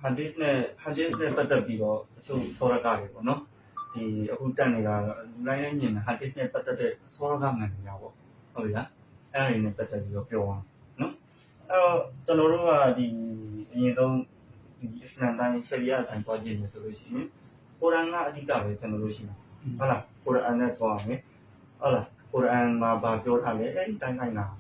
hadith နဲ့ပတ်သက်ပြီးတော့အချို့စောရကတွေပေါ့နော်ဒီအခုတက်နေတာလိုင်းနဲ့မြင်တာ hadith နဲ့ပတ်သက်တဲ့စောရကမှန်တယ်ပေါ့ဟုတ်ပြီလားအဲ့ဒါတွေနဲ့ပတ်သက်ပြီးတော့ပြောအောင်နော်အဲ့တော့ကျွန်တော်တို့ကဒီအရင်ဆုံးဒီအစ္စလာမ်တိုင်းရှရီယာတိုင်းပေါ်ကျင်နေဆိုလို့ရှိရင်ကုရ်အာန်ကအဓိကပဲကျွန်တော်တို့ရှိမှာဟုတ်လားကုရ်အာန်နဲ့သွားမယ်ဟုတ်လားကုရ်အာန်မှာဘာပြောထားလဲအဲ့ဒီတိုင်းတိုင်းလား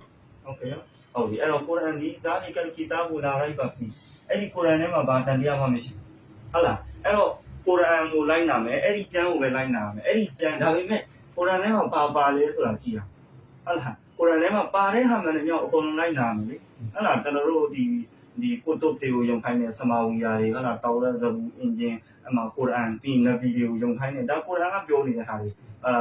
ဟုတ်ကဲ့ဟုတ်ပြီအဲ့တော့ကုရ်အာန်ဒီဒါလီကယ်ကီတာဘူလာရိုက်ပါဖီအဲ့ဒီကုရ်အာန်ထဲမှာဘာတန်တရားမှမရှိဟုတ်လားအဲ့တော့ကုရ်အာန်ကိုလိုက်နာမယ်အဲ့ဒီကျမ်းကိုပဲလိုက်နာမယ်အဲ့ဒီကျမ်းဒါပေမဲ့ကုရ်အာန်ထဲမှာပါလဲဆိုတာကြည့်အောင်ဟုတ်လားကုရ်အာန်ထဲမှာပါတဲ့ဟာမှန်တယ်မြောက်အကုန်လုံးလိုက်နာမယ်လေဟုတ်လားကျွန်တော်တို့ဒီကုတုတ်တွေကိုယုံခိုင်းတဲ့ဆမာဝီယာတွေဟုတ်လားတောရဇဘူအင်ဂျင်အမှကုရ်အာန်ပြီးနဗီတွေကိုယုံခိုင်းတယ်ဒါကုရ်အာန်ကပြောနေတဲ့ဟာတွေ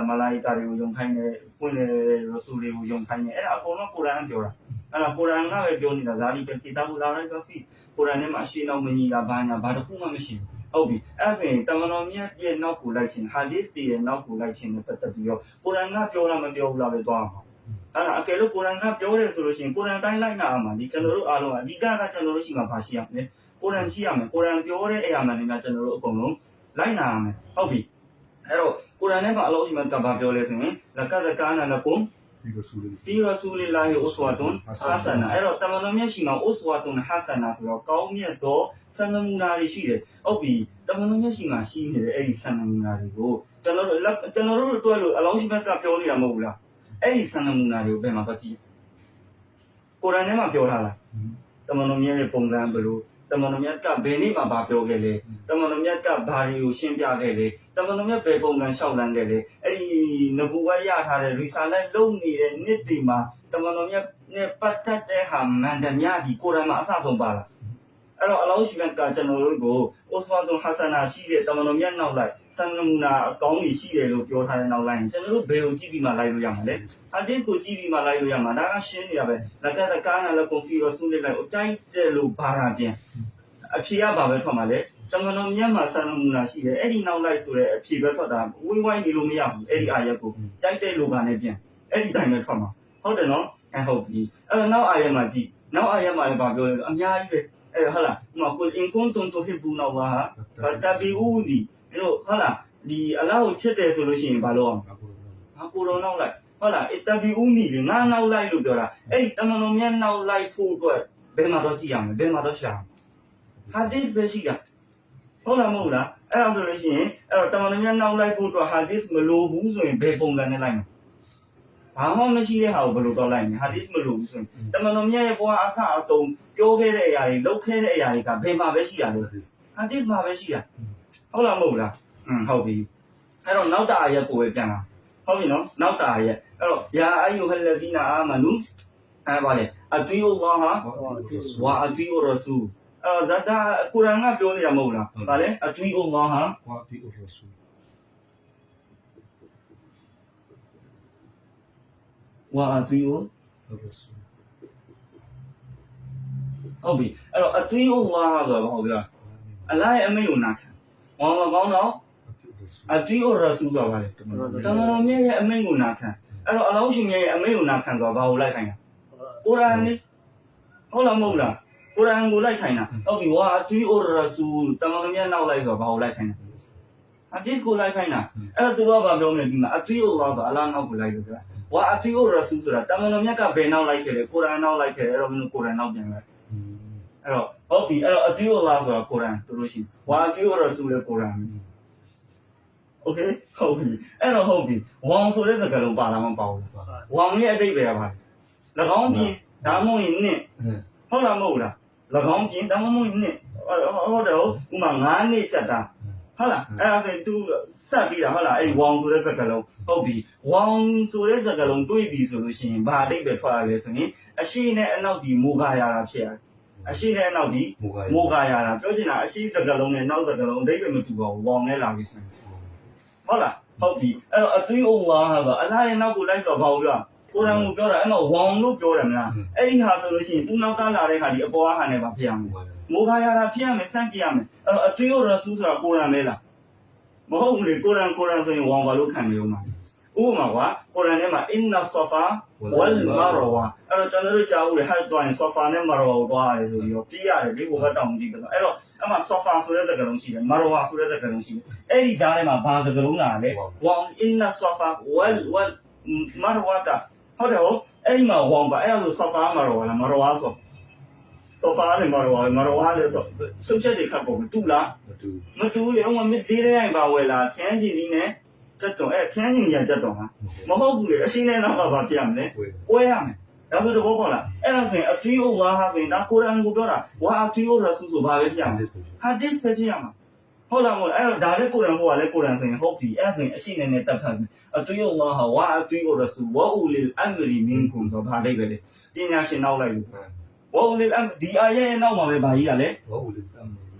မလာအီကာတွေကိုယုံခိုင်းတယ်ပွင့်တဲ့ရဆူတွေကိုယုံခိုင်းတယ်အဲ့ဒါအကုန်လုံးကုရ်အာန်ပြောတာအဲ့ဒါကုရ်အာန်ကပဲပြောနေတာဇာလီကကီတာဘူလာရိုက်ကဖီကုရ်အာန်ထဲမှာအရှိနောက်မညီတာဘာညာဘာတစ်ခုမှမရှိဘူးဟုတ်ပြီအဲ့ဒါဆိုရင်တမန်တော်မြတ်ရဲ့နောက်ကိုလိုက်ခြင်းဟာဒီသ်ရဲ့နောက်ကိုလိုက်ခြင်းနဲ့ပတ်သက်ပြီးတော့ကုရ်အာန်ကပြောလားမပြောဘူးလားပဲသွားမှာအဲ့ဒါအကယ်လို့ကုရ်အာန်ကပြောတယ်ဆိုလို့ရှိရင်ကုရ်အာန်တိုင်းလိုက်နာရမှာဒီကျွန်တော်တို့အားလုံးကအဓိကကကျွန်တော်တို့ရှိမှာပါရှိရမယ်ကုရ်အာန်ရှိရမယ်ကုရ်အာန်ပြောတဲ့အရာမှန်တွေကကျွန်တော်တို့အကုန်လုံးလိုက်နာရမယ်ဟုတ်ပြီအဲ့တော့ကုရ်အာန်ထဲမှာအလောရှိမှကဘာပြောလဲဆိုရင်လကဇကာနာလကုမ်ဖီရဆူလီလာဟီဥစဝါတွန်ဟာဆာနာအဲ့တော့တမန်တော်မြတ်ရှိမှာဥစဝါတွန်ဟာဆာနာဆိုတော့ကောင်းမြတ်သောစံနမူနာတွေရှိတယ်ဟုတ်ပြီတမန်တော်မြတ်ရှိမှာရှိနေတဲ့အဲ့ဒီစံနမူနာတွေကိုကျွန်တော်တို့တွဲလို့အလောရှိမှကပြောနေတာမဟုတ်ဘူးလားအဲ့ဒီစံနမူနာတွေကိုဘယ်မှာပတ်ကြည့်ကုရ်အာန်ထဲမှာပြောထားလားတမန်တော်မြတ်ရဲ့ပုံစံဘယ်လိုတမန်တော်မြတ်ကဘယ်နေ့မှဘာပြောခဲ့လဲတမန်တော်မြတ်ကဘာတွေကိုရှင်းပြခဲ့လဲတမန်တော်မြတ်ဘယ်ပုံစံလျှောက်လန်းခဲ့လဲအဲ့ဒီနဗူဝါရထားတဲ့ရီဆာလက်လုံနေတဲ့နှစ်တွေမှာတမန်တော်မြတ်နဲ့ပတ်သက်တဲ့ဟာမှန်တယ်များဒီကုရ်အာန်မှာအစဆုံးပါလားအဲ့တော့အလောရှိမြတ်ကကျွန်တော်တို့ကိုအိုစဝါဒွန်ဟာဆာနာရှိတဲ့တမန်တော်မြတ်နောက်လိုက်စံနမူနာအကောင်းကြီးရှိတယ်လို့ပြောထားတဲ့နောက်လိုက်ရင်ကျွန်တော်တို့ဘယ်ကိုကြည့်ပြီးမှလိုက်လို့ရမှာလဲဟာဒီကိုကြည့်ပြီးမှလိုက်လို့ရမှာဒါကရှင်းနေတာပဲလက်ကသကားနာလကွန်ဖီရဆူလေးလိုက်အကြိုက်တယ်လို့ဘာသာပြန်အဖြေရပါပဲထွက်မှာလေတမန်တော်မြတ်မှာစံနမူနာရှိတယ်အဲ့ဒီနောက်လိုက်ဆိုတဲ့အဖြေပဲထွက်တာဝိုင်းနေလို့မရဘူးအဲ့ဒီအာရက်ကိုကြိုက်တဲ့လူကလည်းပြန်အဲ့ဒီတိုင်းပဲထွက်မှာဟုတ်တယ်နော်ဟုတ်ပြီအဲ့တော့နောက်အာရက်မှာကြည့်နောက်အာရက်မှာလည်းဘာပြောလဲအများကြီးပဲအဲ့ဟုတ်လားဥမာကိုအင်ကွန်တွန်တိုဟီဘူနောဝါဟာတဘီဦးဒီအဲ့တော့ဟုတ်လားဒီအလောကိုချစ်တယ်ဆိုလို့ရှိရင်ဘာလုပ်အောင်ငါကိုတော်နောက်လိုက်ဟုတ်လားတဘီဦးနီလေငါနောက်လိုက်လို့ပြောတာအဲ့ဒီတမန်တော်မြတ်နောက်လိုက်ဖို့အတွက်ဘယ်မှာတော့ကြည့်ရမလဲဘယ်မှာတော့ရှာဟာဒီစ်ပဲရှိတာဟုတ်လားမဟုတ်လားအဲ့ဒါဆိုလို့ရှိရင်အဲ့တော့တမန်တော်မြတ်နောက်လိုက်ဖို့အတွက်ဟာဒီစ်မလိုဘူးဆိုရင်ဘယ်ပုံစံနဲ့လိုက်မလဲဘာမှမရှိတဲ့ဟာကိုဘယ်လိုတော့လိုက်မလဲဟာဒီစ်မလိုဘူးဆိုရင်တမန်တော်မြတ်ရဲ့ဘဝအစအဆုံးပြောခဲ့တဲ့အရာတွေလုပ်ခဲ့တဲ့အရာတွေကဘယ်မှာပဲရှိရလဲဟာဒီစ်မှာပဲရှိရဟုတ်လားမဟုတ်လားဟုတ်ပြီအဲ့တော့နောက်တာအရက်ကိုပဲပြန်လာဟုတ်ပြီနော်နောက်တာအရက်အဲ့တော့ယာအယူဟလဇီနာအာမနူအဲ့ပါလေအတူယူလာဟာဝါအတူယူရဆူဒါကုရ်အာန်ကပြောနေတာမဟုတ်လားဗါလဲအတူယူလာဟာဝါအတူယူရဆူဝါအတူယူရဆူဟုတ်ပြီအဲ့တော့အတူယူလာဆိုတော့ဟုတ်ပြီလားအလားရဲ့အမိန့်ကိုနာခံဝါမကောင်းတော့အတူယူရဆူဆိုပါလေတမန်တော်မြတ်ရဲ့အမိန့်ကိုနာခံအဲ့တော့အလောင်းရှင်ရဲ့အမိန့်ကိုနာခံဆိုတော့ဘာကိုလိုက်ခိုင်းတာကုရ်အာန်လေးဟုတ်လားမဟုတ်လားကုရ်အာန်ကိုလိုက်ခိုင်းတာဟုတ်ပြီဝါအတူယူရဆူတမန်တော်မြတ်နောက်လိုက်ဆိုတော့ဘာကိုလိုက်ခိုင်းတာအဒီကိုလိုက်ခိုင်းတာအဲ့တော့သူတို့ကပြောမယ်ဒီမှာအတူယူလာဆိုအလားနောက်ကိုလိုက်လို့ပြောဝါအတူယူရဆူဆိုတာတမန်တော်မြတ်ကဘယ်နောက်လိုက်ခဲ့လဲကုရ်အာန်နောက်လိုက်ခဲ့အဲ့တော့မင်းကုရ်အာန်နောက်ပြန်လိုက်အဲ့တော့ဟုတ်ပြီအဲ့တော့အတူယူလာဆိုတာကုရ်အာန်သူတို့ရှိဝါအတူယူရဆူလေကုရ်အာန်โอเคဟုတ်ပြီအဲ့တော့ဟုတ်ပြီဝေါဆိုတဲ့စကားလုံးပါလားမပါဘူးဝေါရဲ့အတိတ်ပဲပါ၎င်းပြင်ဒါမှမဟုတ်ရင်နှစ်ဟုတ်လားမဟုတ်လား၎င်းပြင်ဒါမှမဟုတ်ရင်နှစ်ဟုတ်တယ်ဥမာ9နှစ်ချက်တာဟုတ်လားအဲ့ဒါဆိုသူဆက်ပြီးတာဟုတ်လားအဲ့ဝေါဆိုတဲ့စကားလုံးဟုတ်ပြီဝေါဆိုတဲ့စကားလုံးတွေးပြီးဆိုလို့ရှိရင်ဘာအတိတ်ပဲထွက်ရလဲဆိုရင်အရှိနဲ့အနောက်ဒီမူခါရတာဖြစ်ရတယ်အရှိနဲ့အနောက်ဒီမူခါရတာပြောချင်တာအရှိစကားလုံးနဲ့နောက်စကားလုံးအတိတ်ပဲမတူပါဘူးဝေါနဲ့လာပြီးဆိုရင်ဟုတ်လားဟုတ်ပြီအဲ့တော့အသွေးအုံလာဆိုအလားရဲ့နောက်ကိုလိုက်ဆိုဘာလို့ပြောကုရ်အာန်ကိုပြောတာအဲ့မှာဝေါလို့ပြောတယ်မလားအဲ့ဒီဟာဆိုလို့ရှိရင်သူနောက်ကလာတဲ့ခါဒီအပေါ်ဟာနဲ့ပါဖြစ်ရမယ်မိုးခါရတာဖြစ်ရမယ်စမ်းကြည့်ရမယ်အဲ့တော့အသွေးရဆူဆိုတာကုရ်အာန်ပဲလားမဟုတ်ဘူးလေကုရ်အာန်ဆိုရင်ဝေါဘာလို့ခံနေဦးမှာ ဥပမာကွာကုရ်အာန်ထဲမှာ inna safa wal marwa အဲ့တော့ကျွန်တော်တို့ကြားဦးလေဟတ်တွိုင်း safa နဲ့ marwa ကိုတွားရတယ်ဆိုပြီးတော့ပြရတယ်လေဟိုဘက်တောင်ကြည့်ပြတော့အဲ့တော့အမှ safa ဆိုတဲ့စကားလုံးရှိတယ် marwa ဆိုတဲ့စကားလုံးရှိတယ်အဲ့ဒီကြားထဲမှာဘာစကားလုံးလာလဲ wa inna safa wal marwa တာဟုတ်တယ်ဟုတ်အဲ့ဒီမှာ wa ပါအဲ့ဒါဆို safa marwa လား marwa ဆို safa နဲ့ marwa လဲဆိုစုပ်ချက်တွေခတ်ပုံတူလားမတူလေဟိုမှာမစ်ဈေးတဲ့အိမ်ပါဝယ်လာခန်းချင်ဒီနဲ့chất tuần, kháng nhìn nhận chất tuần hả? Mà không để xin nên nó vào tiệm đấy, quay à mày, đó thôi được không là, em là phải ở tuy ô qua ha phải đã cố gắng cố đó là, qua tuy ô là sử dụng ba cái tiệm, hadith phải tiệm mà, hồi là một em đã lấy cố gắng qua lấy cố gắng phải học thì em phải xin nên tập thành, ở tuy ô qua ha qua tuy ô là sử dụng u lil amri min cùng vào ba đây về, đi nhà xin nào lại được, u lil am đi ai nào mà về bài gì là đấy,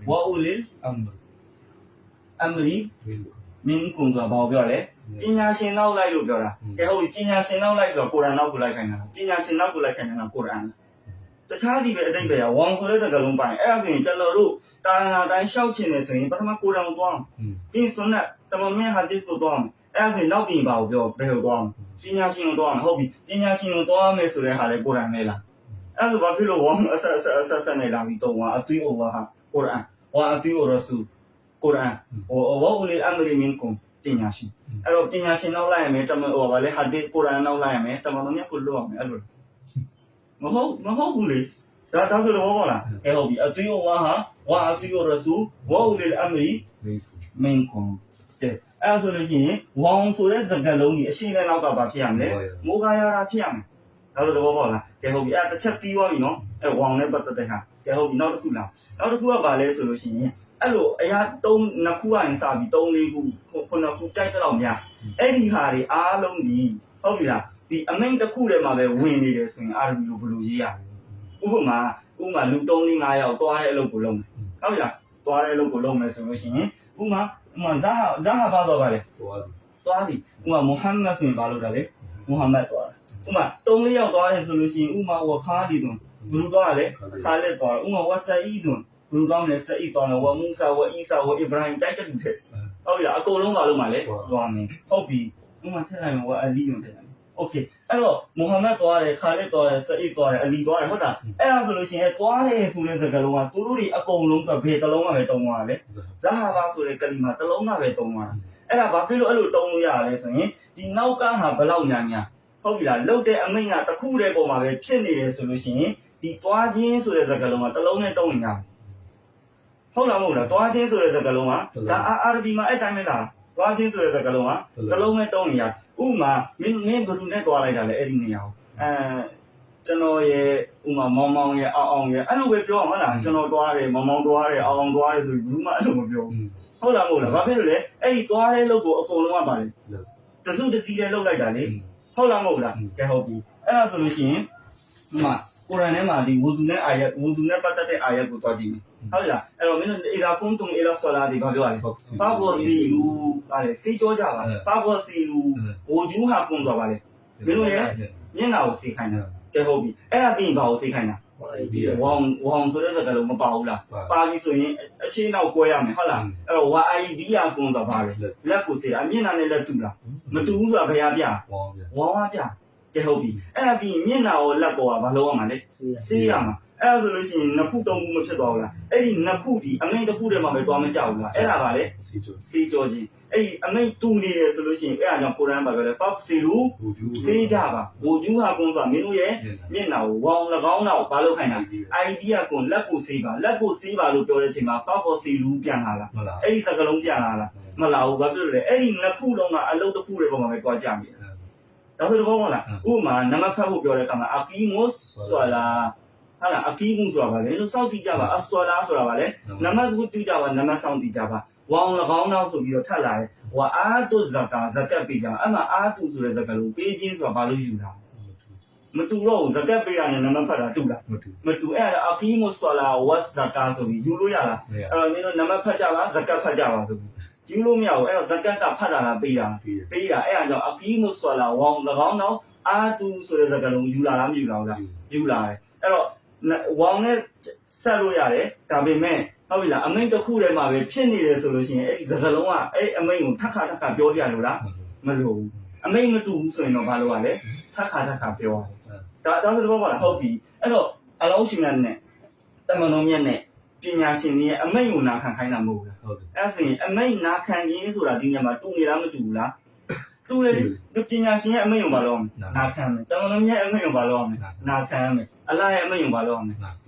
u lil amri min cùng vào bao giờ đấy, đi nhà xin nào lại được rồi, cái hồi đi nhà xin nào lại rồi cố gắng nào cũng lại cái nào, đi nhà xin nào cũng lại cái nào cố gắng. တခြားဒီပဲအတိတ်ပဲဝေါဆိုတဲ့စကားလုံးပိုင်းအဲ့ဒါဆိုရင်ကျွန်တော်တို့တာနာတိုင်းရှောက်ချင်နေဆိုရင်ပထမကိုယ်တော်သွားပြီးစွန်းတဲ့တမန်မြတ်ဟာဒစ်ကိုသွားအဲ့ဒါဆိုရင်နောက်ပြင်ပါကိုပြောဘယ်လိုသွားပညာရှင်ကိုသွားဟုတ်ပြီပညာရှင်ကိုသွားမယ်ဆိုတဲ့ဟာလေကိုယ်တော်နဲ့လားအဲ့ဒါဆိုဘာဖြစ်လို့ဝေါအဆက်နဲ့လာပြီးတော့အသွေးဩဝါဟာကိုယ်တော်ဝါအသွေးဩရဆူကိုယ်တော်ဝေါဦးလေအမရီမင်းကုံပညာရှင်အဲ့တော့ပညာရှင်နောက်လိုက်ရမယ်တမန်ဩဝါလေဟာဒစ်ကိုယ်တော်နောက်လိုက်ရမယ်တမန်မြတ်ကိုလို့ရမယ်အဲ့လိုမဟုတ်ဘူးလေဒါဆိုတော့ဘောလားကဲဟုတ်ပြီအသွေးဝါဟာဝါအသွေးရဆူဝါဦးလေအမရီမင်းကွန်တဲ့အဲ့ဆိုလို့ရှိရင်ဝေါဆိုတဲ့စကားလုံးကြီးအရှိနဲ့နောက်ကဘာဖြစ်ရမလဲမိုးကားရတာဖြစ်ရမယ်ဒါဆိုတော့ဘောလားကဲဟုတ်ပြီအဲ့တစ်ချက်ပြီးသွားပြီနော်အဲ့ဝေါနဲ့ပတ်သက်တဲ့ဟာကဲဟုတ်ပြီနောက်တစ်ခုလားနောက်တစ်ခုကဘာလဲဆိုလို့ရှိရင်အဲ့လိုအရာနှစ်ခုရင်စပြီး3 4ခု9ခုကြိုက်တော့များအဲ့ဒီဟာတွေအားလုံးဒီဟုတ်ပြီလားဒီအမိန့်တစ်ခုထဲမှာပဲဝင်နေတယ်ဆိုရင်အာရဘီလိုဘယ်လိုရေးရလဲဥပမာလူ3 4 5ယောက်တွားတဲ့အလုပ်ကိုလုပ်မယ်ဟုတ်ပြီလားတွားတဲ့အလုပ်ကိုလုပ်မယ်ဆိုလို့ရှိရင်ဥပမာဇာဟာဘာတော့ပါလဲတွားပြီဥပမာမုဟမ်မတ်ဆိုရင်ဘာလုပ်တာလဲမုဟမ်မတ်တွားဥပမာ3 4ယောက်တွားတယ်ဆိုလို့ရှိရင်ဥပမာဝခါဒီတုံဘယ်လိုတွားလဲခါလက်တွားဥပမာဝဆာအီတုံဘယ်လိုတွားမလဲဆာအီတွားမယ်ဝမူဆာဝအီဆာဝအီဘရာဟင်ကြိုက်တဲ့လူတွေဟုတ်ပြီလားအကုန်လုံးဘာလုပ်မှာလဲတွားမယ်ဟုတ်ပြီဥပမာထက်လိုက်ဝအလီတုံထက်လိုက်โอเคအဲ့တော့မုဟမ္မဒ်သွားတယ်ခါလစ်သွားတယ်ဆအီသွားတယ်အလီသွားတယ်ဟုတ်တာအဲ့ဒါဆိုလို့ရှိရင်သွားတယ်ဆိုတဲ့စကားလုံးကသူတို့တွေအကုန်လုံးပဲဘယ်တစ်လုံးကပဲတုံးသွားလဲဇဟာဘာဆိုတဲ့ကလီမာတစ်လုံးကပဲတုံးသွားအဲ့ဒါဘာဖြစ်လို့အဲ့လိုတုံးလို့ရလဲဆိုရင်ဒီနောက်ကဟာဘလောက်များဟုတ်ပြီလားလုတ်တဲ့အမိန့်ကတစ်ခုတည်းပုံမှာပဲဖြစ်နေတယ်ဆိုလို့ရှိရင်ဒီသွားခြင်းဆိုတဲ့စကားလုံးကတစ်လုံးနဲ့တုံးနေရဟုတ်လားမဟုတ်လားသွားခြင်းဆိုတဲ့စကားလုံးကဒါအာရဘီမှာအဲ့တိုင်းပဲလားသွားခြင်းဆိုတဲ့စကားလုံးကတစ်လုံးနဲ့တုံးနေရဥမာမင်းဘယ်သူနဲ့တွားလိုက်တာလဲအဲ့ဒီနေရာကျွန်တော်ရဲ့ဥမာမောင်မောင်ရဲ့အောင်ရဲ့အဲ့လိုပဲပြောအောင်ဟုတ်လားကျွန်တော်တွားတယ်မောင်မောင်တွားတယ်အောင်တွားတယ်ဆိုဘူးမှအဲ့လိုမပြောဟုတ်လားမဟုတ်လားဘာဖြစ်လို့လဲအဲ့ဒီတွားတဲ့လုပ်ကိုအကုန်လုံးကပါလေတစုတစည်းလေးလုပ်လိုက်တာလေဟုတ်လားမဟုတ်လားကဲဟုတ်ပြီအဲ့ဒါဆိုလို့ရှိရင်ဥမာကုရ်အာန်ထဲမှာဒီဝူဒူနဲ့အာယတ်ဝူဒူနဲ့ပတ်သက်တဲ့အာယတ်ကိုတွားကြည့်မယ်ဟုတ်လားအဲ့တော့မင်းတို့အီဒါကွန်တုံအီလာဆလာဒီဘာပြောရလဲဖာဘောစီလူပါလေစေးကြောကြပါဖာဘောစီလူဝူဂျူဟာကွန်သွားပါလေမင်းတို့ရဲ့မျက်နှာကိုစေးခိုင်းတာကဲဟုတ်ပြီအဲ့ဒါပြီးရင်ဘာကိုစေးခိုင်းတာဝေါဆိုတဲ့စကားလုံးမပါဘူးလားပါပြီဆိုရင်အရှင်းနောက်ကွဲရမယ်ဟုတ်လားအဲ့တော့ဝါအိုင်ဒီယာကွန်သွားပါလေလက်ကိုစေးတာမျက်နှာနဲ့လက်တူလားမတူဘူးဆိုတာဘယ်ဟာပြဝါပြကဲဟုတ်ပြီအဲ့ဒါပြီးမျက်နှာကိုလက်ပေါ်ကဘာလုပ်ရမှာလဲစေးရမှာအဲ့ဒါဆိုလို့ရှိရင်နှစ်ခုသုံးခုမဖြစ်သွားဘူးလားအဲ့ဒီနှစ်ခုဒီအမိန့်တစ်ခုတည်းမှာပဲတွားမကြဘူးလားအဲ့ဒါပါလေစေးကြောခြင်းအဲ့ဒီအမိန့်တူနေတယ်ဆိုလို့ရှိရင်အဲ့ဒါကြောင့်ကုရ်အာန်မှာပြောတယ်ဖောက်စီလူစေးကြပါဝူဂျူဟာကွန်ဆိုတာမင်းတို့ရဲ့မျက်နှာကိုဝေါ၎င်းတော့ဘာလုပ်ခိုင်းတာအိုင်ဒီယာကွန်လက်ကိုစေးပါလို့ပြောတဲ့အချိန်မှာဖောက်စီလူပြန်လာလားအဲ့ဒီစကားလုံးပြန်လာလားမလာဘူးဘာဖြစ်လို့လဲအဲ့ဒီနှစ်ခုလုံးကအလုပ်တစ်ခုတည်းပုံမှာပဲတွားကြပြီဒါဆိုတော့ဘောလားဥပမာနံပါတ်ဖတ်ဖို့ပြောတဲ့အခါမှာအကီမုဆွာလာဟာလားအကီမုဆိုတာဗာလေလို့စောင့်ကြည့်ကြပါအဆွာလာဆိုတာဗာလေနမတ်ကိုတူကြပါနမတ်ဆောင်ကြည့်ကြပါဝေါ၎င်းနောက်ဆိုပြီးတော့ထပ်လာတယ်ဝါအာတုဇကာဇကတ်ပေးကြအမှအာတုဆိုတဲ့စကားလုံးပေးခြင်းဆိုတာဘာလို့ယူတာမတူတော့ဇကတ်ပေးတာနဲ့နမတ်ဖတ်တာတူလားမတူအဲ့ဒါအကီမုဆွာလာဝတ်ဇကာဆိုပြီးယူလို့ရလားအဲ့တော့မင်းတို့နမတ်ဖတ်ကြပါဇကတ်ဖတ်ကြပါဆိုပြီးယူလို့မရဘူးအဲ့တော့ဇကတ်ကဖတ်တာလားပေးတာအဲ့ဒါကြောင့်အကီမုဆွာလာဝေါ၎င်းနောက်အာတုဆိုတဲ့စကားလုံးယူလာလားမယူလာဘူးလားယူလာတယ်အဲ့တော့ဝေါနဲ့ဆက်လို့ရတယ်ဒါပေမဲ့ဟုတ်ပြီလားအမိန့်တစ်ခုတည်းမှာပဲဖြစ်နေတယ်ဆိုလို့ရှိရင်အဲ့ဒီစကားလုံးကအဲ့အမိန့်ကိုထပ်ခါပြောကြလို့လားမလို့ဘူး အမိတ်မတူဘူးဆိုရင်တော့ဘာလို့ရလဲထပ်ခါပြောရတယ်ဒါဆိုတော့ပေါ့လားဟုတ်ပြီအဲ့တော့အလောရှိမြတ်နဲ့တမန်တော်မြတ်နဲ့ပညာရှင်တွေရဲ့အမိတ်ကိုနာခံခိုင်းတာမဟုတ်ဘူးလားဟုတ်ပြီအဲ့ဆိုရင်အမိတ်နာခံခြင်းဆိုတာဒီညမှာတူနေလားမတူဘူးလားတူတယ်ဒီပညာရှင်ရဲ့အမိတ်ကိုဘာလို့နာခံမယ်တမန်တော်မြတ်အမိတ်ကိုဘာလို့နာခံမယ်အလားရဲ့အမိတ်ကိုဘာလို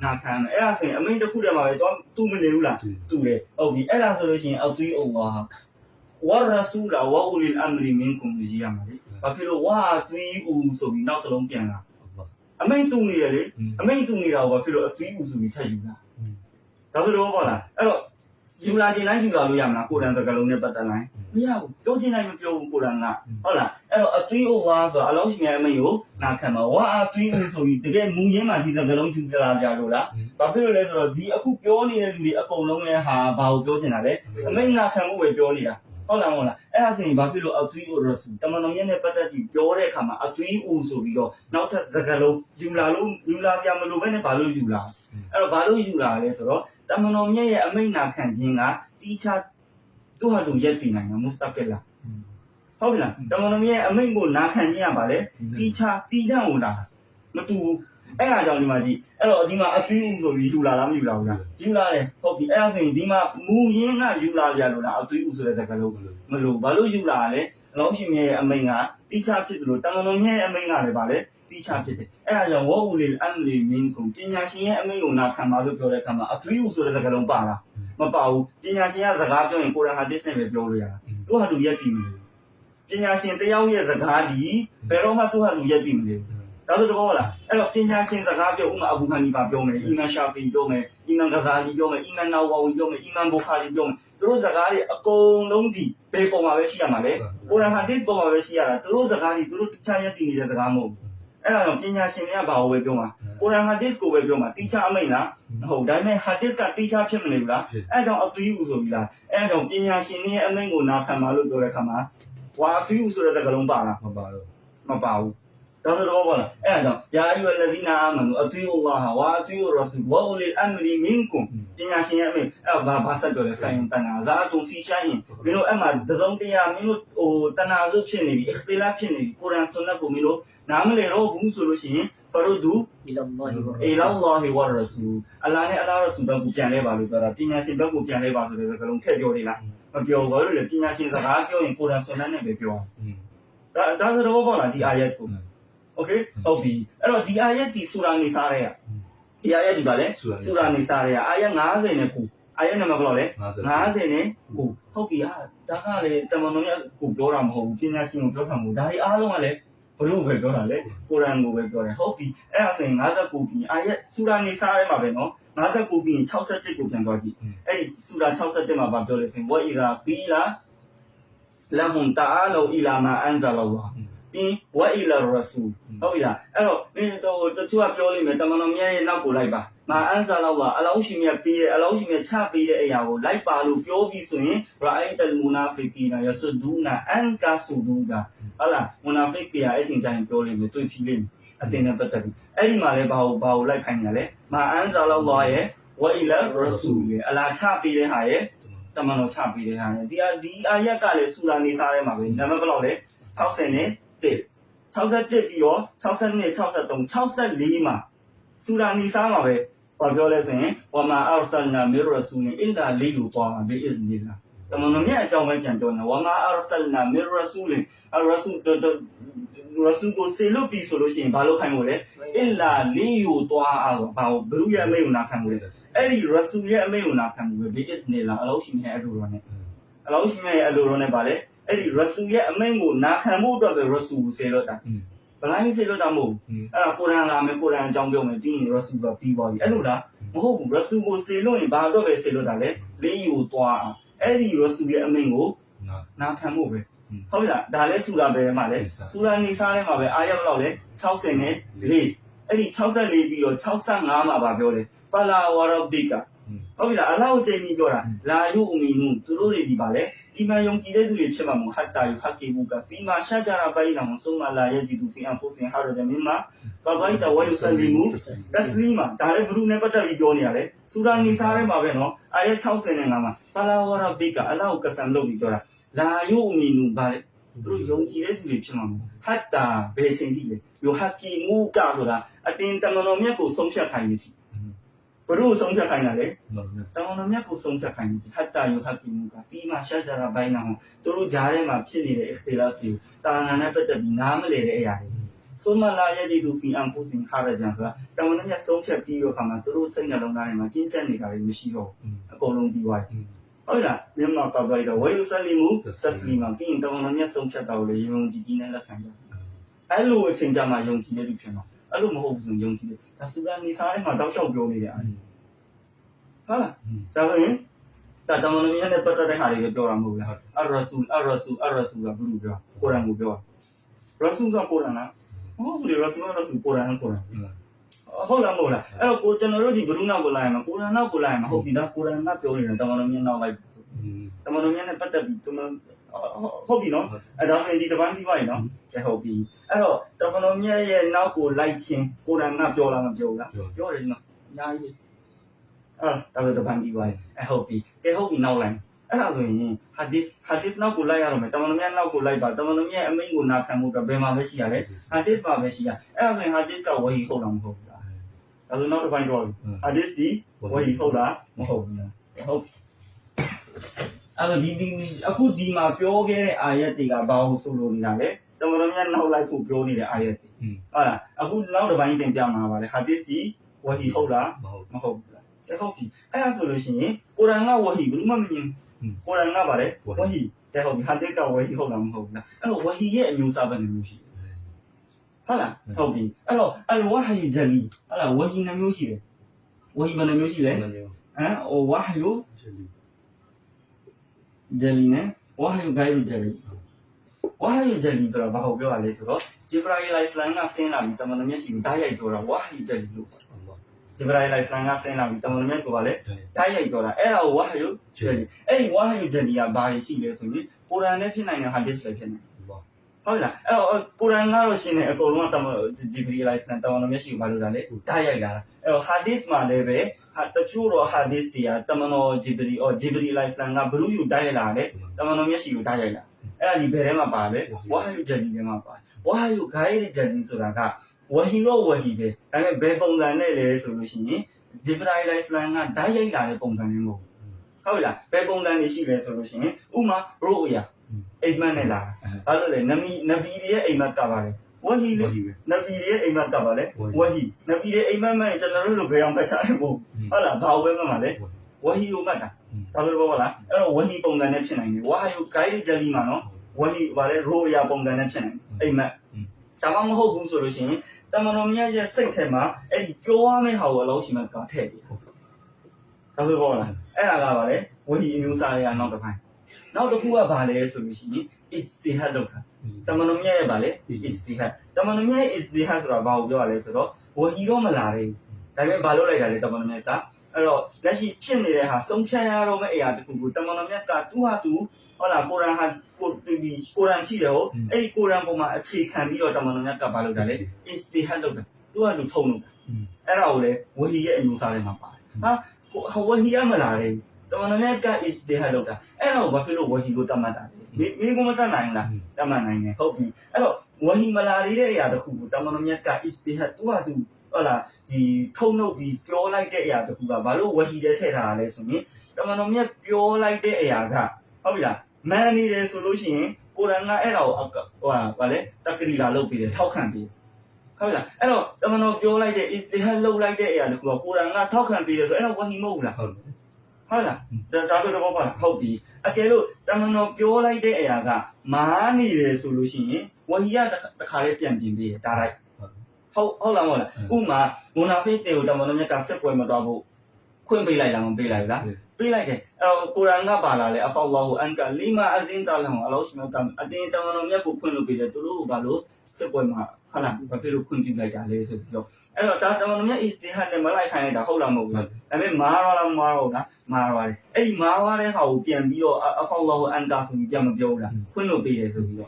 ့နာခံမယ်အဲ့ဒါဆိုရင်အမိတ်တစ်ခုတည်းမှာပဲတော့တူမနေဘူးလားတူတယ်ဟုတ်ပြီအဲ့ဒါဆိုလို့ရှိရင်အသွေးအုံပါဝါရဆူလာဝါအူလီအမ်ရီမင်ကွန်ကြီးရမှာလေဘာဖြစ်လို့ဝါသွေးဦးဆိုပြီးနောက်တစ်လုံးပြန်လာအမိတ်တူနေတယ်လေအမိတ်တူနေတာကိုဘာဖြစ်လို့အသွေးဦးဆိုပြီးထပ်ယူလာဒါဆိုတော့ပေါ့လားအဲ့တော့ယူလာခြင်းတိုင်းယူလာလို့ရမလားကိုရန်စကားလုံးနဲ့ပတ်သက်လိုက်မရဘူးပြောခြင်းတိုင်းမပြောဘူးကိုရန်ကဟုတ်လားအဲ့တော့အသွေးဦးဝါဆိုတာအလုံးရှင်ရဲ့အမိတ်ကိုနာခံမှာဝါအသွေးဦးဆိုပြီးတကယ်မူရင်းမှာဒီစကားလုံးယူလာကြလို့လားဘာဖြစ်လို့လဲဆိုတော့ဒီအခုပြောနေတဲ့လူတွေအကုန်လုံးရဲ့ဟာဘာကိုပြောချင်တာလဲအမိတ်နာခံမှုပဲပြောနေတာဟုတ်လားအဲ့ဒါဆိုရင်ဘာဖြစ်လို့အသွေးဦးရဆူတမန်တော်မြတ်နဲ့ပတ်သက်ပြီးပြောတဲ့အခါမှာအသွေးဦးဆိုပြီးတော့နောက်ထပ်စကားလုံးယူလာကြမလို့ပဲနဲ့ဘာလို့ယူလာအဲ့တော့ဘာလို့ယူလာလဲဆိုတော့တမန်တော်မြတ်ရဲ့အမိန့်နာခံခြင်းကတီးခြားသူ့ဟာသူရက်တည်နိုင်တာမုစတကက်လာဟုတ်ပြီလားတမန်တော်မြတ်ရဲ့အမိန့်ကိုနာခံခြင်းကဘာလဲတီးခြားတီးတန့်ဝင်တာမတူဘူးအဲ့ဒါကြောင့်ဒီမှာကြည့်အဲ့တော့ဒီမှာအသွေးဦးဆိုပြီးယူလာလားမယူလာဘူးလားယူလာတယ်ဟုတ်ပြီအဲ့ဒါဆိုရင်ဒီမှာမူရင်းကယူလာကြလို့လားအသွေးဦးဆိုတဲ့စကားလုံးမလို့ဘာလို့ယူလာလဲအလောင်းရှင်မြတ်ရဲ့အမိန့်ကတီးခြားဖြစ်တယ်လို့တမန်တော်မြတ်ရဲ့အမိန့်ကလည်းဗာလဲတီးခြားဖြစ်တယ်အဲ့ဒါကြောင့်ဝေါ်ဦးလေးအမ်လီမင်းကိုပညာရှင်ရဲ့အမိန့်ကိုနာခံပါလို့ပြောတဲ့အခါမှာအသွေးဦးဆိုတဲ့စကားလုံးပါလားမပါဘူးပညာရှင်ကစကားပြောရင်ကိုရန်ဟာဒစ်နဲ့ပဲပြောလို့ရတာသူဟာသူရက်တည်မလို့ပညာရှင်တယောက်ရဲ့စကားဒီဘယ်တော့မှသူဟာသူရက်တည်မလို့ဒါဆိုတော့ဟုတ်လားအဲ့တော့ပညာရှင်စကားပြောဥမာအဘူခါနီဖာပြောမယ်အီမန်ရှာဖီပြောမယ်အီမန်ဂဇာလီပြောမယ်အီမန်နာဝါဝီပြောမယ်အီမန်ဘူခါရီပြောမယ်သူတို့စကားတွေအကုန်လုံးဒီဘယ်ပုံမှာပဲရှိရမှာလဲကိုရန်ဟာဒစ်ပုံမှာပဲရှိရတာသူတို့စကားတွေသူတို့တခြားရက်တည်နေတဲ့စကားမဟုတ်ဘူးအဲ့ဒါကြောင့်ပညာရှင်တွေကဘာကိုပဲပြောမှာကိုရန်ဟာဒစ်ကိုပဲပြောမှာတီချာအမိတ်လားဟုတ်ဒါပေမဲ့ဟာဒစ်ကတီချာဖြစ်မနေဘူးလားအဲ့ဒါကြောင့်အသွေးဦးဆိုပြီးလားအဲ့ဒါကြောင့်ပညာရှင်တွေရဲ့အမိန့်ကိုနာခံပါလို့ပြောတဲ့အခါမှာဝါအသွေးဦးဆိုတဲ့စကားလုံးပါလားမပါဘူးဒါဆိုတော့ဘာလဲအဲ့ဒါကြောင့်ယာယူလဇီနာအာမနူအသွေးအလ္လာဟ်ဝါအသွေးရဆူဝါအူလီအမ်ရီမင်ကွန်ပညာရှင်ရဲ့အမိန့်အဲ့ဘာဆက်ပြောလဲဖိုင်တနာဇာတုဖီရှိုင်းမင်းတို့အဲ့မှာတစုံတရာမင်းတို့ဟိုတနာစုဖြစ်နေပြီအခတိလာဖြစ်နေပြီကုရ်အာန်ဆွန်နတ်ကိုမင်းတို့နားမလည်တော့ဘူးဆိုလို့ရှိရင်ဖရူဒူအီလာလာဟီဝါရဆူအလာနဲ့အလာရဆူဘက်ကိုပြန်လဲပါလို့ပြောတာပညာရှင်ဘက်ကိုပြန်လဲပါဆိုတဲ့စကားလုံးထည့်ပြောနေလားမပြောဘူးလို့လေပညာရှင်စကားပြောရင်ကုရ်အာန်ဆွန်နတ်နဲ့ပဲပြောဒါဆိုတော့ဘာလဲဒီအာယတ်ကိုโอเคဟုတ်ပြီအဲ့တော့ဒီအာယတ်ဒီဆူရာနေစားတဲ့ဒီအာယတ်ဒီပါလဲဆူရာနေစားတဲ့အာယတ်90နဲ့9အာယတ်နံပါတ်ဘယ်လောက်လဲ50နဲ့9ဟုတ်ပြီဒါကလေတမန်တော်မြတ်ကိုပြောတာမဟုတ်ဘူးပညာရှင်ကိုပြောတာမဟုတ်ဒါတွေအားလုံးကလည်းဘလို့ပဲပြောတာလေကုရ်အာန်ကိုပဲပြောတယ်ဟုတ်ပြီအဲ့ဒါဆိုရင်59ပြီးအာယတ်ဆူရာနေစားထဲမှာပဲနော်59ပြီး61ကိုပြန်သွားကြည့်အဲ့ဒီဆူရာ61မှာဗာပြောလို့ဆိုရင်ဝအီရာဘီလာလမ်ဟွန်တာအာလူအီလာမာအန်ဇာလာလာပြီးဝအီလာရဆူဟုတ်ပြီလားအဲ့တော့မင်းတို့တချို့ကပြောလိမ့်မယ်တမန်တော်မြတ်ရဲ့နောက်ကိုလိုက်ပါမာအန်ဇာလာလာအလောင်းရှင်မြတ်ပြီးတဲ့အလောင်းရှင်မြတ်ချပေးတဲ့အရာကိုလိုက်ပါလို့ပြောပြီးဆိုရင်ရာအိတလ်မူနာဖီကီနာယဆဒူနာအန်ကာဆူဒူဒါဟုတ်လားမူနာဖီကီယာအဲ့ချိန်ကျရင်ပြောလိမ့်မယ်တွေ့ဖြီးလိမ့်မယ်အတင်နဲ့ပတ်သက်ပြီးအဲ့ဒီမှာလဲဘာကိုလိုက်ခိုင်းရလဲမာအန်ဇာလာလာရဲ့ဝအီလာရဆူရဲ့အလာချပေးတဲ့ဟာရဲ့တမန်တော်ချပေးတဲ့ဟာရဲ့ဒီအာယတ်ကလည်းဆူလာနေစားထဲမှာပဲနံပါတ်ဘယ်လောက်လဲ60နဲ့61ပြီးတော့62 63 64မှာဆူရာနီစာမှာပဲပြောလဲဆိုရင်ဝမာအာဆလ်နာမီရဆူလင်အင်ဒါလီယူတာဘီအစ်နီလာတမန်တော်မြတ်အကြောင်းပဲပြန်ပြောနေဝမာအာဆလ်နာမီရဆူလင်အရဆူကိုဆေလို့ပြီးဆိုလို့ရှိရင်ဘာလို့ခိုင်းမို့လဲအင်လာလီယူတာဘာဘလူရဲ့အမိန့်ကိုနာခံမို့လဲအဲ့ဒီရဆူရဲ့အမိန့်ကိုနာခံမို့ပဲဘီအစ်နီလာအလောရှင်ရဲ့အလိုတော်နဲ့အလောရှင်ရဲ့အလိုတော်နဲ့ဗာလဲအဲ့ဒီရဆူရဲ့အမိန့်ကိုနာခံမှုအတွက်ပဲရဆူကိုဆေလို့တာဘလိုင်းဆေလို့တာမဟုတ်အဲ့ဒါကိုရန်လာမယ်ကိုရန်အကြောင်းပြောမယ်ပြီးရင်ရဆူဆိုပြီးသွားပြီအဲ့လိုလားမဟုတ်ဘူးရဆူကိုဆေလို့ရင်ဘာအတွက်ပဲဆေလို့တာလဲလေးယူသွားအဲ့ဒီရဆူရဲ့အမိန့်ကိုနာခံမှုပဲဟုတ်ပြီလားဒါလဲဆူရာပဲမှာလဲဆူရာနေစားထဲမှာပဲအာရဘလောက်လဲ60နဲ့4အဲ့ဒီ64ပြီးတော့65မှာဗာပြောတယ်ဖလာဝရဘီကာဟုတ်ပြီလားအလောင်းချိန်ပြီးပြောတာလာယုအမီနုသူတို့တွေဒီပါလေဒီမှာယုံကြည်တဲ့သူတွေဖြစ်မှာမို့ဟတ်တာယူဟတ်ကေဘူကဖီမာရှာဂျာရာဘိုင်နာမဆုမလာယဂျီဒူဖီအန်ဖူစင်ဟာရဂျမင်မာဘာဂိုင်တာဝယုဆလီမူတစလီမာဒါလည်းဘုရုနဲ့ပတ်သက်ပြီးပြောနေရတယ်ဆူရာနီစားထဲမှာပဲနော်အာယတ်65မှာဖလာဝရဘီကအလောင်းကဆန်လုပ်ပြီးပြောတာလာယုအမီနုပါလေ တို့ယုံကြည်တဲ့သူတွေဖြစ်မှာမဟုတ်ဟတ်တာဘယ်ချိန်ထိလဲယောဟကီမူကဆိုတာအတင်းတမန်တော်မြတ်ကိုဆုံးဖြတ်ခိုင်းနေတယ်ဘလို့ဆုံးဖြတ်ခိုင်းတာလဲတမန်တော်မြတ်ကိုဆုံးဖြတ်ခိုင်းနေတယ်ဟတ်တာယောဟကီမူကပြီးမှရှာကြတာဘိုင်းနာဟောတို့ဂျားထဲမှာဖြစ်နေတဲ့ external တွေတာနာနဲ့ပတ်သက်ပြီးနားမလည်တဲ့အရာတွေဆိုမလာရဲ့ကြီးသူဖီအန်ဖူစင်ခါရဂျန်ဆိုတာတမန်တော်မြတ်ဆုံးဖြတ်ပြီးတော့ခါမှာတို့စိတ်နှလုံးသားထဲမှာကျဉ်းကျပ်နေတာတွေမရှိတော့အကုန်လုံးပြီးသွားတယ်ဟုတ်လားမြန်မာတော်တော်တော့ဝေယူဆလီမူဆက်စလီမာပြီးရင်တမန်တော်မြတ်ဆုံးဖြတ်တော်လေယုံကြည်ကြီးနဲ့လက်ခံကြအဲ့လိုအချိန်ကြမှာယုံကြည်ရလို့ဖြစ်မှာအဲ့လိုမဟုတ်ဘူးဆိုယုံကြည်တယ်ဒါဆူရာနီစာထဲမှာတောက်လျှောက်ပြောနေတယ်အဲ့ဟုတ်လားဒါဆိုရင်ဒါတမန်တော်မြတ်နဲ့ပတ်သက်တဲ့ဟာတွေပြောတာမဟုတ်လားအရဆူကဘယ်လိုပြောကိုရန်ကိုပြောရဆူကကိုရန်လားဟုတ်ပြီရဆူကိုရန်ဟုတ်လားမဟုတ်လားအဲ့တော့ကိုကျွန်တော်တို့ဒီဘလူးနောက်ကိုလာရင်မကိုရန်နောက်ကိုလာရင်မဟုတ်ပြီဒါကိုရန်ကပြောနေတယ်တမန်တော်မြတ်နောက်လိုက်ဆိုတမန်တော်မြတ်နဲ့ပတ်သက်ပြီးဟုတ်ပြီနော်အဲ့ဒါဆိုရင်ဒီတပန်းပြီးပါရင်နော်ကဲဟုတ်ပြီအဲ့တော့တမန်တော်မြတ်ရဲ့နောက်ကိုလိုက်ခြင်းကိုရန်ကပြောလားမပြောဘူးလားပြောတယ်နော်အများကြီးဒါဆိုတပန်းပြီးပါရင်ဟုတ်ပြီကဲဟုတ်ပြီနောက်လိုက်အဲ့ဒါဆိုရင်ဟာဒစ်နောက်ကိုလိုက်ရတော့မယ်တမန်တော်မြတ်နောက်ကိုလိုက်ပါတမန်တော်မြတ်အမိန့်ကိုနာခံမှုတော့ဘယ်မှာပဲရှိရလဲဟာဒစ်မှာပဲရှိရအဲ့ဒါဆိုရင်ဟာဒစ်ကဝဟီဟုတ်လားမဟုတ်ဘူးလားအဲ့ဒါနောက်တစ်ပိုင်းတော့ဟာဒစ်ဒီဝဟီဟုတ်လားမဟုတ်ဘူးလားဟုတ်အဲ့တော့ဒီအခုဒီမှာပြောခဲ့တဲ့အာယတ်တွေကဘာလို့ဆိုလို့နေတာလဲတမန်တော်မြတ်နောက်လိုက်ဖို့ပြောနေတဲ့အာယတ်တွေဟုတ်လားအခုနောက်တစ်ပိုင်းသင်ပြမှာပါလေဟာဒစ်ဒီဝဟီဟုတ်လားမဟုတ်ဘူးလားဟုတ်ပြီအဲ့ဒါဆိုလို့ရှိရင်ကုရ်အာန်ကဝဟီဘယ်လိုမှမမြင်ကုရ်အာန်ကပါလေဝဟီတဲ့ဟုတ်ပြီဟာဒစ်ကဝဟီဟုတ်လားမဟုတ်ဘူးလားအဲ့တော့ဝဟီရဲ့အမျိုးအစားပဲမျိုးရှိတယ်ဟုတ်လားဟုတ်ပြီအဲ့တော့အလ်ဝဟီဂျလီဟုတ်လားဝဟီနှမျိုးရှိတယ်ဝဟီဘယ်နှမျိုးရှိလဲဝဟီဂျလီနဲ့ဝဟီဂိုင်ရူဂျလီဝဟီဂျလီဆိုတာဘာကိုပြောရလဲဆိုတော့ဂျိဘရာအီလိုင်စလမ်ကဆင်းလာပြီးတမန်တော်မြတ်ရှိကိုဓာတ်ရိုက်ပြောတာဝဟီဂျလီလို့ဂျိဘရာအီလိုင်စလမ်ကဆင်းလာပြီးတမန်တော်မြတ်ကိုပါလေဓာတ်ရိုက်ပြောတာအဲ့ဒါကိုဝဟီဂျလီအဲ့ဒီဝဟီဂျလီကဘာတွေရှိလဲဆိုရင်ကုရ်အာန်နဲ့ဖြစ်နိုင်တဲ့ဟာဒစ်လည်းဖြစ်နိုင်ဟုတ်လားအဲ့တော့ကုရ်အာန်ကတော့ရှင်းတယ်အကုန်လုံးကဂျိဘရီအီလိုင်စလမ်တမန်တော်မြတ်ရှိကိုဘာလို့လဲဓာတ်ရိုက်လာတာအဲ့တော့ဟာဒစ်မှာလည်းပဲတချို့တော့ဟာဒစ်တွေကတမန်တော်ဂျိဘရီအီလိုင်စလမ်ကဘလူးယူဓာတ်ရိုက်လာတယ်တမန်တော်မြတ်ရှိကိုဓာတ်ရိုက်လာအဲ့ဒါဒီဘယ်ထဲမှာပါလဲဝဟီဂျလီထဲမှာပါဝဟီဂိုင်ရဂျလီဆိုတာကဝဟီတော့ဝဟီပဲဒါပေမဲ့ဘယ်ပုံစံနဲ့လဲဆိုလို့ရှိရင်ဂျိဘရာအီလိုင်စလမ်ကဓာတ်ရိုက်လာတဲ့ပုံစံမျိုးမဟုတ်ဟုတ်လားဘယ်ပုံစံတွေရှိလဲဆိုလို့ရှိရင်ဥမာရိုအီယာအိမ်မက်နဲ့လာဘာလို့လဲနဗီတွေရဲ့အိမ်မက်ကပါလေဝဟီလေနဗီတွေရဲ့အိမ်မက်ကပါလေဝဟီနဗီတွေအိမ်မက်မဲ့ကျွန်တော်တို့လိုဘယ်အောင်ပတ်ချာမဟုတ်ဟုတ်လားဘာဝဲမှာလဲဝဟီကိုမှတ်တာဒါဆိုတော့ဟုတ်လားအဲ့တော့ဝဟီပုံစံနဲ့ဖြစ်နိုင်တယ်ဝဟီကိုဂိုင်းဂျလီမှာနော်ဝဟီဗါလေရိုအီယာပုံစံနဲ့ဖြစ်နိုင်အိမ်မက်ဒါမှမဟုတ်ဘူးဆိုလို့ရှိရင်တမန်တော်မြတ်ရဲ့စိတ်ထဲမှာအဲ့ဒီပြောရမယ့်ဟာကိုအလောရှိမှကထည့်ပြီးဒါဆိုတော့လားအဲ့ဒါကပါလေဝဟီအမျိုးအစားတွေကနောက်တစ်ပိုင်းနောက်တစ်ခုကဘာလဲဆိုလို့ရှိရင် istihad လုပ်တာတမန်တော်မြတ်ရဲ့ဘာလဲ istihad တမန်တော်မြတ်ရဲ့ istihad ဆိုတာဘာကိုပြောရလဲဆိုတော့ဝဟီတော့မလာသေးဘူးဒါပေမဲ့ဘာလုပ်လိုက်တာလဲတမန်တော်မြတ်ကအဲ့တော့လက်ရှိဖြစ်နေတဲ့ဟာစုံဖြတ်ရတော့မယ့်အရာတစ်ခုကိုတမန်တော်မြတ်ကသူ့ဟာသူဟုတ်လားကုရ်အာန်ဟာကုရ်အာန်ရှိတယ်ဟုတ်အဲ့ဒီကုရ်အာန်ပေါ်မှာအခြေခံပြီးတော့တမန်တော်မြတ်ကဘာလုပ်တာလဲ istihad လုပ်တာသူကလူထုံလို့အဲ့ဒါကိုလေဝဟီရဲ့အမျိုးအစားတွေမှာပါတယ်ဟာဝဟီရမလာလေတမန်တော်မြတ်က istihad လုပ်တာအဲ့ဒါကိုဘာဖြစ်လို့ဝဟီကိုတတ်မှတ်တာလဲမိကမတတ်နိုင်လားတတ်မှတ်နိုင်တယ်ဟုတ်ပြီအဲ့တော့ဝဟီမလာသေးတဲ့အရာတစ်ခုကိုတမန်တော်မြတ်က istihad သူကသူဟုတ်လားဒီထုံနှုတ်ပြီးပြောလိုက်တဲ့အရာတစ်ခုကဘာလို့ဝဟီထဲထည့်ထားတာလဲဆိုရင်တမန်တော်မြတ်ပြောလိုက်တဲ့အရာကဟုတ်ပြီလားမန်နေတယ်ဆိုလို့ရှိရင်ကုရ်အာန်ကအဲ့ဒါကိုဗာလေတက္ကရီလာလုပ်ပြီးတယ်ထောက်ခံပြီးဟုတ်လားအဲ့တော့တမန်တော်ပြောလိုက်တဲ့ istihad လုပ်လိုက်တဲ့အရာတခုကကုရ်အာန်ကထောက်ခံပြီးတယ်ဆိုအဲ့တော့ဝဟီမဟုတ်ဘူးလားဟုတ်လားဒါဆိုတော့ပါဟုတ်ပြီအကယ်လို့တမန်တော်ပြောလိုက်တဲ့အရာကမာနေတယ်ဆိုလို့ရှိရင်ဝဟီကတခါလေးပြန်ပြင်ပြီးတားလိုက်ဟုတ်လားမဟုတ်လားဥမာမူနာဖိတ်တွေကိုတမန်တော်မြတ်ကဆက်ပွဲမတော်ဘူးခွင့်ပေးလိုက်လားမပေးလိုက်ဘူးလားပေးလိုက်တယ်အဲ့တော့ကုရ်အာန်ကပါလာလေအဖော်လာဟူအန်ကလီမာအဇင်တာလဟူအလောရှိမတမ်အတင်းတမန်တော်မြတ်ကိုခွင့်လို့ပေးတယ်သူတို့ကဘာလို့ဆက်ပွဲမှာဟုတ်လားဘာဖြစ်လို့ခွင့်ပြုလိုက်တာလဲဆိုပြီးတော့အဲ့တော့ဒါတမန်တော်မြတ် istihad နဲ့မလိုက်ခိုင်းလိုက်တာဟုတ်လားမဟုတ်ဘူးဒါပေမဲ့မာရလားမာရောလားမာရတယ်အဲ့ဒီမာရတဲ့ဟာကိုပြန်ပြီးတော့အဖော်လာဟူအန်ကာဆိုပြီးပြန်မပြောဘူးလားခွင့်လို့ပေးတယ်ဆိုပြီးတော့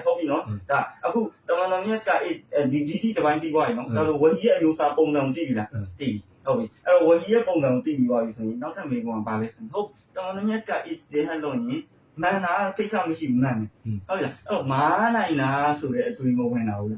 ဟုတ်ပြီနော်ဒါအခုတမန်တော်မြတ်ကဒီတပိုင်းပြီးသွားပြီနော်ဒါဆိုဝဟီရဲ့အမျိုးအစားပုံစံကိုသိပြီလားသိပြီဟုတ်ပြီအဲ့တော့ဝဟီရဲ့ပုံစံကိုသိပြီးသွားပြီဆိုရင်နောက်ထပ်မေးခွန်းကဘာလဲဆိုရင်ဟုတ်တမန်တော်မြတ်က istihad လုပ်ရင် မှန်တာကိစ္စမရှိဘူးမှန်တယ်ဟုတ်ပြီလားအဲ့တော့မားနိုင်လားဆိုတဲ့အတွေးမဝင်လာဘူးလ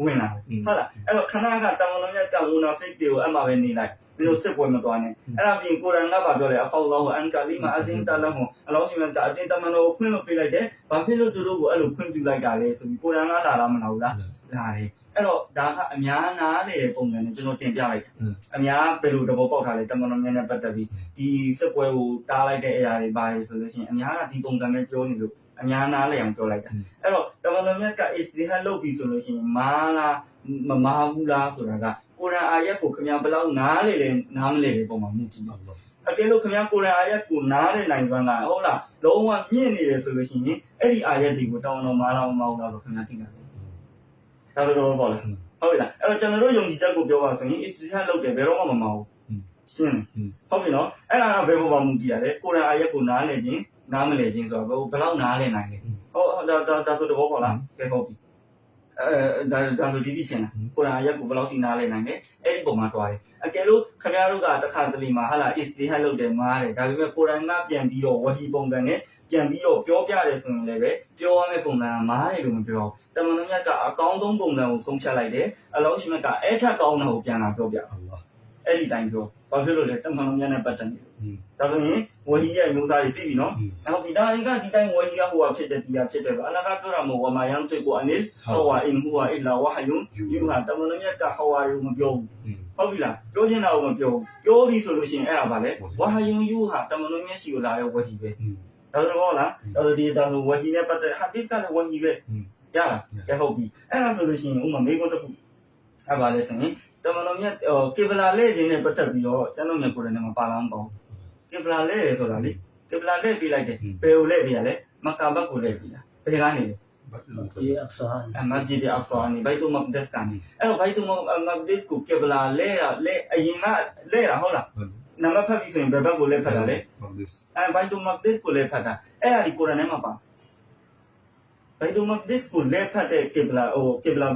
ေဝင်လာတယ်ဟုတ်လားအဲ့တော့ခဏကတောင်လုံးရဲ့တောင်ဦးနာ fake တွေကိုအမှပဲနေလိုက်မင်းတို့စစ်ပွဲမသွားနဲ့အဲ့ဒါပြင်ကိုရန်ကပါပြောတယ်အဖောက်လောအန်ကာလီမာအဇင်တလာဟောအလောရှိမတာအတင်းတမန်တော်ခွင့်လို့ပေးလိုက်တယ်ဘာဖြစ်လို့သူတို့ကိုအဲ့လိုခွင့်ပြုလိုက်တာလဲဆိုပြီးကိုရန်ကလာတာမဟုတ်လားလာတယ်အဲ့တော့ဒါကအများနာနေတဲ့ပုံစံနဲ့ကျွန်တော်တင်ပြလိုက်တယ်အများဘယ်လိုသဘောပေါက်ထားလဲတမန်တော်များနဲ့ပတ်သက်ပြီးဒီစစ်ပွဲကိုတားလိုက်တဲ့အရာတွေပါလေဆိုလို့ရှိရင်အများကဒီပုံစံနဲ့ပြောနေလို့အများနာလေအောင်ပြောလိုက်တာအဲ့တော့တမန်တော်မြတ်က istihad လုပ်ပြီးဆိုလို့ရှိရင်မာလားမမာဘူးလားဆိုတာကကိုရန်အာယတ်ကိုခင်ဗျားဘယ်လောက်နားလေလဲနားမလဲတဲ့ပုံမှာမြင်ကြည့်ပါဘူးအကယ်လို့ခင်ဗျားကိုရန်အာယတ်ကိုနားလေနိုင်သွားလားဟုတ်လားလုံးဝမြင့်နေတယ်ဆိုလို့ရှိရင်အဲ့ဒီအာယတ်တွေကိုတောင်းတော်မာလားမမဟုတ်လားဆိုခင်ဗျားသိတာဒါဆိုတော့ပေါ့လေဟုတ်ပြီလားအဲ့တော့ကျွန်တော်တို့ယုံကြည်ချက်ကိုပြောပါဆိုရင် istihad လုပ်တယ်ဘယ်တော့မှမမဟုတ်ရှင်းဟုတ်ပြီနော်အဲ့ဒါကဘယ်ပုံမှာမူတည်ရလဲကိုရန်အာယတ်ကိုနားလေခြင်းနားမလဲခြင်းဆိုတော့ဘယ်လောက်နားလဲနိုင်လဲဟုတ်ဒါဆိုတော့ပေါ့လားကဲဟုတ်ပြီဒါဆိုဒီရှင်းလားကိုရန်အာယတ်ကိုဘယ်လောက်ထိနားလဲနိုင်လဲအဲ့ဒီပုံမှာတွားတယ်အကယ်လို့ခင်ဗျားတို့ကတစ်ခါတလေမှာဟာလား istihad လုပ်တယ်မားတယ်ဒါပေမဲ့ကိုရန်ကပြန်ပြီးတော့ဝဟီပုံစံနဲ့ပြန်ပြီးတော့ပြောပြတယ်ဆိုရင်လည်းပဲပြောရမယ့်ပုံစံကမားတယ်လို့မပြောတမန်တော်မြတ်ကအကောင်းဆုံးပုံစံကိုဆုံးဖြတ်လိုက်တယ်အလောရှိမြတ်ကအဲ့ထက်ကောင်းတာကိုပြန်လာပြောပြအဲ့ဒီတိုင်းပြောဘာဖြစ်လို့လဲတမန်တော်မြတ်နဲ့ပတ်သက်နေဒါဆိုရင်ဝဟီရဲ့မျိုးသားတွေသိပြီနော်နောက်ဒီတိုင်းကဒီတိုင်းဝဟီကဟိုဟာဖြစ်တယ်ဒီဟာဖြစ်တယ်ဆိုအလကားပြောတာမဟုတ်ဝမာယံတွေ့ကိုအနိဟောဝါအင်ဟူဝါအီလာဝဟယွန်ယူဟာတမန်တော်မြတ်ကဟောဝါတွေမပြောဘူးဟုတ်ပြီလားပြောချင်တာကိုမပြောဘူးပြောပြီဆိုလို့ရှိရင်အဲ့ဒါပါလေဝဟယွန်ယူဟာတမန်တော်မြတ်ရှိကိုလာတဲ့ဝဟီပဲဒါဆိုတော့လားဒါဆိုဒီဒါဆိုဝဟီနဲ့ပတ်သက်ဟာဒီကလည်းဝဟီပဲရလားကဲဟုတ်ပြီအဲ့ဒါဆိုလို့ရှိရင်ဥမာမေကွန်းတစ်ခုအဲ့ပါလေဆိုရင်တမန်တော်မြတ်ကေဗလာလဲခြင်းနဲ့ပတ်သက်ပြီးတော့ကျွန်တော်ညကိုယ်နဲ့မပါလာမပေါ့ကေဗလာလဲဆိုတာလေကေဗလာလဲပြလိုက်တယ်ဘယ်ကိုလဲပြရလဲမက္ကာဘတ်ကိုလဲပြတာဘယ်ကနေလဲမစဂျစ်အက်ဆာနီဘိုက်တူမက်ဒက်ကနေအဲ့တော့ဘိုက်တူမက်ဒက်ကိုကေဗလာလဲအရင်ကလဲတာဟုတ်လားနမဖတ်ပြီးဆိုရင်ဘယ်ဘက်ကိုလဲဖတ်တာလဲအဲ့ဘိုက်တူမက်ဒက်ကိုလဲဖတ်တာအဲ့ဒါဒီကိုရ်အာန်ထဲမှာပါဘိုက်တူမက်ဒက်ကိုလဲဖတ်တဲ့ကေဗလ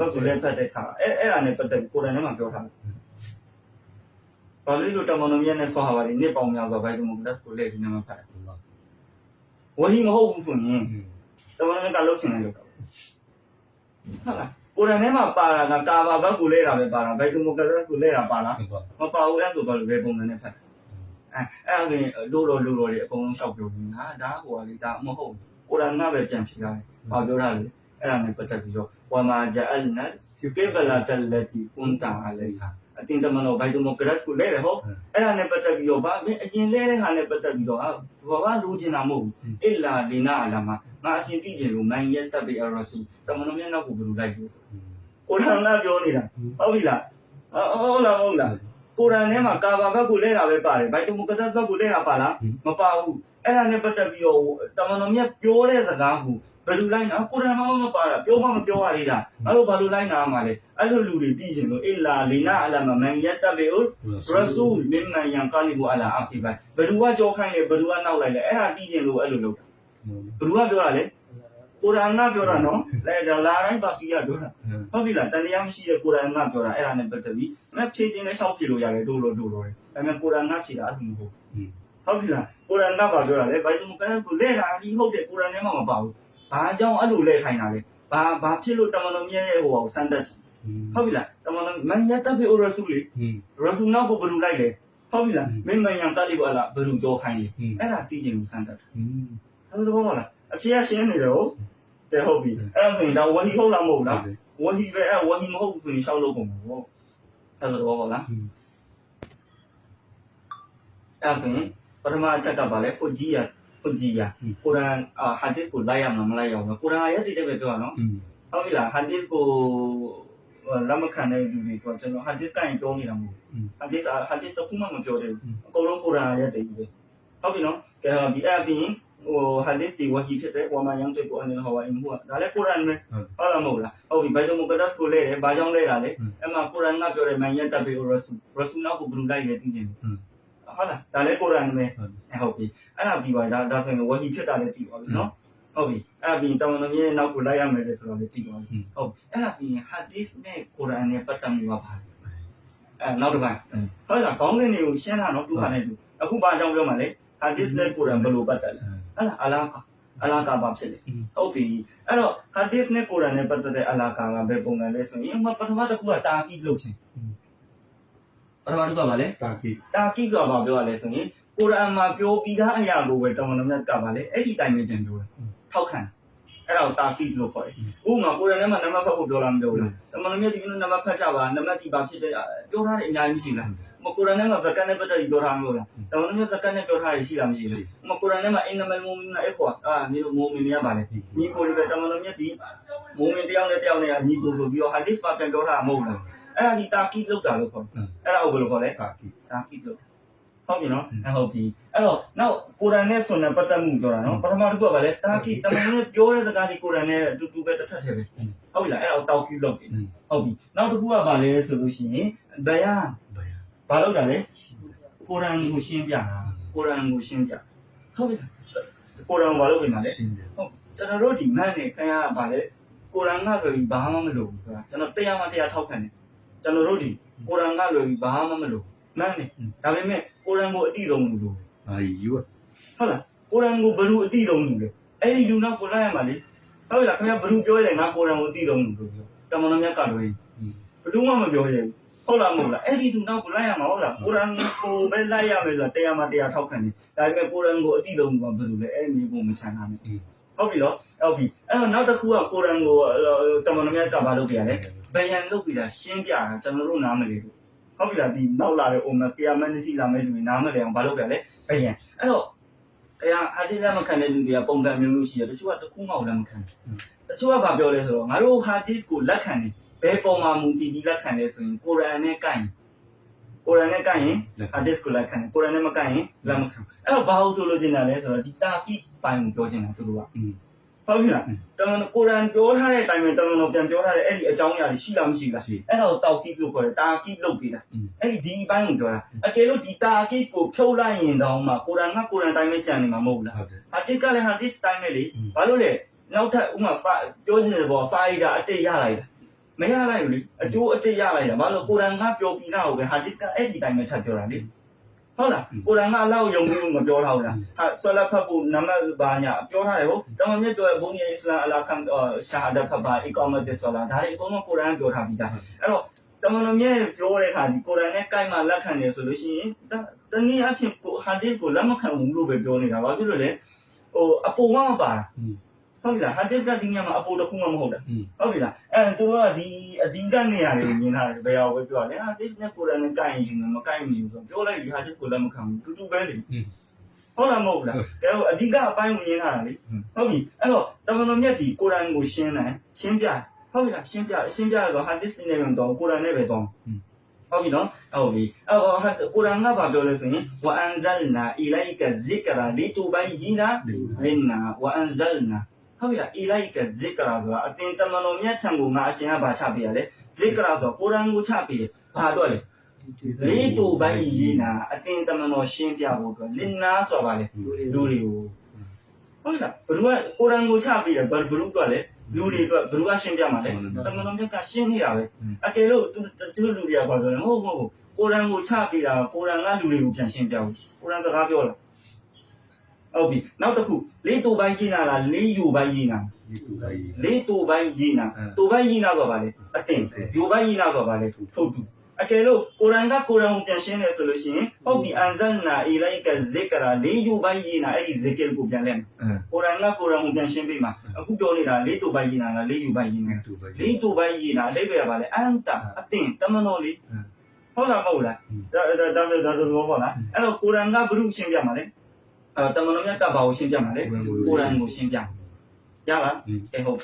ာဘက်ကိုလဲဖတ်တဲ့ခါအဲ့ဒါနဲ့ပတ်သက်ကိုရ်အာန်ထဲမှာပြောထားတယ်ဘာလို့တမန်တော်မြတ်နဲ့ဆွာဟာရီနေပေါင်းများစွာဘိုက်တူမက်ဒက်ကိုလဲဒီနမဖတ်တယ်ဝဟီမဟုတ်ဘူးဆိုရင်တမန်တော်ကလှုပ်ချင်တယ်လို့ဟုတ်လားကိုရ်အာန်ထဲမှာပါတာကကာဘာဘတ်ကိုလဲတာပဲပါတာဘိုက်တူမက်ဒက်ကိုလဲတာပါလားမပါဘူးအဲ့ဆိုဘာလို့လဲပုံစံနဲ့ဖတ်အဲ့ဒါဆိုရင်လို့တော့တွေအကုန်လုံးရှောက်ပြောပြီးငါဒါဟိုဟာလေဒါမဟုတ်ကိုရ်အာန်ကပဲပြန်ဖြေထားတယ်။ဘာပြောတာလဲအဲ့ဒါနဲ့ပတ်သက်ပြီးတော့ဝါမာဂျာအလ်နတ်ယူကေဘလာတလတီကွန်တာအလိုင်ဟာအတင်းတမန်တော်ဘိုင်တိုမိုကရက်ကိုလဲတယ်ဟုတ်အဲ့ဒါနဲ့ပတ်သက်ပြီးတော့ဗာမင်းအရင်လဲတဲ့ဟာနဲ့ပတ်သက်ပြီးတော့ဘာလိုချင်တာမဟုတ်ဘူးအစ်လာလီနာအလာမငါအရှင်သိချင်လို့မိုင်ရက်တက်ပြီးအရဆူတမန်တော်မျက်နှာကိုဘယ်လိုလိုက်လို့ကိုရ်အာန်ကပြောနေတာဟုတ်ပြီလားဟုတ်လားကိုရ်အာန်ထဲမှာကာဘာဘတ်ကိုလဲတာပဲပါတယ်ဘိုင်တိုမိုကရက်ဘတ်ကိုလဲတာပါလားမပါဘူးအဲ့ဒါနဲ့ပတ်သက်ပြီးတော့တမန်တော်မြတ်ပြောတဲ့စကားကိုဘယ်လိုလိုက်နာကိုရ်အာန်မှာမပါတာပြောမှမပြောရသေးတာအဲ့လိုဘာလို့လိုက်နာမှာလဲအဲ့လိုလူတွေသိချင်လို့အစ်လာလီနာအလာမမန်ယတ်တဘီဥရဆူလ်မင်မန်ယန်ကာလီဘူအလာအာခိဘန်ဘယ်သူကကြောခိုင်းလဲဘယ်သူကနောက်လိုက်လဲအဲ့ဒါသိချင်လို့အဲ့လိုလုပ်တာဘယ်သူကပြောတာလဲကိုရ်အာန်ကပြောတာနော်လဲလာတိုင်းပါစီကပြောတာဟုတ်ပြီလားတန်တရားမရှိတဲ့ကိုရ်အာန်ကပြောတာအဲ့ဒါနဲ့ပတ်သက်ပြီးမဖြေချင်းနဲ့ရှောက်ဖြေလို့ရတယ်တို့လို့တယ်ဒါပေမဲ့ကိုရ်အာန်ကဖြေတာအဲ့လိုမဟုတ်ဟုတ်ပြီလားကိုရ်အာန်ကပါပြောတာလေဘိုင်တူမကန်ကိုလဲတာဒီဟုတ်တယ်ကိုရ်အာန်ထဲမှာမပါဘူးဘာကြောင့်အဲ့လိုလဲခိုင်းတာလဲဘာဖြစ်လို့တမန်တော်မြတ်ရဲ့ဟိုစမ်းတက်ဟုတ်ပြီလားတမန်တော်မန်ယတ်တဘီအိုရဆူလီရဆူနောက်ကိုဘယ်လိုလိုက်လဲဟုတ်ပြီလားမင်းမန်ယန်တာလီဘာလာဘယ်လိုကြောခိုင်းလဲအဲ့ဒါသိချင်လို့စမ်းတက်တာဟုတ်တယ်ဘောလားအဖေကရှင်းနေတယ်ဟုတ်တယ်ဟုတ်ပြီအဲ့ဒါဆိုရင်ဒါဝဟီဟုတ်လားမဟုတ်လားဝဟီပဲအဲ့ဝဟီမဟုတ်ဘူးဆိုရင်ရှောက်လို့ကုန်မှာပေါ့အဲ့ဒါတော့ဘောလားအဲ့ဆိုရင်ပထမအချက်ကပါလဲကိုကြီးရကိုရ်အာန်ဟာဒီသ်ကိုလိုက်ရမှာမလိုက်ရအောင်ကိုရ်အာန်ရဲ့တည်းပဲပြောတာနော်ဟုတ်ပြီလားဟာဒီသ်ကိုလက်မခံတဲ့လူတွေတော့ကျွန်တော်ဟာဒီသ်ကရင်ပြောနေတာမဟုတ်ဟာဒီသ်တခုမှမပြောသေးဘူးအကုန်လုံးကိုရ်အာန်ရဲ့တည်းပဲဟုတ်ပြီနော်ကဲဒီအပြင်ဟိုဟာဒီသ်ဒီဝဟီဖြစ်တဲ့ဝါမာယံတွေ့ကိုအနေဟောဝါအင်ဟူဒါလည်းကိုရ်အာန်ပဲဟုတ်လားမဟုတ်လားဟုတ်ပြီဘိုင်တိုမိုကဒတ်ကိုလဲတယ်ဘာကြောင့်လဲတာလဲအဲ့မှာကိုရ်အာန်ကပြောတယ်မန်ယတ်တဘီရဆူနောက်ကိုဘယ်လိုလိုက်လဲသိချင်တယ်ဟုတ်လားဒါလည်းကိုရ်အာန်ပဲဟုတ်ပြီအဲ့ဒါပြီးပါဒါဆိုရင်ဝဟီဖြစ်တာလည်းသိပါပြီနော်ဟုတ်ပြီအဲ့ပြီးတမန်တော်ရဲ့နောက်ကိုလိုက်ရမယ်လေဆိုတော့လည်းသိပါပြီဟုတ်အဲ့ဒါပြီးဟာဒီသ်နဲ့ကိုရ်အာန်နဲ့ပတ်သက်မှုပါပါအဲ့နောက်တစ်ပိုင်းဟုတ်လားခေါင်းစဉ်တွေကိုရှင်းတာနော်သူဟာနဲ့သူအခုဘာကြောင့်ပြောမှလဲဟာဒီသ်နဲ့ကိုရ်အာန်ဘယ်လိုပတ်သက်လဲဟုတ်လားအလာကာ အလာကာဘာဖြစ်လဲဟုတ်ပြီအဲ့တော့ hadith နဲ့ Quran နဲ့ပတ်သက်တဲ့အလာကာကဘယ်ပုံစံလဲဆိုရင်ပထမတစ်ခုကတာကီလုပ်ခြင်းပထမတစ်ခုကဘာလဲတာကီဆိုတာဘာပြောရလဲဆိုရင် Quran မှာပြောပြီးသားအရာကိုပဲတော်မတော်များကပါလေအဲ့ဒီတိုင်းပဲပြန်ပြောတယ်ထောက်ခံအဲ့ဒါကိုတာကီလို့ခေါ်တယ်ဥပမာ Quran ထဲမှာနံပါတ်ဖတ်ဖို့ပြောလားမပြောဘူးလားတော်မတော်များဒီကနေ့နံပါတ်ဖတ်ကြပါနံပါတ်ဒီဘာဖြစ်တဲ့ပြောထားတဲ့အများကြီးမရှိလားကိုရန်ထဲမှာဇကတ်နဲ့ပတ်သက်ပြီးပြောထားမျိုးလားတော်တော်များဇကတ်နဲ့ပြောထားရရှိလားမရှိဘူးကိုရန်ထဲမှာအင်နမယ်မုံမီနာအခွာညီတို့မုံမီနေရပါလေညီကိုတွေပဲတော်တော်များဒီမုံမီတယောက်နဲ့တယောက်နဲ့ညီကိုဆိုပြီးတော့ဟာဒစ်ပါပြန်ပြောထားမှာမဟုတ်လားအဲ့ဒါဒီတာကီလောက်တာလို့ခေါ်အဲ့ဒါကိုဘယ်လိုခေါ်လဲတာကီလောက်ဟုတ်ပြီနော်ဟုတ်ပြီအဲ့တော့နောက်ကိုရန်နဲ့ဆိုတဲ့ပတ်သက်မှုပြောတာနော်ပထမတစ်ခုကဗာလေတာကီတော်တော်များပြောတဲ့စကားဒီကိုရန်နဲ့အတူတူပဲတစ်ထပ်တည်းပဲဟုတ်ပြီလားအဲ့ဒါကိုတောက်ကီလောက်ပြီဟုတ်ပြီနောက်တစ်ခုကဗာလေဆိုလို့ရှိရင်ဘယဘာလို့တာလဲကိုရန်ကိုရှင်းပြတာကိုရန်ကိုရှင်းပြဟုတ်ပြီကိုရန်ဘာလို့ပြင်မှာလဲဟုတ်ကျွန်တော်တို့ဒီမန်းနဲ့ခင်ဗျားကဗာလဲကိုရန်ကလွယ်ပြီးဘာမှမလုပ်ဘူးဆိုတာကျွန်တော်တရားမှတရားထောက်ခံတယ်ကျွန်တော်တို့ဒီကိုရန်ကလွယ်ပြီးဘာမှမလုပ်မန်းနဲ့ဒါပေမဲ့ကိုရန်ကိုအတိဆုံးလူလို့ယူဟုတ်လားကိုရန်ကိုဘယ်လိုအတိဆုံးလူလဲအဲ့ဒီလူနောက်ကိုလိုက်ရမှာလေဟုတ်လားခင်ဗျားဘယ်လိုပြောရလဲငါကိုရန်ကိုအတိဆုံးလူလို့ပြောတမန်တော်မြတ်ကလွယ်ဘယ်သူမှမပြောရဘူးဟုတ်လားမဟုတ်လားအဲ့ဒီသူနောက်ကိုလိုက်ရမှာဟုတ်လားကိုရန်ကိုပဲလိုက်ရမယ်ဆိုတာတရားမှတရားထောက်ခံတယ်ဒါပေမဲ့ကိုရန်ကိုအတိဆုံးကဘယ်လိုလဲအဲ့ဒီမျိုးကိုမချမ်းသာနဲ့ဟုတ်ပြီနော်ဟုတ်ပြီအဲ့တော့နောက်တစ်ခုကကိုရန်ကိုတမန်တော်မြတ်ကဘာလုပ်ပြရလဲဘယံလုပ်ပြတာရှင်းပြတာကျွန်တော်တို့နားမလည်ဘူးဟုတ်ပြီလားဒီနောက်လာတဲ့ Omar တရားမန်တိလာမဲ့လူတွေနားမလည်အောင်ဘာလုပ်ပြလဲဘယံအဲ့တော့တရားအတိတ်မခံတဲ့လူတွေကပုံစံမျိုးမျိုးရှိတယ်တချို့ကတခုမှလည်းမခံဘူးတချို့ကဘာပြောလဲဆိုတော့ငါတို့ဟာဒီစ်ကိုလက်ခံတယ်ဘယ်ပုံမှာမူတည်ပြီးလက်ခံလဲဆိုရင်ကိုရန်နဲ့ကိုင်ဟာဒစ်ကိုလက်ခံတယ်ကိုရန်နဲ့မကိုင်ရင်လက်မခံအဲ့တော့ဘာလို့ဆိုလို့ကျင်တာလဲဆိုတော့ဒီတာကိပိုင်းကိုပြောချင်တာသူတို့ကဟုတ်ပြီလားကိုရန်ပြောထားတဲ့အတိုင်းပဲတော်တော်ပြန်ပြောထားတဲ့အဲ့ဒီအကြောင်းအရာတွေရှိလားမရှိလားအဲ့ဒါကိုတောက်ကိလို့ခေါ်တယ်တာကိလုပ်ပေးတာအဲ့ဒီဒီပိုင်းကိုပြောတာအကယ်လို့ဒီတာကိကိုဖြုတ်လိုက်ရင်တောင်မှကိုရန်တိုင်းပဲကြံနေမှာမဟုတ်လားဟာဒစ်ကလည်းဟာဒစ်တိုင်းပဲလေဘာလို့လဲနောက်ထပ်ဥမာပြောချင်တယ်ပေါ့ဖိုင်ဒါအတိတ်ရလိုက်တာမရလိုက်ဘူးလေအကျိုးအတိတ်ရလိုက်တာဘာလို့ကိုရန်ကပြောပြီးသားကိုပဲဟာဒစ်ကအဲ့ဒီတိုင်းပဲထပ်ပြောတာလေဟုတ်လားကိုရန်ကအလောက်ယုံပြီးမပြောထားဘူးလားဟာဆွလဖတ်ဖို့နမတ်ဘာညာပြောထားတယ်ဟုတ်တမန်မြတ်ပြောဘုန်းကြီးအစ္စလာမ်အလာခံရှာဟာဒတ်ဖတ်ပါအီကာမတ်တဲ့ဆွလာဒါတွေအကုန်လုံးကိုရန်ပြောထားပြီးသားအဲ့တော့တမန်တော်မြတ်ပြောတဲ့ခါဒီကိုရန်နဲ့ကိုက်မှလက်ခံတယ်ဆိုလို့ရှိရင်တနည်းအားဖြင့်ဟာဒစ်ကိုလက်မခံဘူးလို့ပဲပြောနေတာဘာဖြစ်လို့လဲအပေါ်ကမပါတာဟုတ်ပြီလားဟာဒစ်ကဒီညမှာအပေါ်တစ်ခုမှမဟုတ်တာဟုတ်ပြီလားသူတို့ကဒီအဒီကနေရတယ်မြင်ထားတယ်ဘယ်ရောက်ပဲပြောတယ်ဟာဒစ်နဲ့ကိုရန်နဲ့ကိုက်ရင်မကိုက်မီဘူးဆိုပြောလိုက်ဒီဟာဒစ်ကိုလက်မခံဘူးတူတူပဲလေဟုတ်လားမဟုတ်လားကဲအဓိကအပိုင်းကိုမြင်ထားတာလေဟုတ်ပြီအဲ့တော့တမန်တော်မြတ်ဒီကိုရန်ကိုရှင်းပြဟုတ်ပြီလားရှင်းပြဆိုတော့ဟာဒစ်နဲ့ပဲတော့ကိုရန်နဲ့ပဲတော့ဟုတ်ပြီနော်ဟုတ်ပြီကိုရန်ကဘာပြောလဲဆိုရင်ဝအန်ဇလနာအီလိုက်ကဇစ်ကရာလီတူဘိုင်ယီနာလင်နာဝအန်ဇလနာဟုတ်ပြီလားအီလိုက်ကဇစ်ကရာဆိုတာအတင်တမန်တော်မြတ်ထံကိုငါအရှင်ကဘာချပေးရလဲဇစ်ကရာဆိုကိုရန်ကိုချပေးဘာတော့လဲလီတူဘိုင်ယီနာအတင်တမန်တော်ရှင်းပြဖို့အတွက်လင်နာဆိုတာဘာလဲလူတွေကိုဟုတ်ပြီလားဘယ်သူကကိုရန်ကိုချပေးတယ်ဘယ်သူကလဲလူတွေအတွက်ဘယ်သူကရှင်းပြမှာလဲတမန်တော်မြတ်ကရှင်းနေတာပဲအကယ်လို့သူတို့လူတွေကဘာပြောလဲမဟုတ်ကိုရန်ကိုချပေးတာကိုရန်ကလူတွေကိုပြန်ရှင်းပြဘူးကိုရန်စကားပြောလားဟုတ်ပြီနောက်တစ်ခုလေးတူပိုင်းရေးနာလားလေးယူပိုင်းရေးနာလေးတူပိုင်းရေးနာတူပိုင်းရေးနာဆိုပါလေအတင်ယူပိုင်းရေးနာဆိုပါလေထုတ်တူအကယ်လို့ကိုရန်ကိုပြန်ရှင်းတယ်ဆိုလို့ရှိရင်ဟုတ်ပြီအန်ဇန်နာအီလိုက်ကဇစ်ကရာလေးယူပိုင်းရေးနာအဲ့ဒီဇစ်ကယ်ကိုပြန်လဲကိုရန်ကိုပြန်ရှင်းပေးမှာအခုပြောနေတာလေးတူပိုင်းရေးနာလားလေးယူပိုင်းရေးနာလေးတူပိုင်းရေးနာအဓိပ္ပာယ်ပါလေအန်တာအတင်တမန်တော်လေးဟုတ်လားမဟုတ်လားဒါတော့ပေါ့လားအဲ့တော့ကိုရန်ကဘုရုရှင်းပြမှာလေတမန်တော်မြတ်ကဘာကိုရှင်းပြမှာလဲကိုရန်ကိုရှင်းပြရလားကဲဟုတ်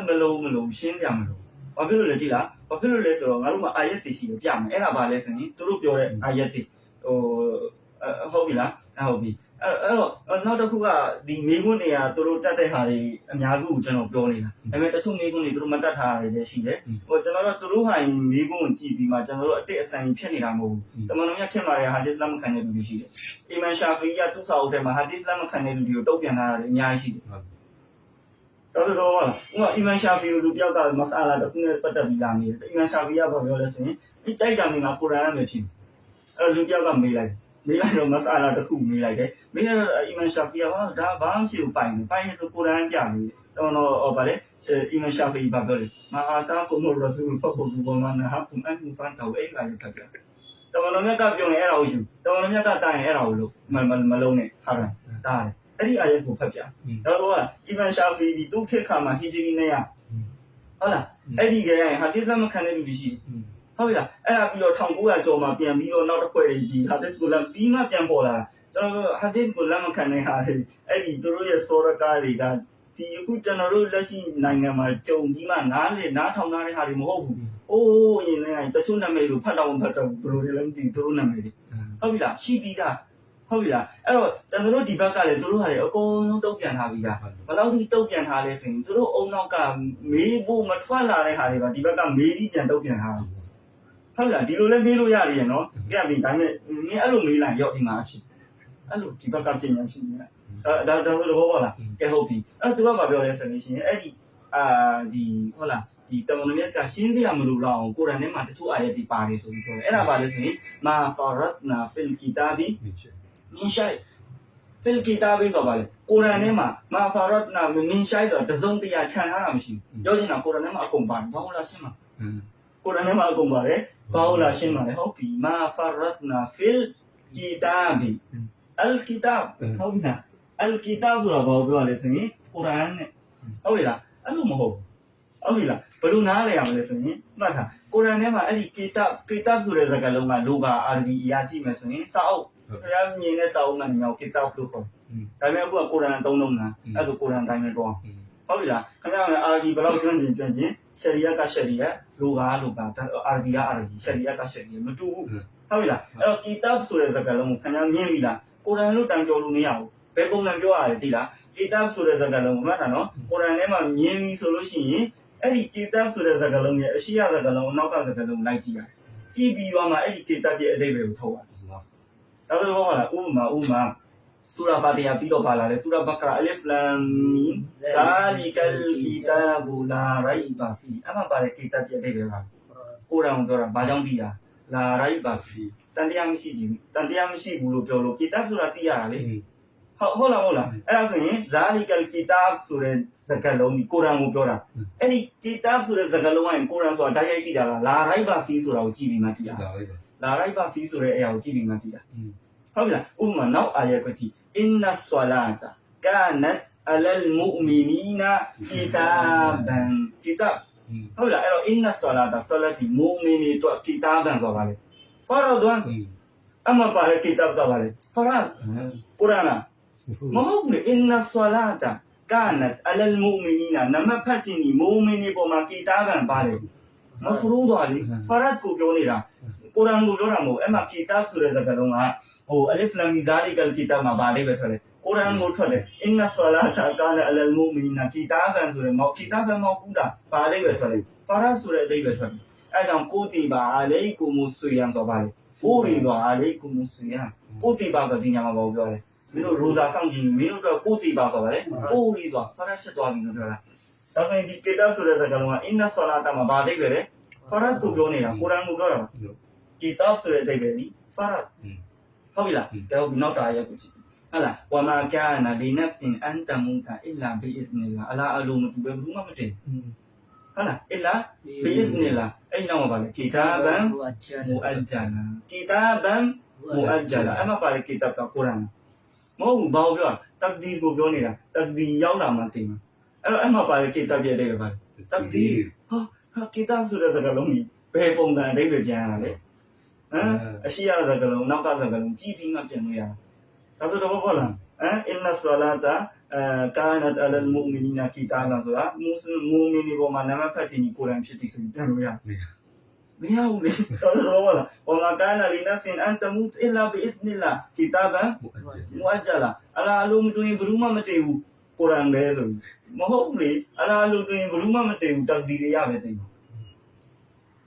မလို့ရှင်းပြမလို့ဘာဖြစ်လို့လဲတိလားဘာဖြစ်လို့လဲဆိုတော့ငါတို့မှာအာယတ်တွေရှိတယ်ပြမယ်အဲ့ဒါဘာလဲဆိုရင်သူတို့ပြောတဲ့အာယတ်တွေဟုတ်ပြီလားဟုတ်ပြီအဲ့တော့နောက်တစ်ခုကဒီမေခွန်းတွေကသူတို့တတ်တဲ့ဟာတွေအများစုကိုကျွန်တော်ပြောနေတာဒါပေမဲ့တချို့မေခွန်းတွေသူတို့မတတ်ထားတာတွေလည်းရှိတယ်ကျွန်တော်တို့သူတို့ဟာမေခွန်းကိုကြည့်ပြီးမှကျွန်တော်တို့အတိတ်အဆိုင်ဖြစ်နေတာမဟုတ်ဘူးတမန်တော်မြတ်ခင်မာတဲ့ဟာဒီစ်လမ်ခံတဲ့လူတွေရှိတယ်အီမန်ရှာဖီယသူ့စာအုပ်ထဲမှာဟာဒီစ်လမ်ခံတဲ့လူတွေကိုတုတ်ပြန်ထားတာတွေအများကြီးရှိတယ်တော်တော်ဟုတ်လားအီမန်ရှာဖီလူတယောက်ကမဆာလာတစ်ခုနဲ့ပတ်သက်ပြီးလာနေတယ်အီမန်ရှာဖီကဘာပြောလဲဆိုရင်ဒီကြိုက်တာမင်းကကိုရန်နဲ့ဖြစ်အဲ့တော့လူတယောက်ကမေးလိုက် မေးလိုက်တော့မဆာလာတစ်ခုမေးလိုက်တယ်မေးတော့အီမန်ရှာဖီကဒါဘာမှမရှိဘူးပိုင်ဆိုကိုရန်ပြနေတော်တော်ဗာလေအီမန်ရှာဖီဘာပြောလဲမာအာတာကုမရဆူလ်ဖခုဘူဘမနာဟာကုမ်အန်ဖန်တောအဲ့ကလည်းဖတ်ပြတော်တော်မြတ်ကပြောရင်အဲ့ဒါကိုယူတော်တော်မြတ်ကတိုင်အဲ့ဒါကိုလို့မလုံးနဲ့ဟာတာတယ်အဲ့ဒီအာယတ်ကိုဖတ်ပြတော့ကအီမန်ရှာဖီဒီသူခေတ်ခါမှာဟီဂျရီနဲ့ရဟုတ်လားအဲ့ဒီကရင်ဟာဒီဇမခံတဲ့လူရှိဟုတ်ပြီလားအဲ့ဒါပြီးတော့1900ကျော်မှာပြန်ပြီးတော့နောက်တစ်ခွက်ဒီဟာဒစ်ကိုလမ်းပြီးမှပြန်ပေါ်လာကျွန်တော်ဟာဒစ်ကိုလမ်းမခံနိုင်ဟာအဲ့ဒီသူတို့ရဲ့စောရကားတွေကဒီအခုကျွန်တော်တို့လက်ရှိနိုင်ငံမှာကြုံပြီးမှနားထောင်ထားတဲ့ဟာတွေမဟုတ်ဘူး။အိုးအရင်လည်းတချို့နာမည်ကိုဖတ်တော့ဘယ်လိုလဲမသိဘူးသူတို့နာမည်တွေဟုတ်ပြီလားရှိပြီးသားဟုတ်ပြီလားအဲ့တော့ကျွန်တော်တို့ဒီဘက်ကလည်းသူတို့ဟာတွေအကုန်လုံးတုတ်ပြန်ထားပြီးသားဘယ်လောက်ထိတုတ်ပြန်ထားလဲဆိုရင်သူတို့အုံနောက်ကမေးဖို့မထွက်လာတဲ့ဟာတွေကဒီဘက်ကမေးပြီးပြန်တုတ်ပြန်ထားတယ်ဟုတ်လားဒီလိုလဲမေးလို့ရရည်နော်ပြပြီဒါပေမဲ့မင်းအဲ့လိုမေးလိုက်ရောက်ဒီမှာအဖြစ်အဲ့လိုဒီဘက်ကပြင်ညာရှိနေတာဒါဆိုတော့ဘောလားကဲဟုတ်ပြီအဲ့တော့သူကဘာပြောလဲဆိုလို့ရှိရင်အဲ့ဒီဒီဟုတ်လားဒီတမန်တော်မြတ်ကရှင်းစရာမလိုတော့အောင်ကိုရ်အာန်ထဲမှာတချို့အာယတ်ဒီပါတယ်ဆိုပြီးပြောတယ်အဲ့ဒါဘာလဲဆိုရင်မာဖာရတ်နာဖီလ်ကီတာဘီမင်ရှိုင်ဖီလ်ကီတာဘီကဘာလဲကိုရ်အာန်ထဲမှာမာဖာရတ်နာမင်ရှိုင်ဆိုတော့တစုံတရာခြံထားတာမရှိဘူးပြောချင်တာကိုရ်အာန်ထဲမှာအကုန်ပါတယ်ဘာလို့လားရှင်းမှာကိုရ်အာန်ထဲမှာအကုန်ပါတယ်ဘာလို့လားရှင်းမှာလဲဟုတ်ပြီမာဖာရတ်နာဖီလ်ကီတာဘီအလ်ကီတာဟုတ်ပြီလားအလ်ကီတာဆိုတာဘာလို့ပြောရလဲဆိုရင်ကိုရ်အာန်နဲ့ဟုတ်ပြီလားအဲ့လိုမဟုတ်ဟုတ်ပြီလားဘယ်လိုနားလဲရမလဲဆိုရင်မှတ်ထားကိုရ်အာန်ထဲမှာအဲ့ဒီကေတပ်ဆိုတဲ့စကားလုံးကလိုကအာရဘီအရာကြည့်မယ်ဆိုရင်စာအုပ်ဘုရားမြင်တဲ့စာအုပ်မှညောကေတပ်လို့ခေါ်ဒါပေမဲ့အခုကကိုရ်အာန်သုံးလုံးလားအဲ့ဆိုကိုရ်အာန်တိုင်းပဲတော့ဟုတ်ပြီလားခင်ဗျားကအာရဘီဘယ်လောက်ကျွမ်းကျင်ရှရီယတ်ကရှရီယတ်လိုကအာရဘီကအာရဘီရှရီယတ်ကရှရီယတ်မတူဘူးဟုတ်ပြီလားအဲ့တော့ကေတပ်ဆိုတဲ့စကားလုံးကိုခင်ဗျားမြင်ပြီလားကိုရ်အာန်လို့တန်ကြော်လို့မရဘူးဘယ်ပုံစံပြောရလဲသိလားကေတပ်ဆိုတဲ့စကားလုံးကိုမှတ်တာနော်ကိုရ်အာန်ထဲမှာမြင်ပြီဆိုလို့ရှိရင်အဲ့ဒီကေတပ်ဆိုတဲ့စကားလုံးရဲ့အရှိရစကားလုံးအနောက်ကစကားလုံးလိုက်ကြည့်ရကြည့်ပြီးတော့မှအဲ့ဒီကေတပ်ရဲ့အဓိပ္ပာယ်ကိုထုတ်ရတယ်ဒါဆိုတော့ဟာဥပမာဆူရာဖာတီယာပြီးတော့ပါလာတယ်ဆူရာဘကရာအလစ်လမ်မီဒါလီကလ်ကီတာဘူလာရိုင်ဘာဖီအမှပါတဲ့ကေတပ်ရဲ့အဓိပ္ပာယ်ကကိုရ်အာန်ကိုပြောတာဘာကြောင့်သိတာလာရိုင်ဘာဖီတန်တရားမရှိဘူးလို့ပြောလို့ကေတပ်ဆိုတာသိရတာလေဟုတ်လားအဲ့ဒါဆိုရင်ဇာလီကလ်ကီတာဆိုတဲ့စကားလုံးကိုရ်အာန်ကိုပြောတာအဲ့ဒီကီတာဆိုတဲ့စကားလုံးကကိုရ်အာန်ဆိုတာတိုက်ရိုက်ကြည့်တာလားလာရိုက်ဘာဖီဆိုတာကိုကြည့်ပြီးမှကြည့်တာလာရိုက်ဘာဖီဆိုတဲ့အရာကိုကြည့်ပြီးမှကြည့်တာဟုတ်ပြီလားဥပမာနောက်အာယတ်ကိုကြည့်အင်နဆလာတာကာနတ်အလလ်မူမီနီနာကီတာဘန်ကီတာဟုတ်လားအဲ့တော့အင်နဆလာတာဆလာတီမူမီနီတော့ကီတာဘန်ဆိုတာပါလေဖာရာဒွန်အမပါလေကီတာကပါလေဖာရာကုရ်အာန်မဟုတ်ဘူးအင်နဆလာတာကာနတ်အလလ်မူမီနီနာနမဖတ်ချင်းဒီမူမီနီပေါ်မှာကီတာဘန်ပါလေမဖရူးတော့လေဖာရတ်ကိုပြောနေတာကုရ်အာန်ကိုပြောတာမဟုတ်အဲ့မှာကီတာဆိုတဲ့စကားလုံးကအလစ်လမ်မီဇာလီကလ်ကီတာမှာပါလေပဲထွက်တယ်ကုရ်အာန်ကိုထွက်တယ်အင်နဆလာတာကာနတ်အလလ်မူမီနီနာကီတာဘန်ဆိုတဲ့ကီတာဘန်မဟုတ်ဘူးတာပါလေပဲထွက်တယ်ဖာရတ်ဆိုတဲ့အဓိပ္ပာယ်ထွက်တယ်အဲ့ကြောင့်ကိုတီဘာအလိကုမုဆွေယံတော့ပါလေဖိုးရီတော့အလိကုမုဆွေယံကိုတီဘာဆိုဒီညမှာဘာပြောလဲမင်းတို့ရိုဇာဆောင်ကြည့်မင်းတို့တော့ကိုတီပါဆိုပါလေဖိုးရီတော့ဖာရတ်ဖြစ်သွားပြီလို့ပြောတာဒါဆိုရင်ဒီကေတာဆိုတဲ့စကားလုံးကအင်နဆလာတာမှာဘာအဓိပ္ပာယ်လဲဖာရတ်ကိုပြောနေတာကုရ်အာန်ကိုပြောတာကေတာဆိုတဲ့အဓိပ္ပာယ်ဒီဖာရတ်ဟုတ်ပြီလားကြောက်ပြီးနောက်တာရက်ကိုကြည့်ဟုတ်လားဝမာကာနာလီနဖ်စင်အန်တမူတာအီလာဘီအစ်နီလာအလာအလိုမတူပဲဘူးမှမတင်ဟုတ်လားအီလာဘီအစ်နီလာအဲ့နောက်မှာပါလေကေတာဘန်မူအဂျလာကေတာဘန်မူအဂျလာအမှပါလေကေတာကကုရ်အာန်မဟုတ်ဘူးဘာလို့ပြောတက်ဒီကိုပြောနေတာတက်ဒီရောက်လာမှတင်မှာအဲ့တော့အမှပါလေကေတာပြတဲ့ပဲပါတက်ဒီဟာကေတာဆိုတဲ့စကားလုံးကြီးဘယ်ပုံစံအဓိပ္ပာယ်ပြန်ရတာလဲအရှိရတဲ့စကားလုံးနောက်ကစကားလုံးကြည့်ပြီးမှပြန်လို့ရတာဒါဆိုတော့ဘောလားအင်နဆလာတာကာနတ်အလလ်မူမီနီနာကီတာဘာဆိုတာမူမီနီပေါ်မှာနာမဖတ်ခြင်းကိုကုရ်အာန်ဖြစ်တည်ဆိုပြန်လို့ရမရဘူးလေဒါဆိုတော့ဘောလားဝမာကာနာလီနဖ်စင်အန်တမူအီလာဘီအစ်နီလာကီတာဘန်မူအဂျလာအလာအလိုမတူရင်ဘယ်သူမှမတည်ဘူးကုရ်အာန်ပဲဆိုမဟုတ်ဘူးလေအလာအလိုတူရင်ဘယ်သူမှမတည်ဘူးတက်ဒီတွေရပဲတည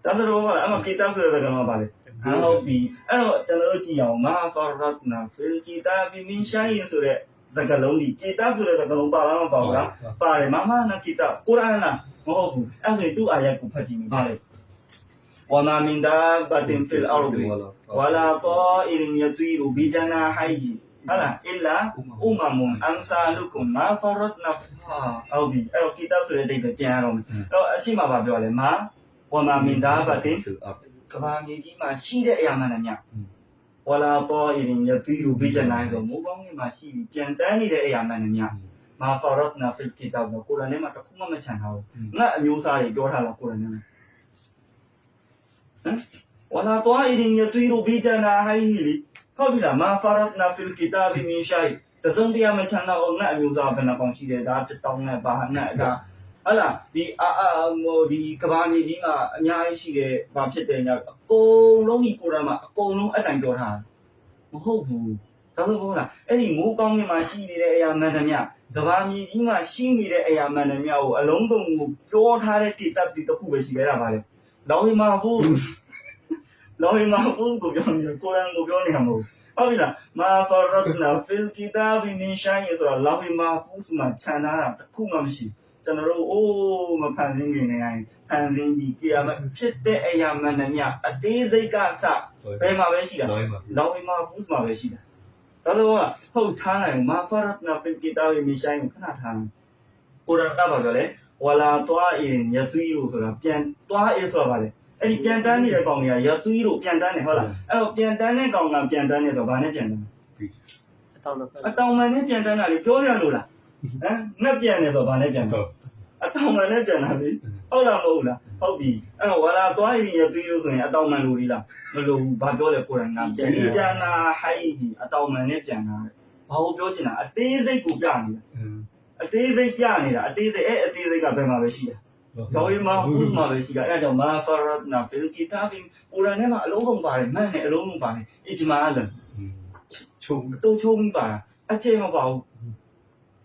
်ဒါဆိုတော့ဘောလားအမှကီတာဆိုတဲ့စကားလုံးပါလေဟုတ်ပြီအဲ့တော့ကျွန်တော်တို့ကြည့်အောင်မာဖာရတ်နာဖီလ်ကီတာဘီမင်ရှိုင်ဆိုတဲ့စကားလုံးဒီကီတာဆိုတဲ့စကားလုံးပါလားမပါဘူးလားပါတယ်မမနာကီတာကုရ်အာန်လားမဟုတ်ဘူးအဲ့ဒါဆိုသူ့အာယတ်ကိုဖတ်ကြည့်မိပါလေ وما من دابة في الأرض ولا طائر يطير بجناحيه إلا أمم أمثالكم ما فرطنا أو بي أو كتاب سورة بيانهم أو أشيما بابيوله ما وما من دابة كبار يجي ما شيء يا منا ولا طائر يطير بجناحيه مبغى ما شيء بيانتاني ده يا منا ما فرطنا في الكتاب القرآن ما تكون ما مشانه نا نيوساري جورها القرآن ولا طائر يطير بجناحيه ဟုတ်ပြီလားမာဖာရတ်နာဖီလ်ကီတာဘီမင်ရှိုင်တစုံတရာမချမ်းသာအောင်ငါအမျိုးသားဘယ်နှကောင်ရှိတယ်ဒါတောင်းနဲ့ဘာနဲ့ဒါဟလာဒီကဘာမြေကြီးမှာအများကြီးရှိတယ်ဘာဖြစ်တယ်ညာအကုန်လုံးဒီကိုရမ်းမှာအကုန်လုံးအတိုင်ပြောထားမဟုတ်ဘူးဒါဆိုဟုတ်လားအဲ့ဒီမိုးကောင်းကင်မှာရှိနေတဲ့အရာမှန်သမျှကဘာမြေကြီးမှာရှိနေတဲ့အရာမှန်သမျှကိုအလုံးစုံကိုပြောထားတဲ့တိတပ်တစ်ခုပဲရှိခဲ့တာပါလေလောဟီမာဖူလောဟီမာဖူကိုပြောနေကိုရန်ကိုပြောနေတာမဟုတ်ဟုတ်ပြီလားမာဖာရတ်နာဖီလ်ကီတာဘီမင်ရှိုင်ဆိုတော့လောဟီမာဖူမှာခြံထားတာတစ်ခုမှမရှိကျွန်တော်တို့အိုးမဖန်ဆင်းနေနိုင်ဖန်ဆင်းပြီးကြရမယ်ဖြစ်တဲ့အရာမှန်သမျှအသေးစိတ်ကစဘယ်မှာပဲရှိတာလောဟီမာဖူမှာပဲရှိတာဒါဆိုဟုတ်ထားနိုင်မာဖာရတ်နာဖီလ်ကီတာဘီမင်ရှိုင်ကိုခဏထားကိုရန်ကပါပြောလေဝလာတွားအင်ယသွီလို့ဆိုတာပြန်တွားအင်ဆိုတာပါလေအဲ့ဒီပြန်တန်းနေတဲ့ကောင်တွေကရသွီးတို့ပြန်တန်းနေဟုတ်လားအဲ့တော့ပြန်တန်းတဲ့ကောင်ကပြန်တန်းနေဆိုတော့ဘာနဲ့ပြန်တန်းအတောင်မှန်နဲ့ပြန်တန်းတာလေပြောရလို့လားဟမ်ငှက်ပြန်နေဆိုတော့ဘာနဲ့ပြန်တော့အတောင်မှန်နဲ့ပြန်တာလေဟုတ်လားမဟုတ်လားဟုတ်ပြီအဲ့တော့ဝလာသွားရင်ရသွီးလို့ဆိုရင်အတောင်မှန်လို့ဒီလားမလို့ဘာပြောလဲကိုရန်နာဒီဂျာနာဟိုင်အတောင်မှန်နဲ့ပြန်တာဘာကိုပြောချင်တာအသေးစိတ်ကိုပြနေတာအသေးစိတ်ပြနေတာအသေးစိတ်အသေးစိတ်ကဘယ်မှာပဲရှိတာတော်ရီမာဟူးမှာပဲရှိတာအဲ့ဒါကြောင့်မာဖာရတ်နာဖီလ်ကီတာဘီကိုရန်ထဲမှာအလုံးစုံပါတယ်မှန်တယ်အလုံးစုံပါတယ်အဂျမာလန်ချုံတုံချုံပါအကျဲမပါဘူး